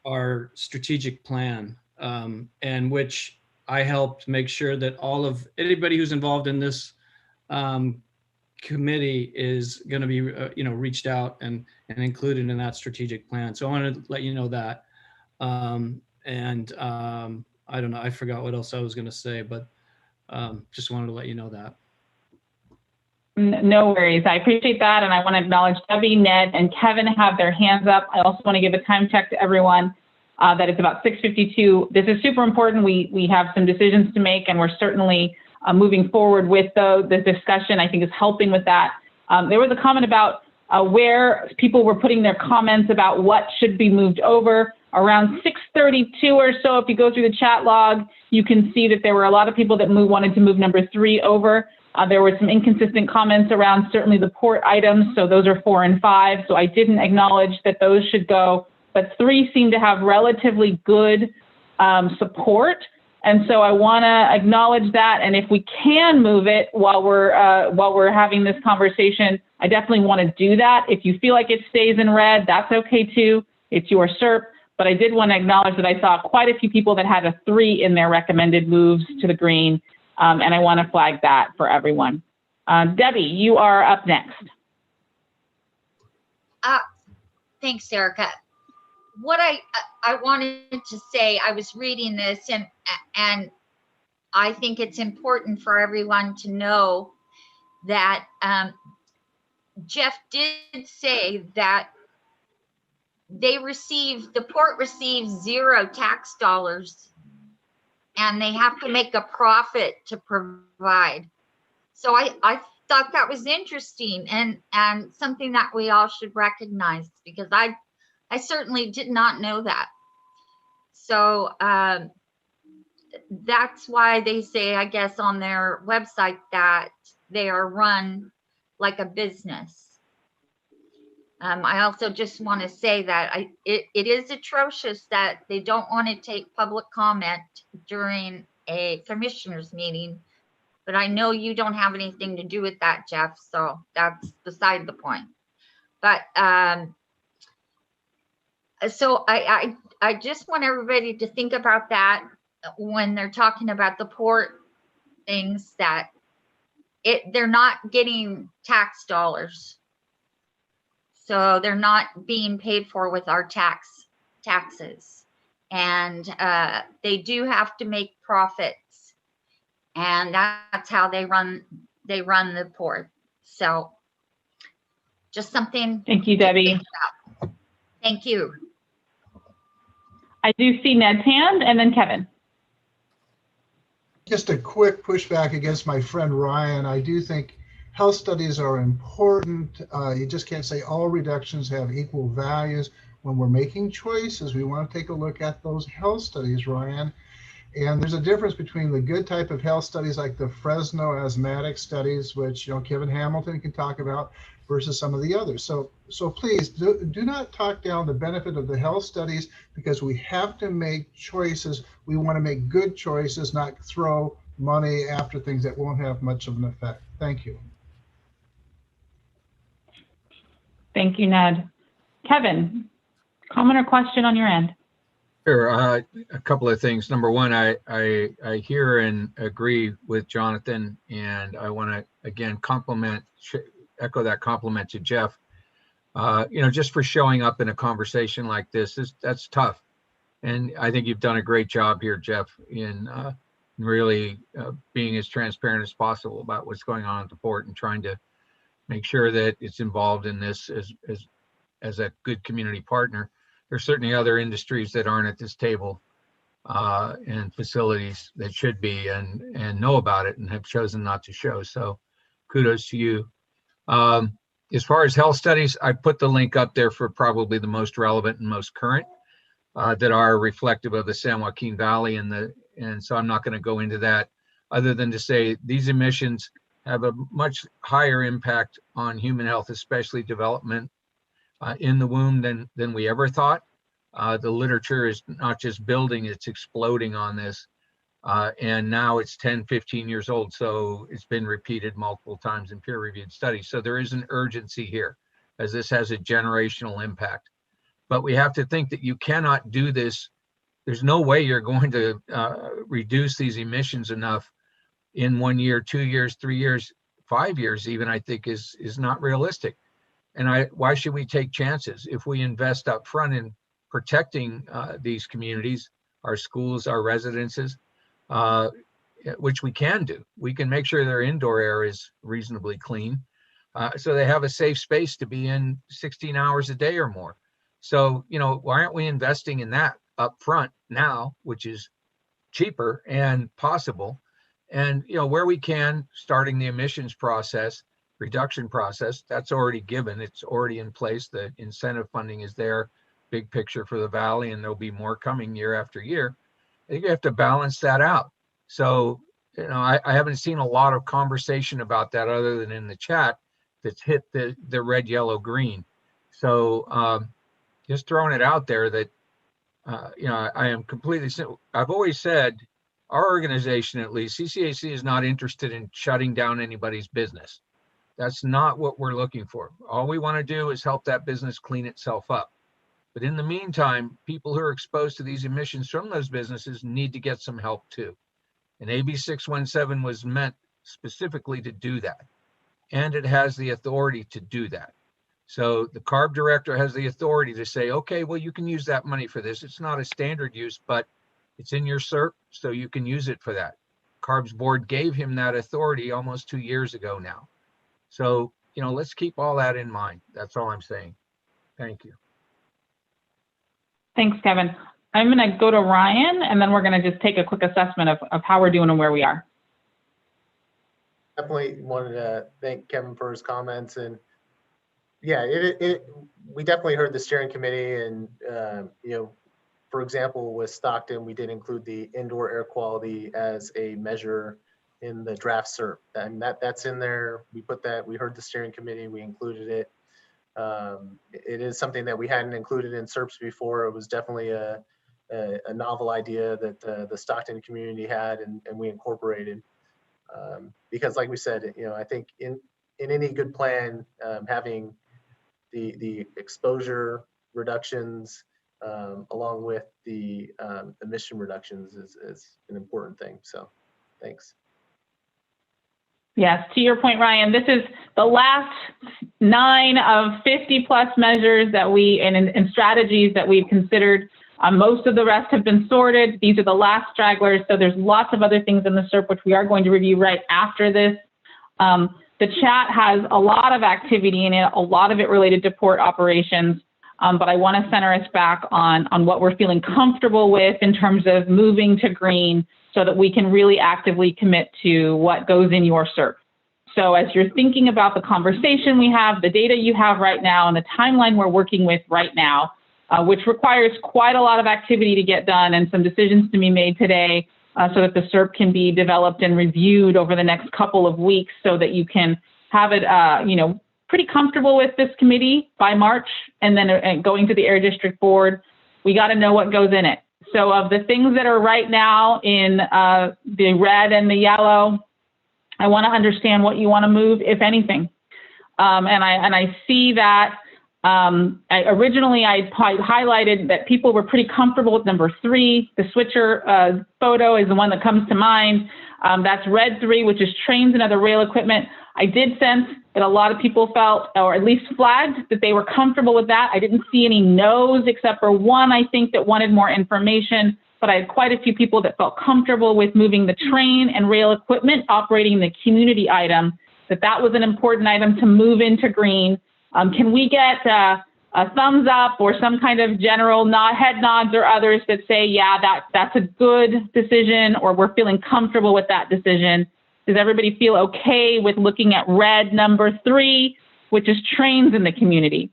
our strategic plan, and which I helped make sure that anybody who's involved in this committee is going to be reached out and included in that strategic plan. So I wanted to let you know that. I don't know, I forgot what else I was going to say, but just wanted to let you know that. No worries. I appreciate that. And I want to acknowledge Debbie, Ned, and Kevin have their hands up. I also want to give a time check to everyone that it's about 6:52. This is super important. We have some decisions to make, and we're certainly moving forward with the discussion. I think is helping with that. There was a comment about where people were putting their comments about what should be moved over. Around 6:32 or so, if you go through the chat log, you can see that there were a lot of people that wanted to move number 3 over. There were some inconsistent comments around certainly the port items, so those are 4 and 5. So I didn't acknowledge that those should go, but 3 seem to have relatively good support. And so I want to acknowledge that. And if we can move it while we're having this conversation, I definitely want to do that. If you feel like it stays in red, that's okay too. It's your SERP. But I did want to acknowledge that I saw quite a few people that had a 3 in their recommended moves to the green. And I want to flag that for everyone. Debbie, you are up next. Thanks, Erica. What I wanted to say, I was reading this and I think it's important for everyone to know that Jeff did say that the port receives 0 tax dollars and they have to make a profit to provide. So I thought that was interesting and something that we all should recognize, because I certainly did not know that. So that's why they say, I guess, on their website that they are run like a business. I also just want to say that it is atrocious that they don't want to take public comment during a commissioners meeting, but I know you don't have anything to do with that, Jeff, so that's beside the point. But so I just want everybody to think about that when they're talking about the port things, that they're not getting tax dollars. So they're not being paid for with our taxes. And they do have to make profits. And that's how they run the port. So just something. Thank you, Debbie. Thank you. I do see Ned's hand, and then Kevin. Just a quick pushback against my friend Ryan. I do think health studies are important. You just can't say all reductions have equal values. When we're making choices, we want to take a look at those health studies, Ryan. And there's a difference between the good type of health studies like the Fresno asthmatic studies, which Kevin Hamilton can talk about, versus some of the others. So please do not talk down the benefit of the health studies, because we have to make choices. We want to make good choices, not throw money after things that won't have much of an effect. Thank you. Thank you, Ned. Kevin, comment or question on your end? Sure. A couple of things. Number one, I hear and agree with Jonathan, and I want to again echo that compliment to Jeff. Just for showing up in a conversation like this, that's tough, and I think you've done a great job here, Jeff, in really being as transparent as possible about what's going on at the port and trying to make sure that it's involved in this as a good community partner. There's certainly other industries that aren't at this table and facilities that should be and know about it and have chosen not to show. So kudos to you. As far as health studies, I put the link up there for probably the most relevant and most current that are reflective of the San Joaquin Valley, and so I'm not going to go into that other than to say these emissions have a much higher impact on human health, especially development in the womb than we ever thought. The literature is not just building, it's exploding on this. And now it's 10, 15 years old. So it's been repeated multiple times in peer-reviewed studies. So there is an urgency here as this has a generational impact. But we have to think that you cannot do this. There's no way you're going to reduce these emissions enough in 1 year, 2 years, 3 years, 5 years even, I think is not realistic. And why should we take chances? If we invest up front in protecting these communities, our schools, our residences, which we can do. We can make sure their indoor air is reasonably clean, so they have a safe space to be in 16 hours a day or more. So, why aren't we investing in that up front now, which is cheaper and possible? And, where we can, starting the emissions process, reduction process, that's already given. It's already in place. The incentive funding is there, big picture for the Valley, and there'll be more coming year after year. I think you have to balance that out. So, I haven't seen a lot of conversation about that other than in the chat that's hit the red, yellow, green. So just throwing it out there that, I am completely, I've always said, our organization, at least, CCAC is not interested in shutting down anybody's business. That's not what we're looking for. All we want to do is help that business clean itself up. But in the meantime, people who are exposed to these emissions from those businesses need to get some help too. And AB 617 was meant specifically to do that. And it has the authority to do that. So the CARB director has the authority to say, okay, well, you can use that money for this. It's not a standard use, but it's in your CERP, so you can use it for that. CARB's board gave him that authority almost 2 years ago now. So, let's keep all that in mind. That's all I'm saying. Thank you. Thanks, Kevin. I'm going to go to Ryan, and then we're going to just take a quick assessment of how we're doing and where we are. Definitely wanted to thank Kevin for his comments. And yeah, we definitely heard the steering committee. And, for example, with Stockton, we did include the indoor air quality as a measure in the draft CERP. And that's in there. We put that, we heard the steering committee, we included it. It is something that we hadn't included in CERPs before. It was definitely a novel idea that the Stockton community had, and we incorporated. Because like we said, I think in any good plan, having the exposure reductions along with the emission reductions is an important thing. So thanks. Yes, to your point, Ryan, this is the last 9 of 50 plus measures that and strategies that we've considered. Most of the rest have been sorted. These are the last stragglers. So there's lots of other things in the CERP, which we are going to review right after this. The chat has a lot of activity in it, a lot of it related to port operations. But I want to center us back on what we're feeling comfortable with in terms of moving to green, so that we can really actively commit to what goes in your CERP. So as you're thinking about the conversation we have, the data you have right now, and the timeline we're working with right now, which requires quite a lot of activity to get done and some decisions to be made today, so that the CERP can be developed and reviewed over the next couple of weeks, so that you can have it, pretty comfortable with this committee by March, and then going to the Air District Board. We got to know what goes in it. So of the things that are right now in the red and the yellow, I want to understand what you want to move, if anything. And I see that originally I highlighted that people were pretty comfortable with number 3. The switcher photo is the one that comes to mind. That's red 3, which is trains and other rail equipment. I did sense that a lot of people felt, or at least flagged, that they were comfortable with that. I didn't see any no's except for one, I think, that wanted more information. but I had quite a few people that felt comfortable with moving the train and rail equipment operating the community item, that was an important item to move into green. Can we get a thumbs up or some kind of general head nods or others that say, yeah, that's a good decision, or we're feeling comfortable with that decision? Does everybody feel okay with looking at red number 3, which is trains in the community?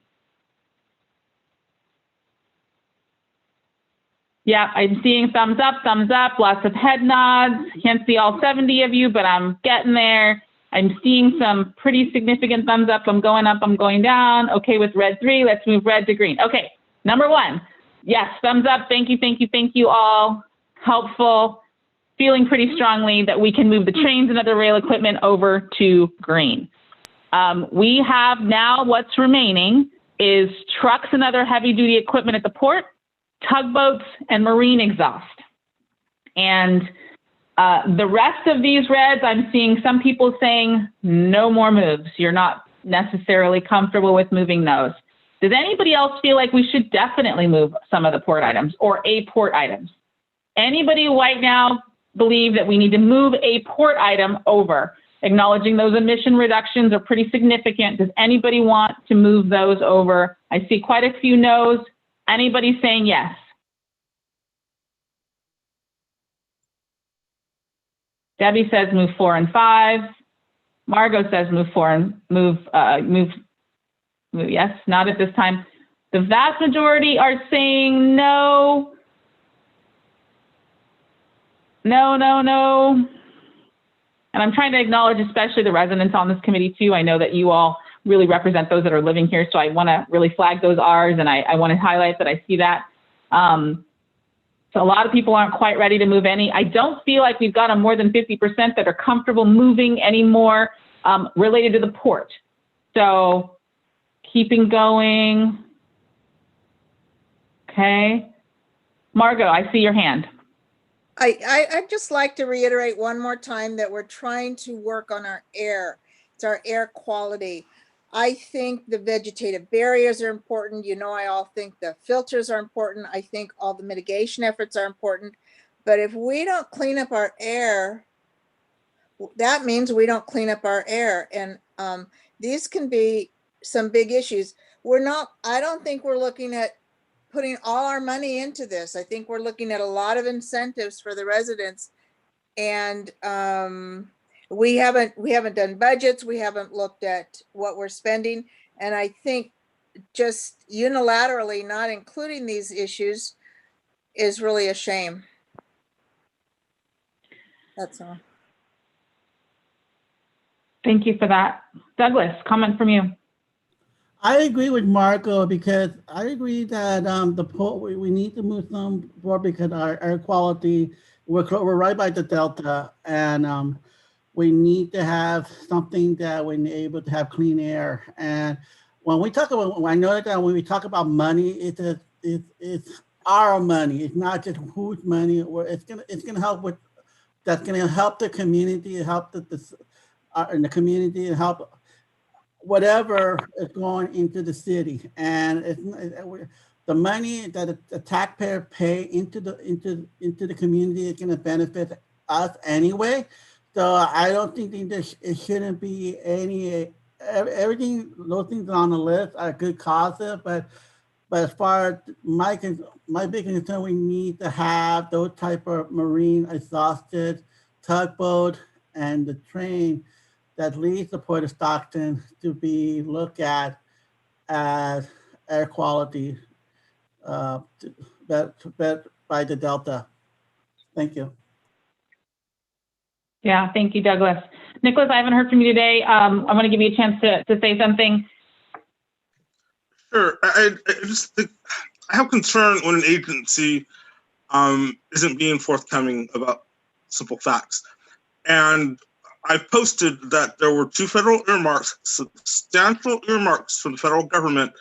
Yeah, I'm seeing thumbs up, lots of head nods. Can't see all 70 of you, but I'm getting there. I'm seeing some pretty significant thumbs up. I'm going up, I'm going down. Okay with red 3, let's move red to green. Okay, number 1, yes, thumbs up. Thank you all. Helpful. Feeling pretty strongly that we can move the trains and other rail equipment over to green. We have now, what's remaining is trucks and other heavy duty equipment at the port, tugboats, and marine exhaust. And the rest of these reds, I'm seeing some people saying no more moves. You're not necessarily comfortable with moving those. Does anybody else feel like we should definitely move some of the port items or a port items? Anybody right now believe that we need to move a port item over, acknowledging those emission reductions are pretty significant? Does anybody want to move those over? I see quite a few no's. Anybody saying yes? Debbie says move 4 and 5. Margot says move 4 and move yes, not at this time. The vast majority are saying no. No. And I'm trying to acknowledge especially the residents on this committee too. I know that you all really represent those that are living here, so I want to really flag those R's, and I want to highlight that I see that. So a lot of people aren't quite ready to move any. I don't feel like we've got a more than 50% that are comfortable moving any more related to the port. So keeping going. Okay. Margot, I see your hand. I'd just like to reiterate one more time that we're trying to work on our air. It's our air quality. I think the vegetative barriers are important. You know, I all think the filters are important. I think all the mitigation efforts are important. But if we don't clean up our air, that means we don't clean up our air. And these can be some big issues. I don't think we're looking at putting all our money into this. I think we're looking at a lot of incentives for the residents, and we haven't done budgets. We haven't looked at what we're spending, and I think just unilaterally not including these issues is really a shame. That's all. Thank you for that. Douglas, comment from you. I agree with Marco, because I agree that the port, we need to move some forward because our air quality, we're right by the Delta, and we need to have something that we're able to have clean air. And when we talk about, I know that when we talk about money, it's our money. It's not just whose money. It's gonna help with. That's gonna help the community, help in the community, and help whatever is going into the city. And the money that the taxpayer pay into the community is going to benefit us anyway. So I don't think it shouldn't be everything. Those things on the list are good causes, but as far as my big concern, we need to have those type of marine exhausted tugboat and the train that leads the Port of Stockton to be looked at as air quality by the Delta. Thank you. Yeah, thank you, Douglas. Nicholas, I haven't heard from you today. I'm going to give you a chance to say something. Sure. I just think I have concern when an agency isn't being forthcoming about simple facts. And I posted that there were 2 federal earmarks, substantial earmarks from the federal government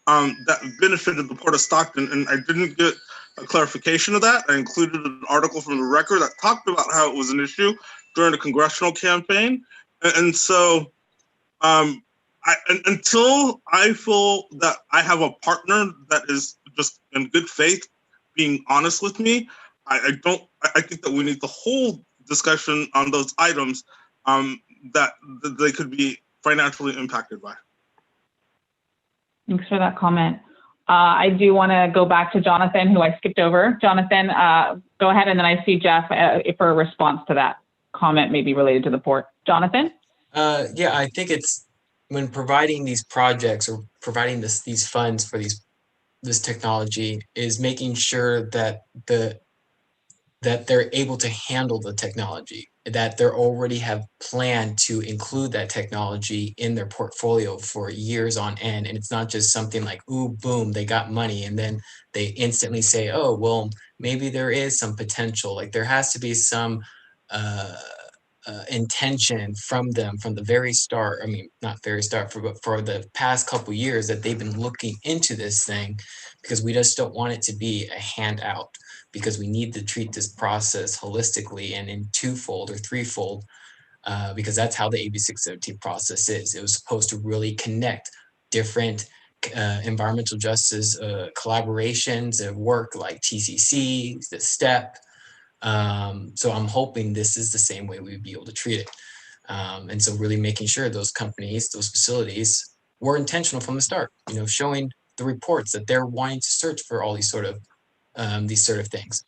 that benefited the Port of Stockton, and I didn't get a clarification of that. I included an article from the Record that talked about how it was an issue during the congressional campaign. And so until I feel that I have a partner that is just in good faith being honest with me, I think that we need the whole discussion on those items that they could be financially impacted by. Thanks for that comment. I do want to go back to Jonathan, who I skipped over. Jonathan, go ahead, and then I see Jeff for a response to that comment, maybe related to the port. Jonathan? Yeah, I think it's when providing these projects or providing these funds for this technology is making sure that they're able to handle the technology, that they already have planned to include that technology in their portfolio for years on end. And it's not just something like, ooh, boom, they got money. And then they instantly say, oh, well, maybe there is some potential. Like there has to be some intention from them from the very start. I mean, not very start, but for the past couple of years that they've been looking into this thing, because we just don't want it to be a handout, because we need to treat this process holistically and in twofold or threefold, because that's how the AB 617 process is. It was supposed to really connect different environmental justice collaborations and work like TCC, the STEP. So I'm hoping this is the same way we'd be able to treat it. And so really making sure those companies, those facilities were intentional from the start, you know, showing the reports that they're wanting to search for all these sort of things.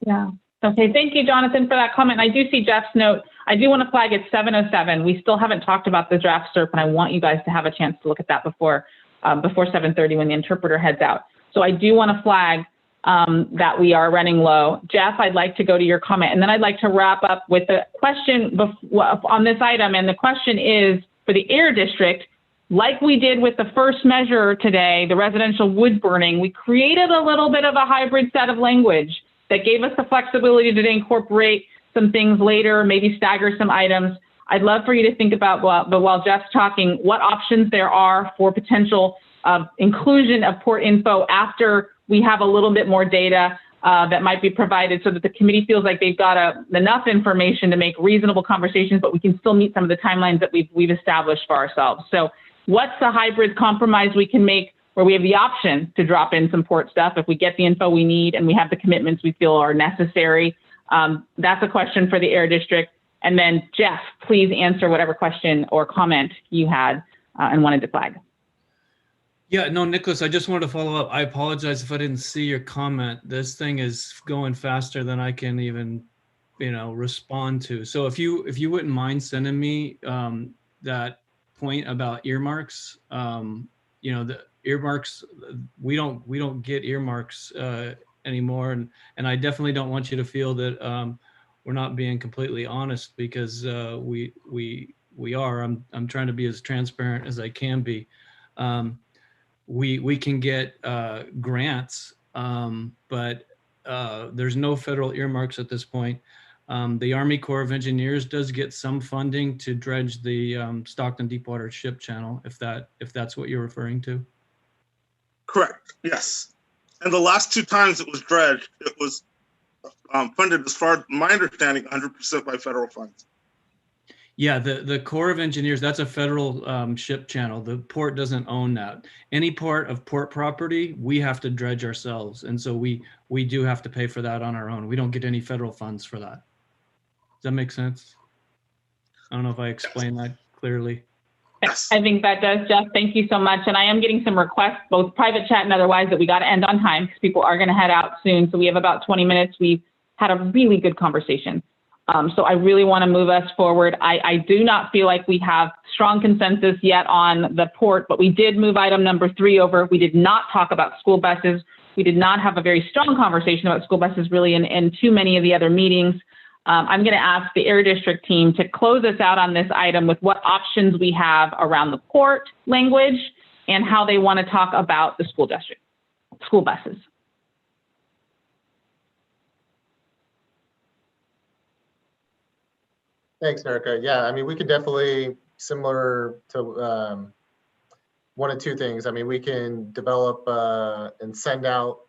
Yeah. Okay. Thank you, Jonathan, for that comment. I do see Jeff's note. I do want to flag it's 7:07. We still haven't talked about the draft SERP, and I want you guys to have a chance to look at that before 7:30 when the interpreter heads out. So I do want to flag that we are running low. Jeff, I'd like to go to your comment, and then I'd like to wrap up with a question on this item. And the question is for the air district, like we did with the first measure today, the residential wood burning, we created a little bit of a hybrid set of language that gave us the flexibility to incorporate some things later, maybe stagger some items. I'd love for you to think about, while Jeff's talking, what options there are for potential inclusion of port info after we have a little bit more data that might be provided, so that the committee feels like they've got enough information to make reasonable conversations, but we can still meet some of the timelines that we've established for ourselves. So what's the hybrid compromise we can make where we have the option to drop in some port stuff if we get the info we need and we have the commitments we feel are necessary? That's a question for the air district. And then Jeff, please answer whatever question or comment you had and wanted to flag. Yeah, no, Nicholas, I just wanted to follow up. I apologize if I didn't see your comment. This thing is going faster than I can even, respond to. So if you wouldn't mind sending me that point about earmarks, the earmarks, we don't get earmarks anymore, and I definitely don't want you to feel that we're not being completely honest, because we are. I'm trying to be as transparent as I can be. We can get grants, but there's no federal earmarks at this point. The Army Corps of Engineers does get some funding to dredge the Stockton Deepwater Ship Channel, if that's what you're referring to. Correct. Yes. And the last two times it was dredged, it was funded, as far as my understanding, 100% by federal funds. Yeah, the Corps of Engineers, that's a federal ship channel. The port doesn't own that. Any part of port property, we have to dredge ourselves. And so we do have to pay for that on our own. We don't get any federal funds for that. Does that make sense? I don't know if I explained that clearly. I think that does, Jeff. Thank you so much. And I am getting some requests, both private chat and otherwise, that we got to end on time because people are going to head out soon. So we have about 20 minutes. We've had a really good conversation. So I really want to move us forward. I do not feel like we have strong consensus yet on the port, but we did move item number 3 over. We did not talk about school buses. We did not have a very strong conversation about school buses really in too many of the other meetings. I'm going to ask the Air District team to close us out on this item with what options we have around the port language and how they want to talk about the school district, school buses. Thanks, Erica. Yeah, I mean, we could definitely, similar to one of two things. I mean, we can develop and send out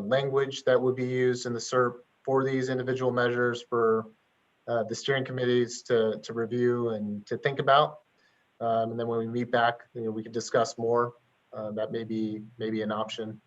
language that would be used in the SERP for these individual measures for the steering committees to review and to think about. And then when we meet back, we can discuss more. That may be an option.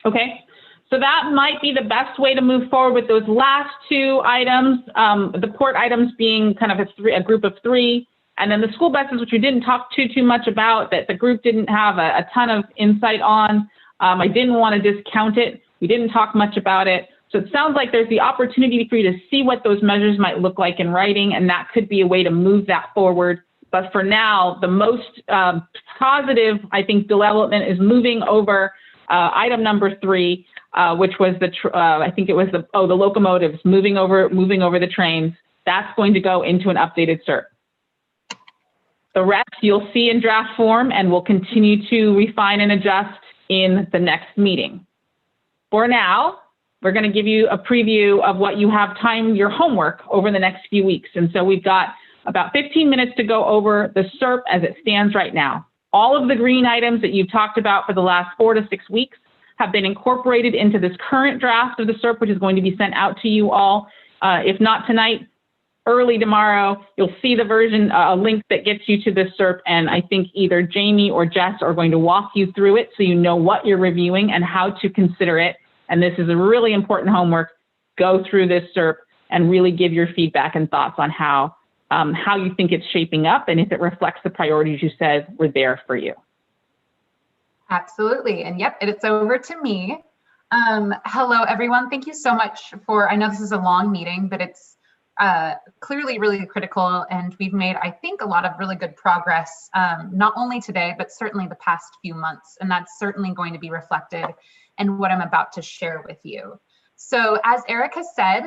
Okay, so that might be the best way to move forward with those last two items, the port items being kind of a group of three, and then the school buses, which we didn't talk too much about, that the group didn't have a ton of insight on. I didn't want to discount it. We didn't talk much about it. So it sounds like there's the opportunity for you to see what those measures might look like in writing, and that could be a way to move that forward. But for now, the most positive, I think, development is moving over item number 3, which was I think it was the locomotives, moving over the trains. That's going to go into an updated CERT. The rest you'll see in draft form, and we'll continue to refine and adjust in the next meeting. For now, we're going to give you a preview of what you have time, your homework, over the next few weeks. And so we've got about 15 minutes to go over the CERP as it stands right now. All of the green items that you've talked about for the last 4 to 6 weeks have been incorporated into this current draft of the CERP, which is going to be sent out to you all. If not tonight, early tomorrow, you'll see the version, a link that gets you to this CERP, and I think either Jamie or Jess are going to walk you through it so you know what you're reviewing and how to consider it. And this is a really important homework. Go through this CERP and really give your feedback and thoughts on how you think it's shaping up and if it reflects the priorities you said were there for you. Absolutely. And yep, it's over to me. Hello, everyone. Thank you so much for, I know this is a long meeting, but it's clearly really critical. And we've made, I think, a lot of really good progress, not only today, but certainly the past few months. And that's certainly going to be reflected in what I'm about to share with you. So as Erica said,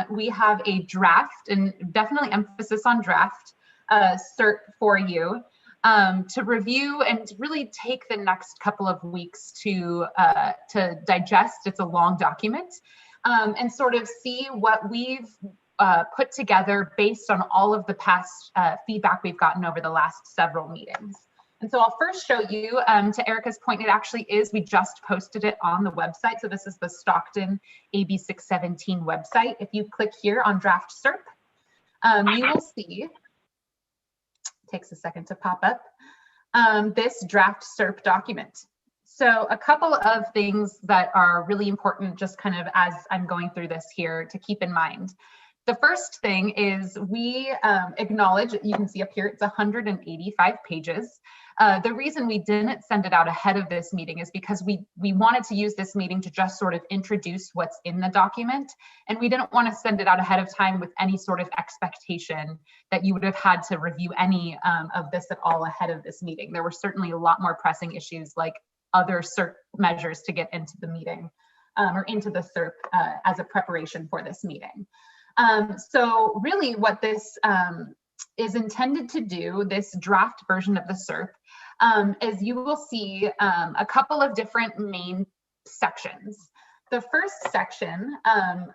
we have a draft, and definitely emphasis on draft, CERT for you to review and really take the next couple of weeks to digest. It's a long document, and sort of see what we've put together based on all of the past feedback we've gotten over the last several meetings. And so I'll first show you, to Erica's point, it actually is, we just posted it on the website. So this is the Stockton AB 617 website. If you click here on draft CERP, you will see, takes a second to pop up, this draft CERP document. So a couple of things that are really important, just kind of as I'm going through this here, to keep in mind. The first thing is we acknowledge, you can see up here, it's 185 pages. The reason we didn't send it out ahead of this meeting is because we wanted to use this meeting to just sort of introduce what's in the document. And we didn't want to send it out ahead of time with any sort of expectation that you would have had to review any of this at all ahead of this meeting. There were certainly a lot more pressing issues like other CERT measures to get into the meeting or into the CERP as a preparation for this meeting. So really what this is intended to do, this draft version of the CERP, is you will see a couple of different main sections. The first section,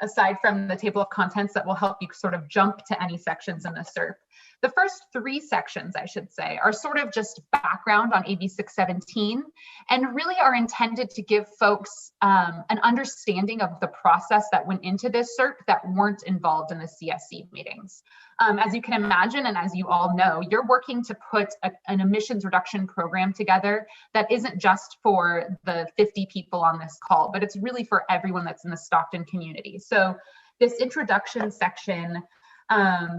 aside from the table of contents that will help you sort of jump to any sections in the CERP, the first 3 sections, I should say, are sort of just background on AB 617 and really are intended to give folks an understanding of the process that went into this CERP that weren't involved in the CSC meetings. As you can imagine, and as you all know, you're working to put an emissions reduction program together that isn't just for the 50 people on this call, but it's really for everyone that's in the Stockton community. So this introduction section,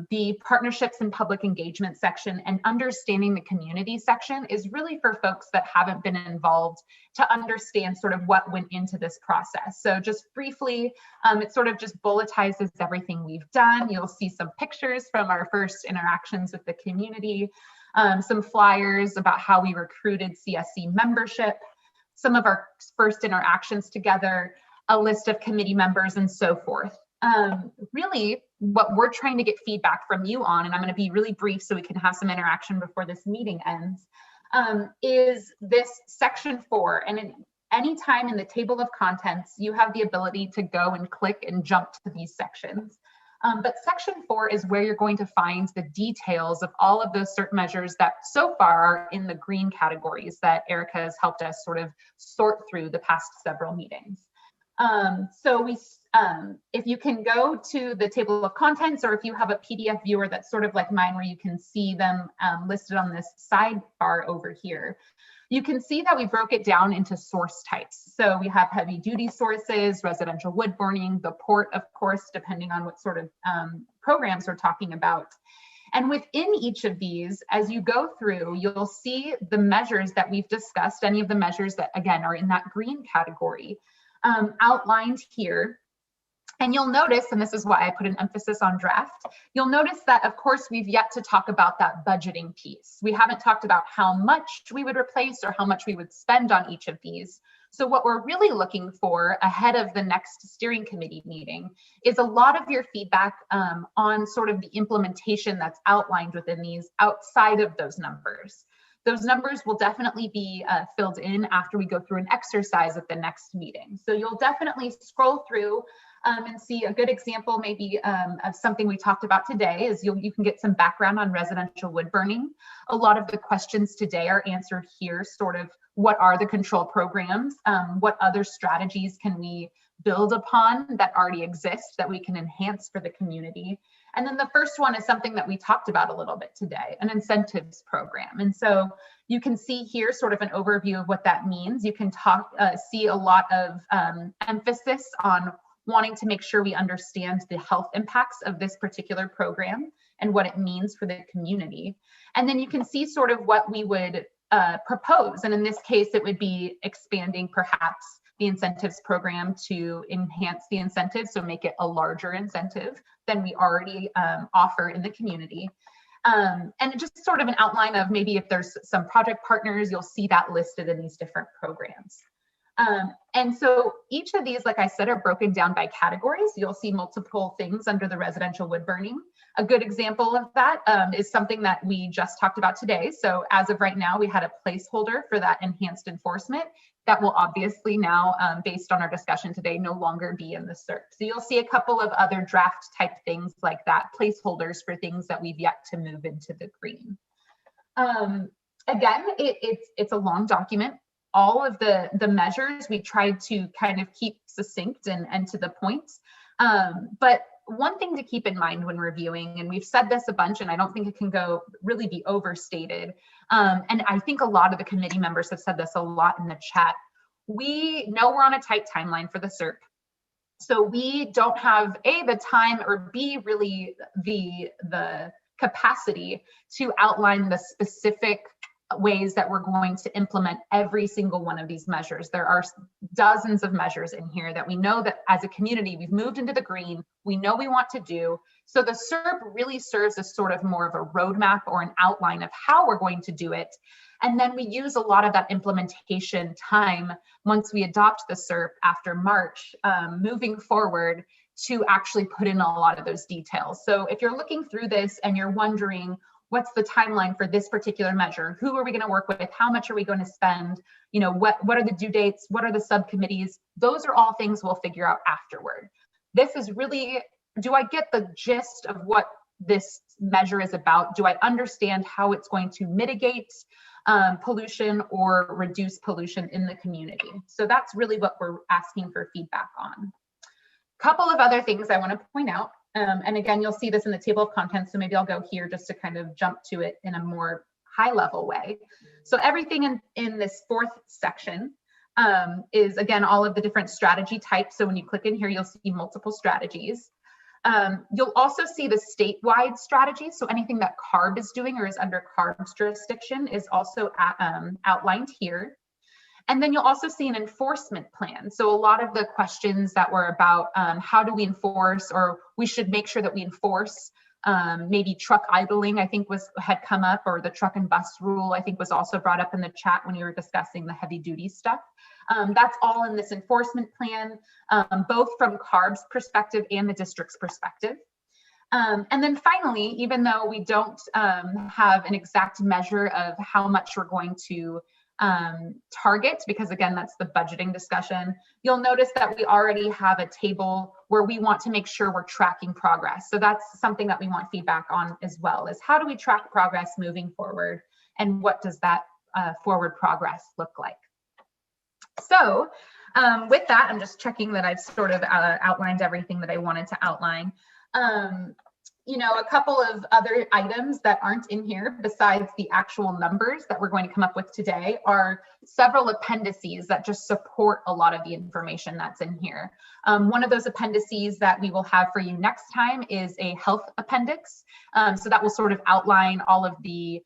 the partnerships and public engagement section, and understanding the community section is really for folks that haven't been involved to understand sort of what went into this process. So just briefly, it sort of just bulletizes everything we've done. You'll see some pictures from our first interactions with the community, some flyers about how we recruited CSC membership, some of our first interactions together, a list of committee members, and so forth. Really, what we're trying to get feedback from you on, and I'm going to be really brief so we can have some interaction before this meeting ends, is this section 4. And any time in the table of contents, you have the ability to go and click and jump to these sections. But section 4 is where you're going to find the details of all of those CERT measures that so far are in the green categories that Erica has helped us sort of sort through the past several meetings. If you can go to the table of contents, or if you have a PDF viewer that's sort of like mine where you can see them listed on this sidebar over here, You can see that we broke it down into source types. So we have heavy duty sources, residential wood burning, the port, of course, depending on what sort of programs we're talking about. And within each of these, as you go through, you'll see the measures that we've discussed, any of the measures that, again, are in that green category, outlined here. And you'll notice, and this is why I put an emphasis on draft, you'll notice that, of course, we've yet to talk about that budgeting piece. We haven't talked about how much we would replace or how much we would spend on each of these. So what we're really looking for ahead of the next steering committee meeting is a lot of your feedback on sort of the implementation that's outlined within these outside of those numbers. Those numbers will definitely be filled in after we go through an exercise at the next meeting. So you'll definitely scroll through and see a good example maybe of something we talked about today is you can get some background on residential wood burning. A lot of the questions today are answered here, sort of what are the control programs? What other strategies can we build upon that already exist that we can enhance for the community? And then the first one is something that we talked about a little bit today, an incentives program. And so you can see here sort of an overview of what that means. You can see a lot of emphasis on wanting to make sure we understand the health impacts of this particular program and what it means for the community. And then you can see sort of what we would propose. And in this case, it would be expanding perhaps the incentives program to enhance the incentives, so make it a larger incentive than we already offer in the community. And just sort of an outline of maybe if there's some project partners, you'll see that listed in these different programs. And so each of these, like I said, are broken down by categories. You'll see multiple things under the residential wood burning. A good example of that is something that we just talked about today. So as of right now, we had a placeholder for that enhanced enforcement that will obviously now, based on our discussion today, no longer be in the CERP. So you'll see a couple of other draft type things like that, placeholders for things that we've yet to move into the green. Again, it's a long document. All of the measures we tried to kind of keep succinct and to the point. But one thing to keep in mind when reviewing, and we've said this a bunch, and I don't think it can really be overstated. And I think a lot of the committee members have said this a lot in the chat. We know we're on a tight timeline for the CERP. So we don't have A, the time, or B, really the capacity to outline the specific ways that we're going to implement every single one of these measures. There are dozens of measures in here that we know that as a community, we've moved into the green, we know we want to do. So the CERP really serves as sort of more of a roadmap or an outline of how we're going to do it. And then we use a lot of that implementation time once we adopt the CERP after March, moving forward to actually put in a lot of those details. So if you're looking through this and you're wondering, what's the timeline for this particular measure? Who are we going to work with? How much are we going to spend? You know, what are the due dates? What are the subcommittees? Those are all things we'll figure out afterward. This is really, do I get the gist of what this measure is about? Do I understand how it's going to mitigate pollution or reduce pollution in the community? So that's really what we're asking for feedback on. Couple of other things I want to point out. And again, you'll see this in the table of contents, so maybe I'll go here just to kind of jump to it in a more high level way. So everything in this fourth section is, again, all of the different strategy types. So when you click in here, you'll see multiple strategies. You'll also see the statewide strategies. So anything that CARB is doing or is under CARB's jurisdiction is also outlined here. And then you'll also see an enforcement plan. So a lot of the questions that were about how do we enforce, or we should make sure that we enforce, maybe truck idling, I think had come up, or the truck and bus rule, I think was also brought up in the chat when you were discussing the heavy duty stuff. That's all in this enforcement plan, both from CARB's perspective and the district's perspective. And then finally, even though we don't have an exact measure of how much we're going to target, because again, that's the budgeting discussion, you'll notice that we already have a table where we want to make sure we're tracking progress. So that's something that we want feedback on as well, is how do we track progress moving forward, and what does that forward progress look like? So with that, I'm just checking that I've sort of outlined everything that I wanted to outline. you know, a couple of other items that aren't in here besides the actual numbers that we're going to come up with today are several appendices that just support a lot of the information that's in here. One of those appendices that we will have for you next time is a health appendix. So that will sort of outline all of the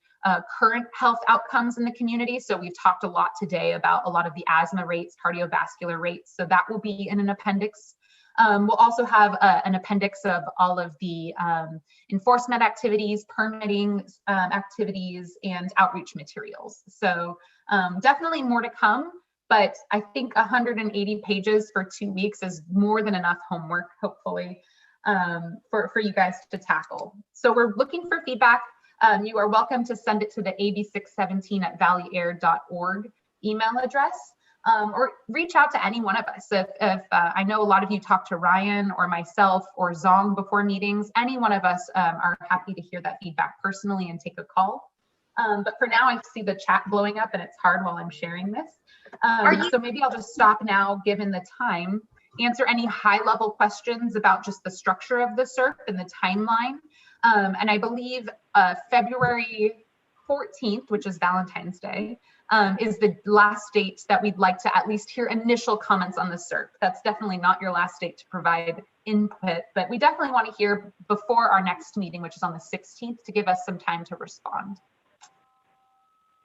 current health outcomes in the community. So we've talked a lot today about a lot of the asthma rates, cardiovascular rates. So that will be in an appendix. We'll also have an appendix of all of the enforcement activities, permitting activities, and outreach materials. So definitely more to come, but I think 180 pages for 2 weeks is more than enough homework, hopefully, for you guys to tackle. So we're looking for feedback. You are welcome to send it to the ab617@valleyair.org email address. Or reach out to any one of us. If I know a lot of you talk to Ryan or myself or Zong before meetings, any one of us are happy to hear that feedback personally and take a call. But for now, I see the chat blowing up and it's hard while I'm sharing this. So maybe I'll just stop now, given the time, answer any high-level questions about just the structure of the SERP and the timeline. And I believe February 14th, which is Valentine's Day, is the last date that we'd like to at least hear initial comments on the SERP. That's definitely not your last date to provide input, but we definitely want to hear before our next meeting, which is on the 16th, to give us some time to respond.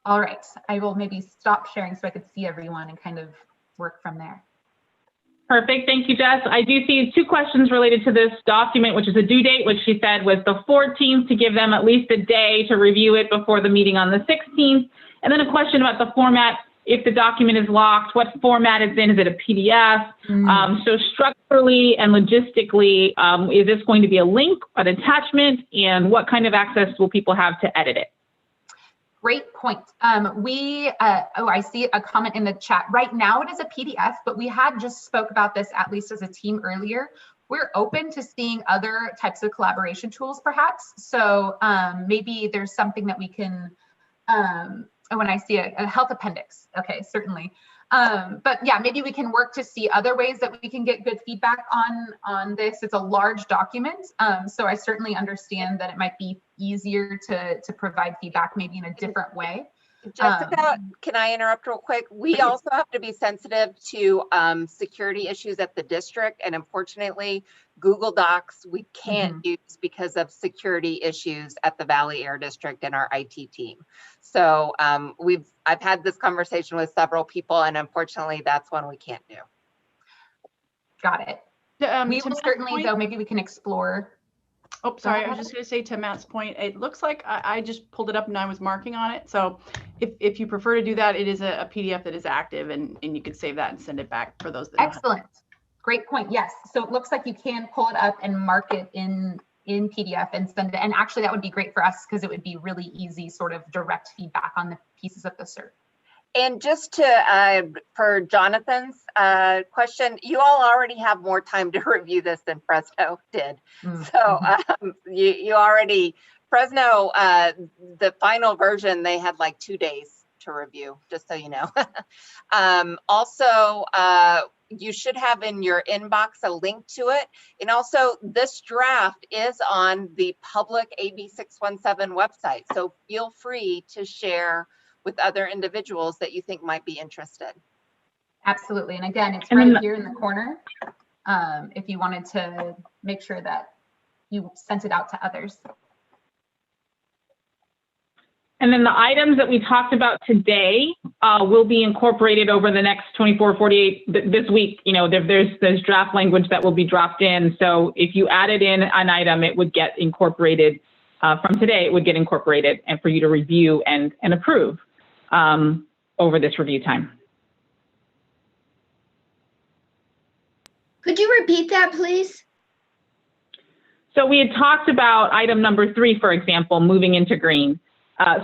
All right, I will maybe stop sharing so I could see everyone and kind of work from there. Perfect. Thank you, Jess. I do see 2 questions related to this document, which is a due date, which she said was the 14th, to give them at least a day to review it before the meeting on the 16th. And then a question about the format. If the document is locked, what format it's in? Is it a PDF? So structurally and logistically, is this going to be a link, an attachment, and what kind of access will people have to edit it? Great point. I see a comment in the chat. Right now it is a PDF, but we had just spoke about this at least as a team earlier. We're open to seeing other types of collaboration tools perhaps. So maybe there's something that we can, when I see a health appendix, okay, certainly. But yeah, maybe we can work to see other ways that we can get good feedback on this. It's a large document, so I certainly understand that it might be easier to provide feedback maybe in a different way. Jessica, can I interrupt real quick? We also have to be sensitive to security issues at the district, and unfortunately, Google Docs we can't use because of security issues at the Valley Air District and our IT team. So I've had this conversation with several people, and unfortunately, that's one we can't do. Got it. We will certainly, though, maybe we can explore. Oh, sorry. I was just going to say to Matt's point, it looks like I just pulled it up and I was marking on it. So if you prefer to do that, it is a PDF that is active and you can save that and send it back for those that Excellent. Great point. Yes. So it looks like you can pull it up and mark it in PDF and send it. And actually that would be great for us because it would be really easy sort of direct feedback on the pieces of the SERP. And just to, for Jonathan's question, you all already have more time to review this than Fresno did. So you already, Fresno, the final version, they had like 2 days to review, just so you know. Also, you should have in your inbox a link to it. And also this draft is on the public AB617 website. So feel free to share with other individuals that you think might be interested. Absolutely. And again, it's right here in the corner. If you wanted to make sure that you sent it out to others. And then the items that we talked about today will be incorporated over the next 24, 48, this week. You know, there's draft language that will be dropped in. So if you added in an item, it would get incorporated from today, it would get incorporated and for you to review and approve over this review time. Could you repeat that, please? So we had talked about item number 3, for example, moving into green.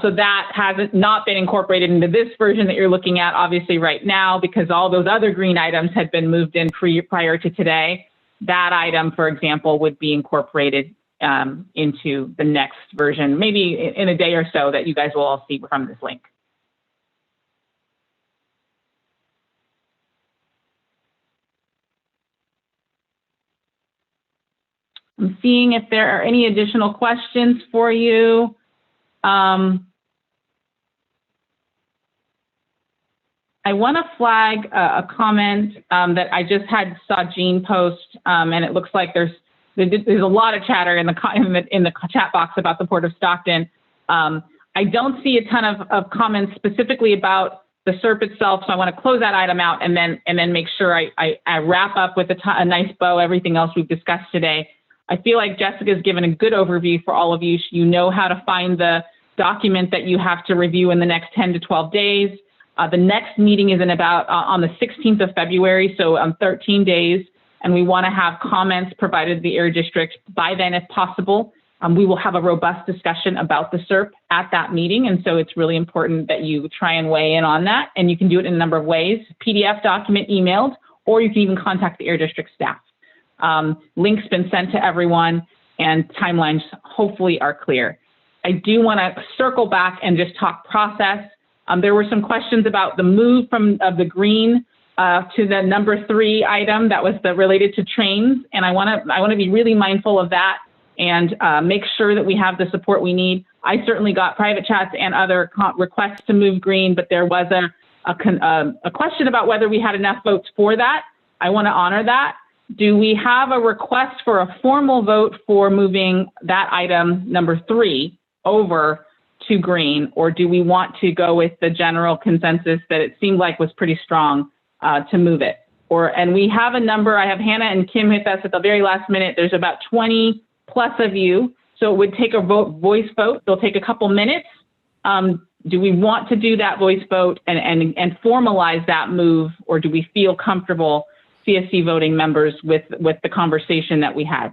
So that has not been incorporated into this version that you're looking at, obviously, right now, because all those other green items had been moved in prior to today. That item, for example, would be incorporated into the next version, maybe in a day or so, that you guys will all see from this link. I'm seeing if there are any additional questions for you. I want to flag a comment that I just saw Jean post, and it looks like there's a lot of chatter in the chat box about the Port of Stockton. I don't see a ton of comments specifically about the SERP itself, so I want to close that item out and then make sure I wrap up with a nice bow everything else we've discussed today. I feel like Jessica's given a good overview for all of you. You know how to find the document that you have to review in the next 10 to 12 days. The next meeting is on the 16th of February, so 13 days, and we want to have comments provided to the Air District by then if possible. We will have a robust discussion about the SERP at that meeting, and so it's really important that you try and weigh in on that, and you can do it in a number of ways: PDF document, emailed, or you can even contact the Air District staff. Links been sent to everyone, and timelines hopefully are clear. I do want to circle back and just talk process. There were some questions about the move from the green to the number 3 item that was related to trains, and I want to be really mindful of that and make sure that we have the support we need. I certainly got private chats and other requests to move green, but there was a question about whether we had enough votes for that. I want to honor that. Do we have a request for a formal vote for moving that item number 3 over to green, or do we want to go with the general consensus that it seemed like was pretty strong to move it? And we have a number. I have Hannah and Kim with us at the very last minute. There's about 20 plus of you, so it would take a voice vote. It'll take a couple minutes. Do we want to do that voice vote and formalize that move, or do we feel comfortable, CSC voting members, with the conversation that we had?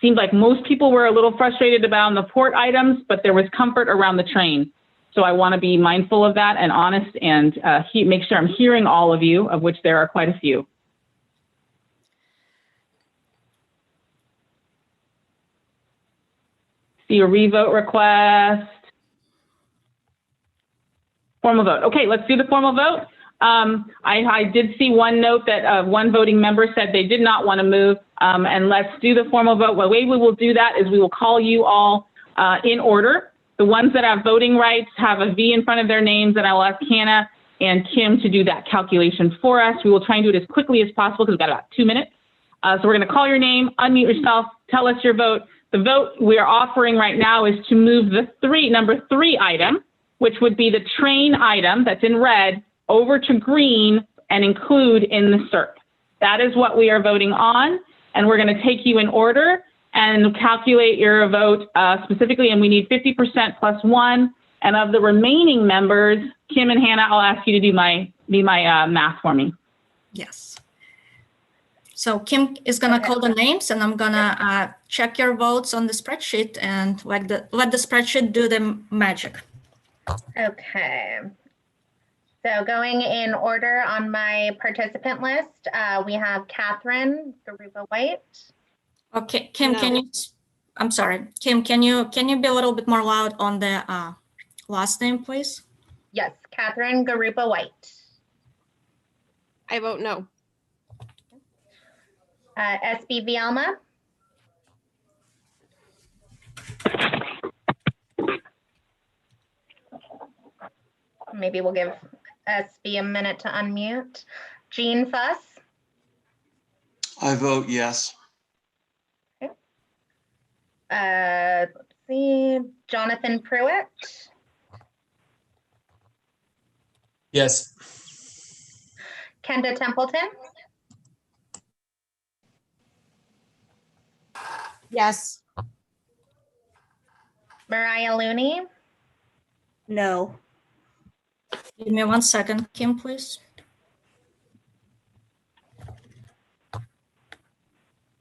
Seemed like most people were a little frustrated about the port items, but there was comfort around the train. So I want to be mindful of that and honest and make sure I'm hearing all of you, of which there are quite a few. See a revote request. Formal vote. Okay, let's do the formal vote. I did see one note that one voting member said they did not want to move, and let's do the formal vote. The way we will do that is we will call you all in order. The ones that have voting rights have a V in front of their names, and I will ask Hannah and Kim to do that calculation for us. We will try and do it as quickly as possible because we've got about 2 minutes. So we're going to call your name, unmute yourself, tell us your vote. The vote we are offering right now is to move the number 3 item, which would be the train item that's in red, over to green and include in the SERP. That is what we are voting on, and we're going to take you in order and calculate your vote specifically, and we need 50% plus 1. And of the remaining members, Kim and Hannah, I'll ask you to do my math for me. Yes. So Kim is going to call the names, and I'm going to check your votes on the spreadsheet and let the spreadsheet do the magic. Okay. So going in order on my participant list, we have Catherine Garuba-White. Okay, Kim, can you? I'm sorry, Kim. Can you be a little bit more loud on the last name, please? Yes, Catherine Garuba-White. I vote no. SB Vielma. Maybe we'll give SB a minute to unmute. Jean Fuss. I vote yes. Okay. Let's see, Jonathan Pruitt. Yes. Kenda Templeton. Yes. Mariah Looney. No. Give me 1 second, Kim, please.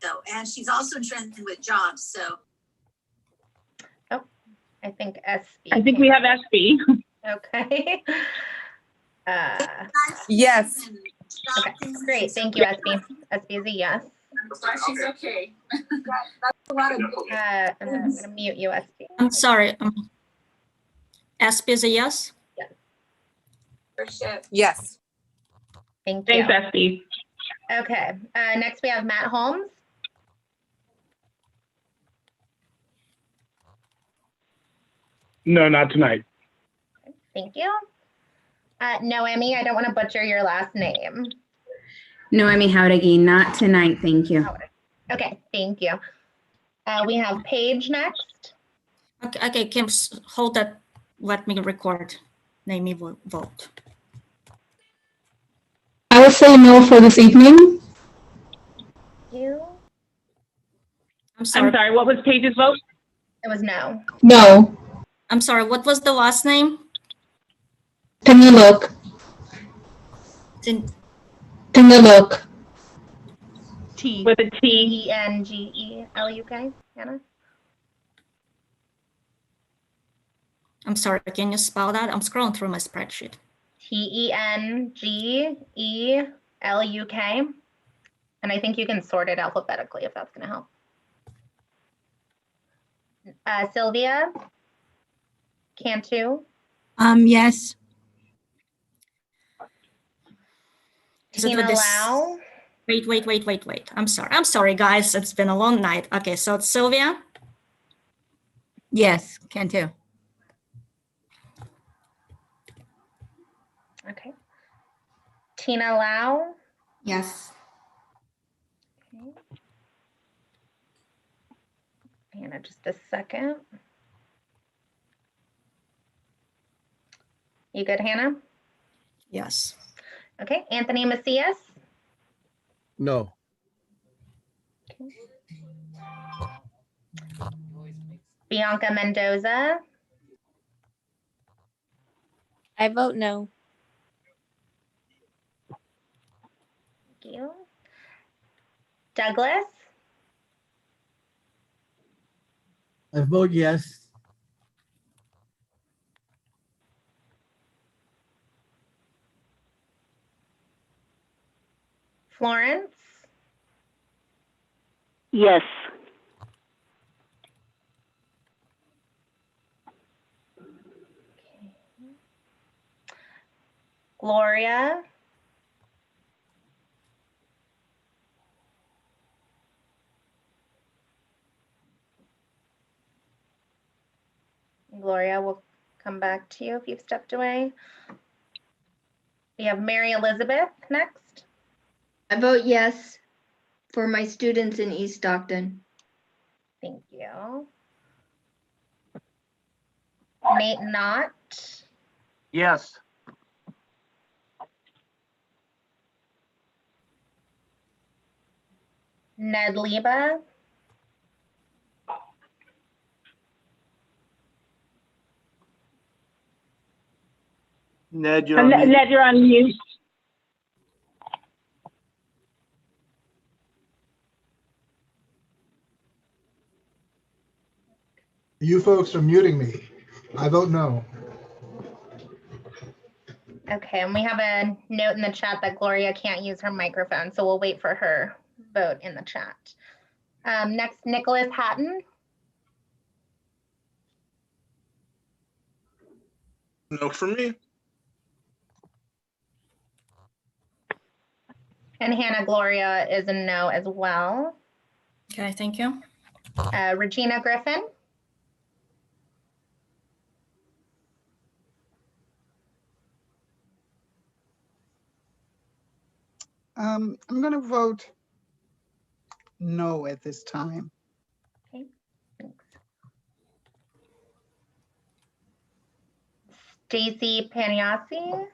So, and she's also trending with jobs, so. Oh, I think SB. I think we have SB. Okay. Yes. Okay, great. Thank you, SB. SB is a yes. I'm glad she's okay. That's a lot of. I'm going to mute you, SB. I'm sorry. SB is a yes? Yes. Thank you. Thanks, SB. Okay. Next, we have Matt Holmes. No, not tonight. Thank you. Noemi, I don't want to butcher your last name. Noemi Jauregui, not tonight, thank you. Okay, thank you. We have Paige next. Okay, Kim, hold that. Let me record. Name me vote. I will say no for this evening. You. I'm sorry. What was Paige's vote? It was no. No. I'm sorry. What was the last name? Can you look? Can you look? T. With a T. Tengeluk. Hannah? I'm sorry. Can you spell that? I'm scrolling through my spreadsheet. Tengeluk. And I think you can sort it alphabetically if that's going to help. Sylvia Cantu. Yes. Tina Lau. Wait. I'm sorry, guys. It's been a long night. Okay, so it's Sylvia. Yes, can too. Okay. Tina Lau. Yes. Okay. Hannah, just a second. You good, Hannah? Yes. Okay. Anthony Macias. No. Bianca Mendoza. I vote no. Thank you. Douglas. I vote yes. Florence. Yes. Gloria. Gloria, we'll come back to you if you've stepped away. We have Mary Elizabeth next. I vote yes for my students in East Stockton. Thank you. Nate Knott. Yes. Ned Leba. Ned, you're on mute. Ned, you're on mute. You folks are muting me. I vote no. Okay, and we have a note in the chat that Gloria can't use her microphone, so we'll wait for her vote in the chat. Next, Nicholas Hatton. No for me. And Hannah Gloria is a no as well. Okay, thank you. Regina Griffin. I'm going to vote no at this time. Okay, thanks. Stacy Paniasi.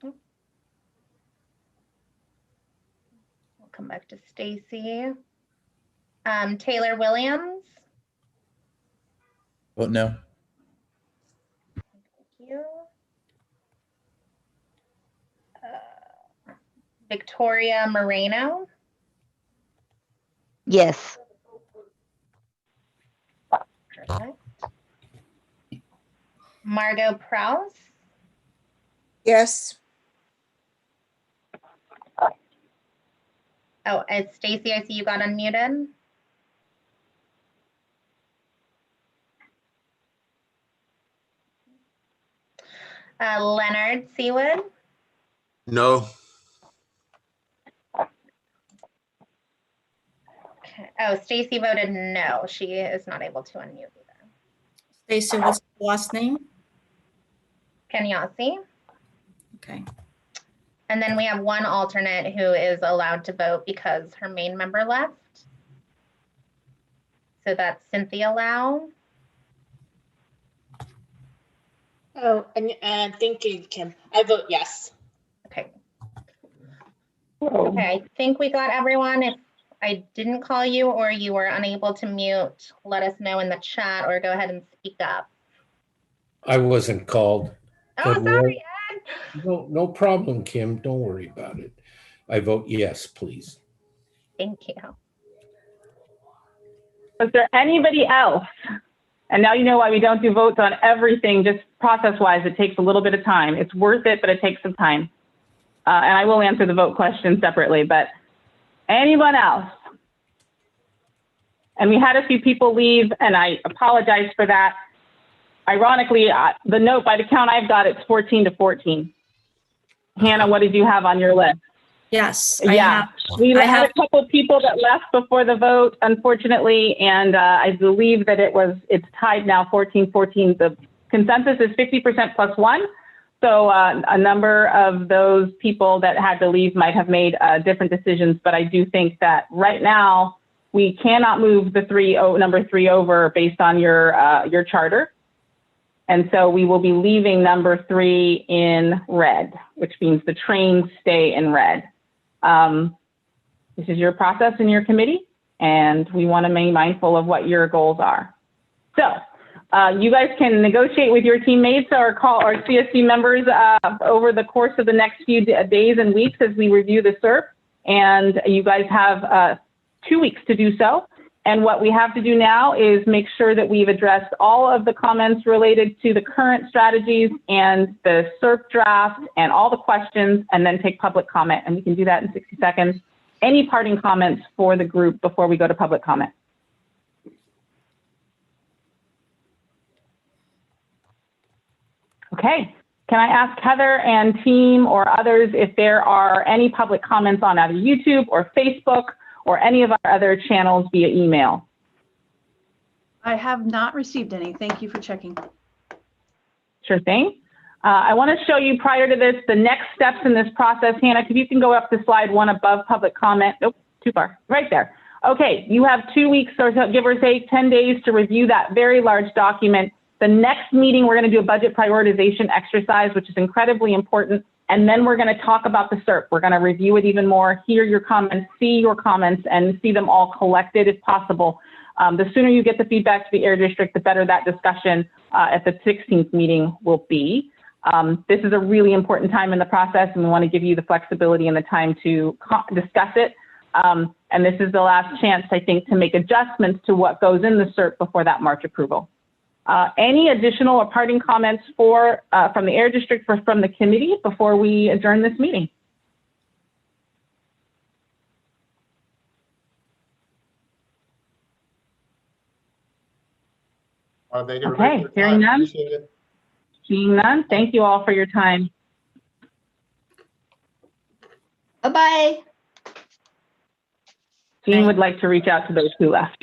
We'll come back to Stacy. Taylor Williams. Vote no. Thank you. Victoria Moreno. Yes. Perfect. Margot Prowse. Yes. Oh, it's Stacy. I see you got unmuted. Leonard Seawood. No. Okay. Oh, Stacy voted no. She is not able to unmute either. Stacy, what's the last name? Kenyasi. Okay. And then we have one alternate who is allowed to vote because her main member left. So that's Cynthia Lau. Oh, and thank you, Kim. I vote yes. Okay. Okay, I think we got everyone. If I didn't call you or you were unable to mute, let us know in the chat or go ahead and speak up. I wasn't called. Oh, Don't sorry, worry. Ed. No problem, Kim. Don't worry about it. I vote yes, please. Thank you. Was there anybody else? And now you know why we don't do votes on everything, just process-wise. It takes a little bit of time. It's worth it, but it takes some time. And I will answer the vote question separately, but anyone else? And we had a few people leave, and I apologize for that. Ironically, the note by the count I've got, it's 14-14. Hannah, what did you have on your list? Yes. Yeah, we had a couple of people that left before the vote, unfortunately, and I believe that it's tied now 14-14. The consensus is 50% plus one. So a number of those people that had to leave might have made different decisions, but I do think that right now we cannot move the number 3 over based on your charter. And so we will be leaving number 3 in red, which means the trains stay in red. This is your process in your committee, and we want to be mindful of what your goals are. So you guys can negotiate with your teammates or call our CSC members over the course of the next few days and weeks as we review the SERP. And you guys have 2 weeks to do so. And what we have to do now is make sure that we've addressed all of the comments related to the current strategies and the SERP draft and all the questions, and then take public comment. And we can do that in 60 seconds. Any parting comments for the group before we go to public comment? Okay. Can I ask Heather and team or others if there are any public comments on either YouTube or Facebook or any of our other channels via email? I have not received any. Thank you for checking. Sure thing. I want to show you prior to this, the next steps in this process. Hannah, if you can go up to slide 1 above public comment. Nope, too far. Right there. Okay, you have 2 weeks or so, give or take 10 days to review that very large document. The next meeting, we're going to do a budget prioritization exercise, which is incredibly important. And then we're going to talk about the SERP. We're going to review it even more, hear your comments, see your comments, and see them all collected if possible. The sooner you get the feedback to the Air District, the better that discussion at the 16th meeting will be. This is a really important time in the process, and we want to give you the flexibility and the time to discuss it. And this is the last chance, I think, to make adjustments to what goes in the SERP before that March approval. Any additional or parting comments from the Air District or from the committee before we adjourn this meeting? Okay, hearing none. Seeing none, thank you all for your time. Bye-bye. Jean would like to reach out to those who left.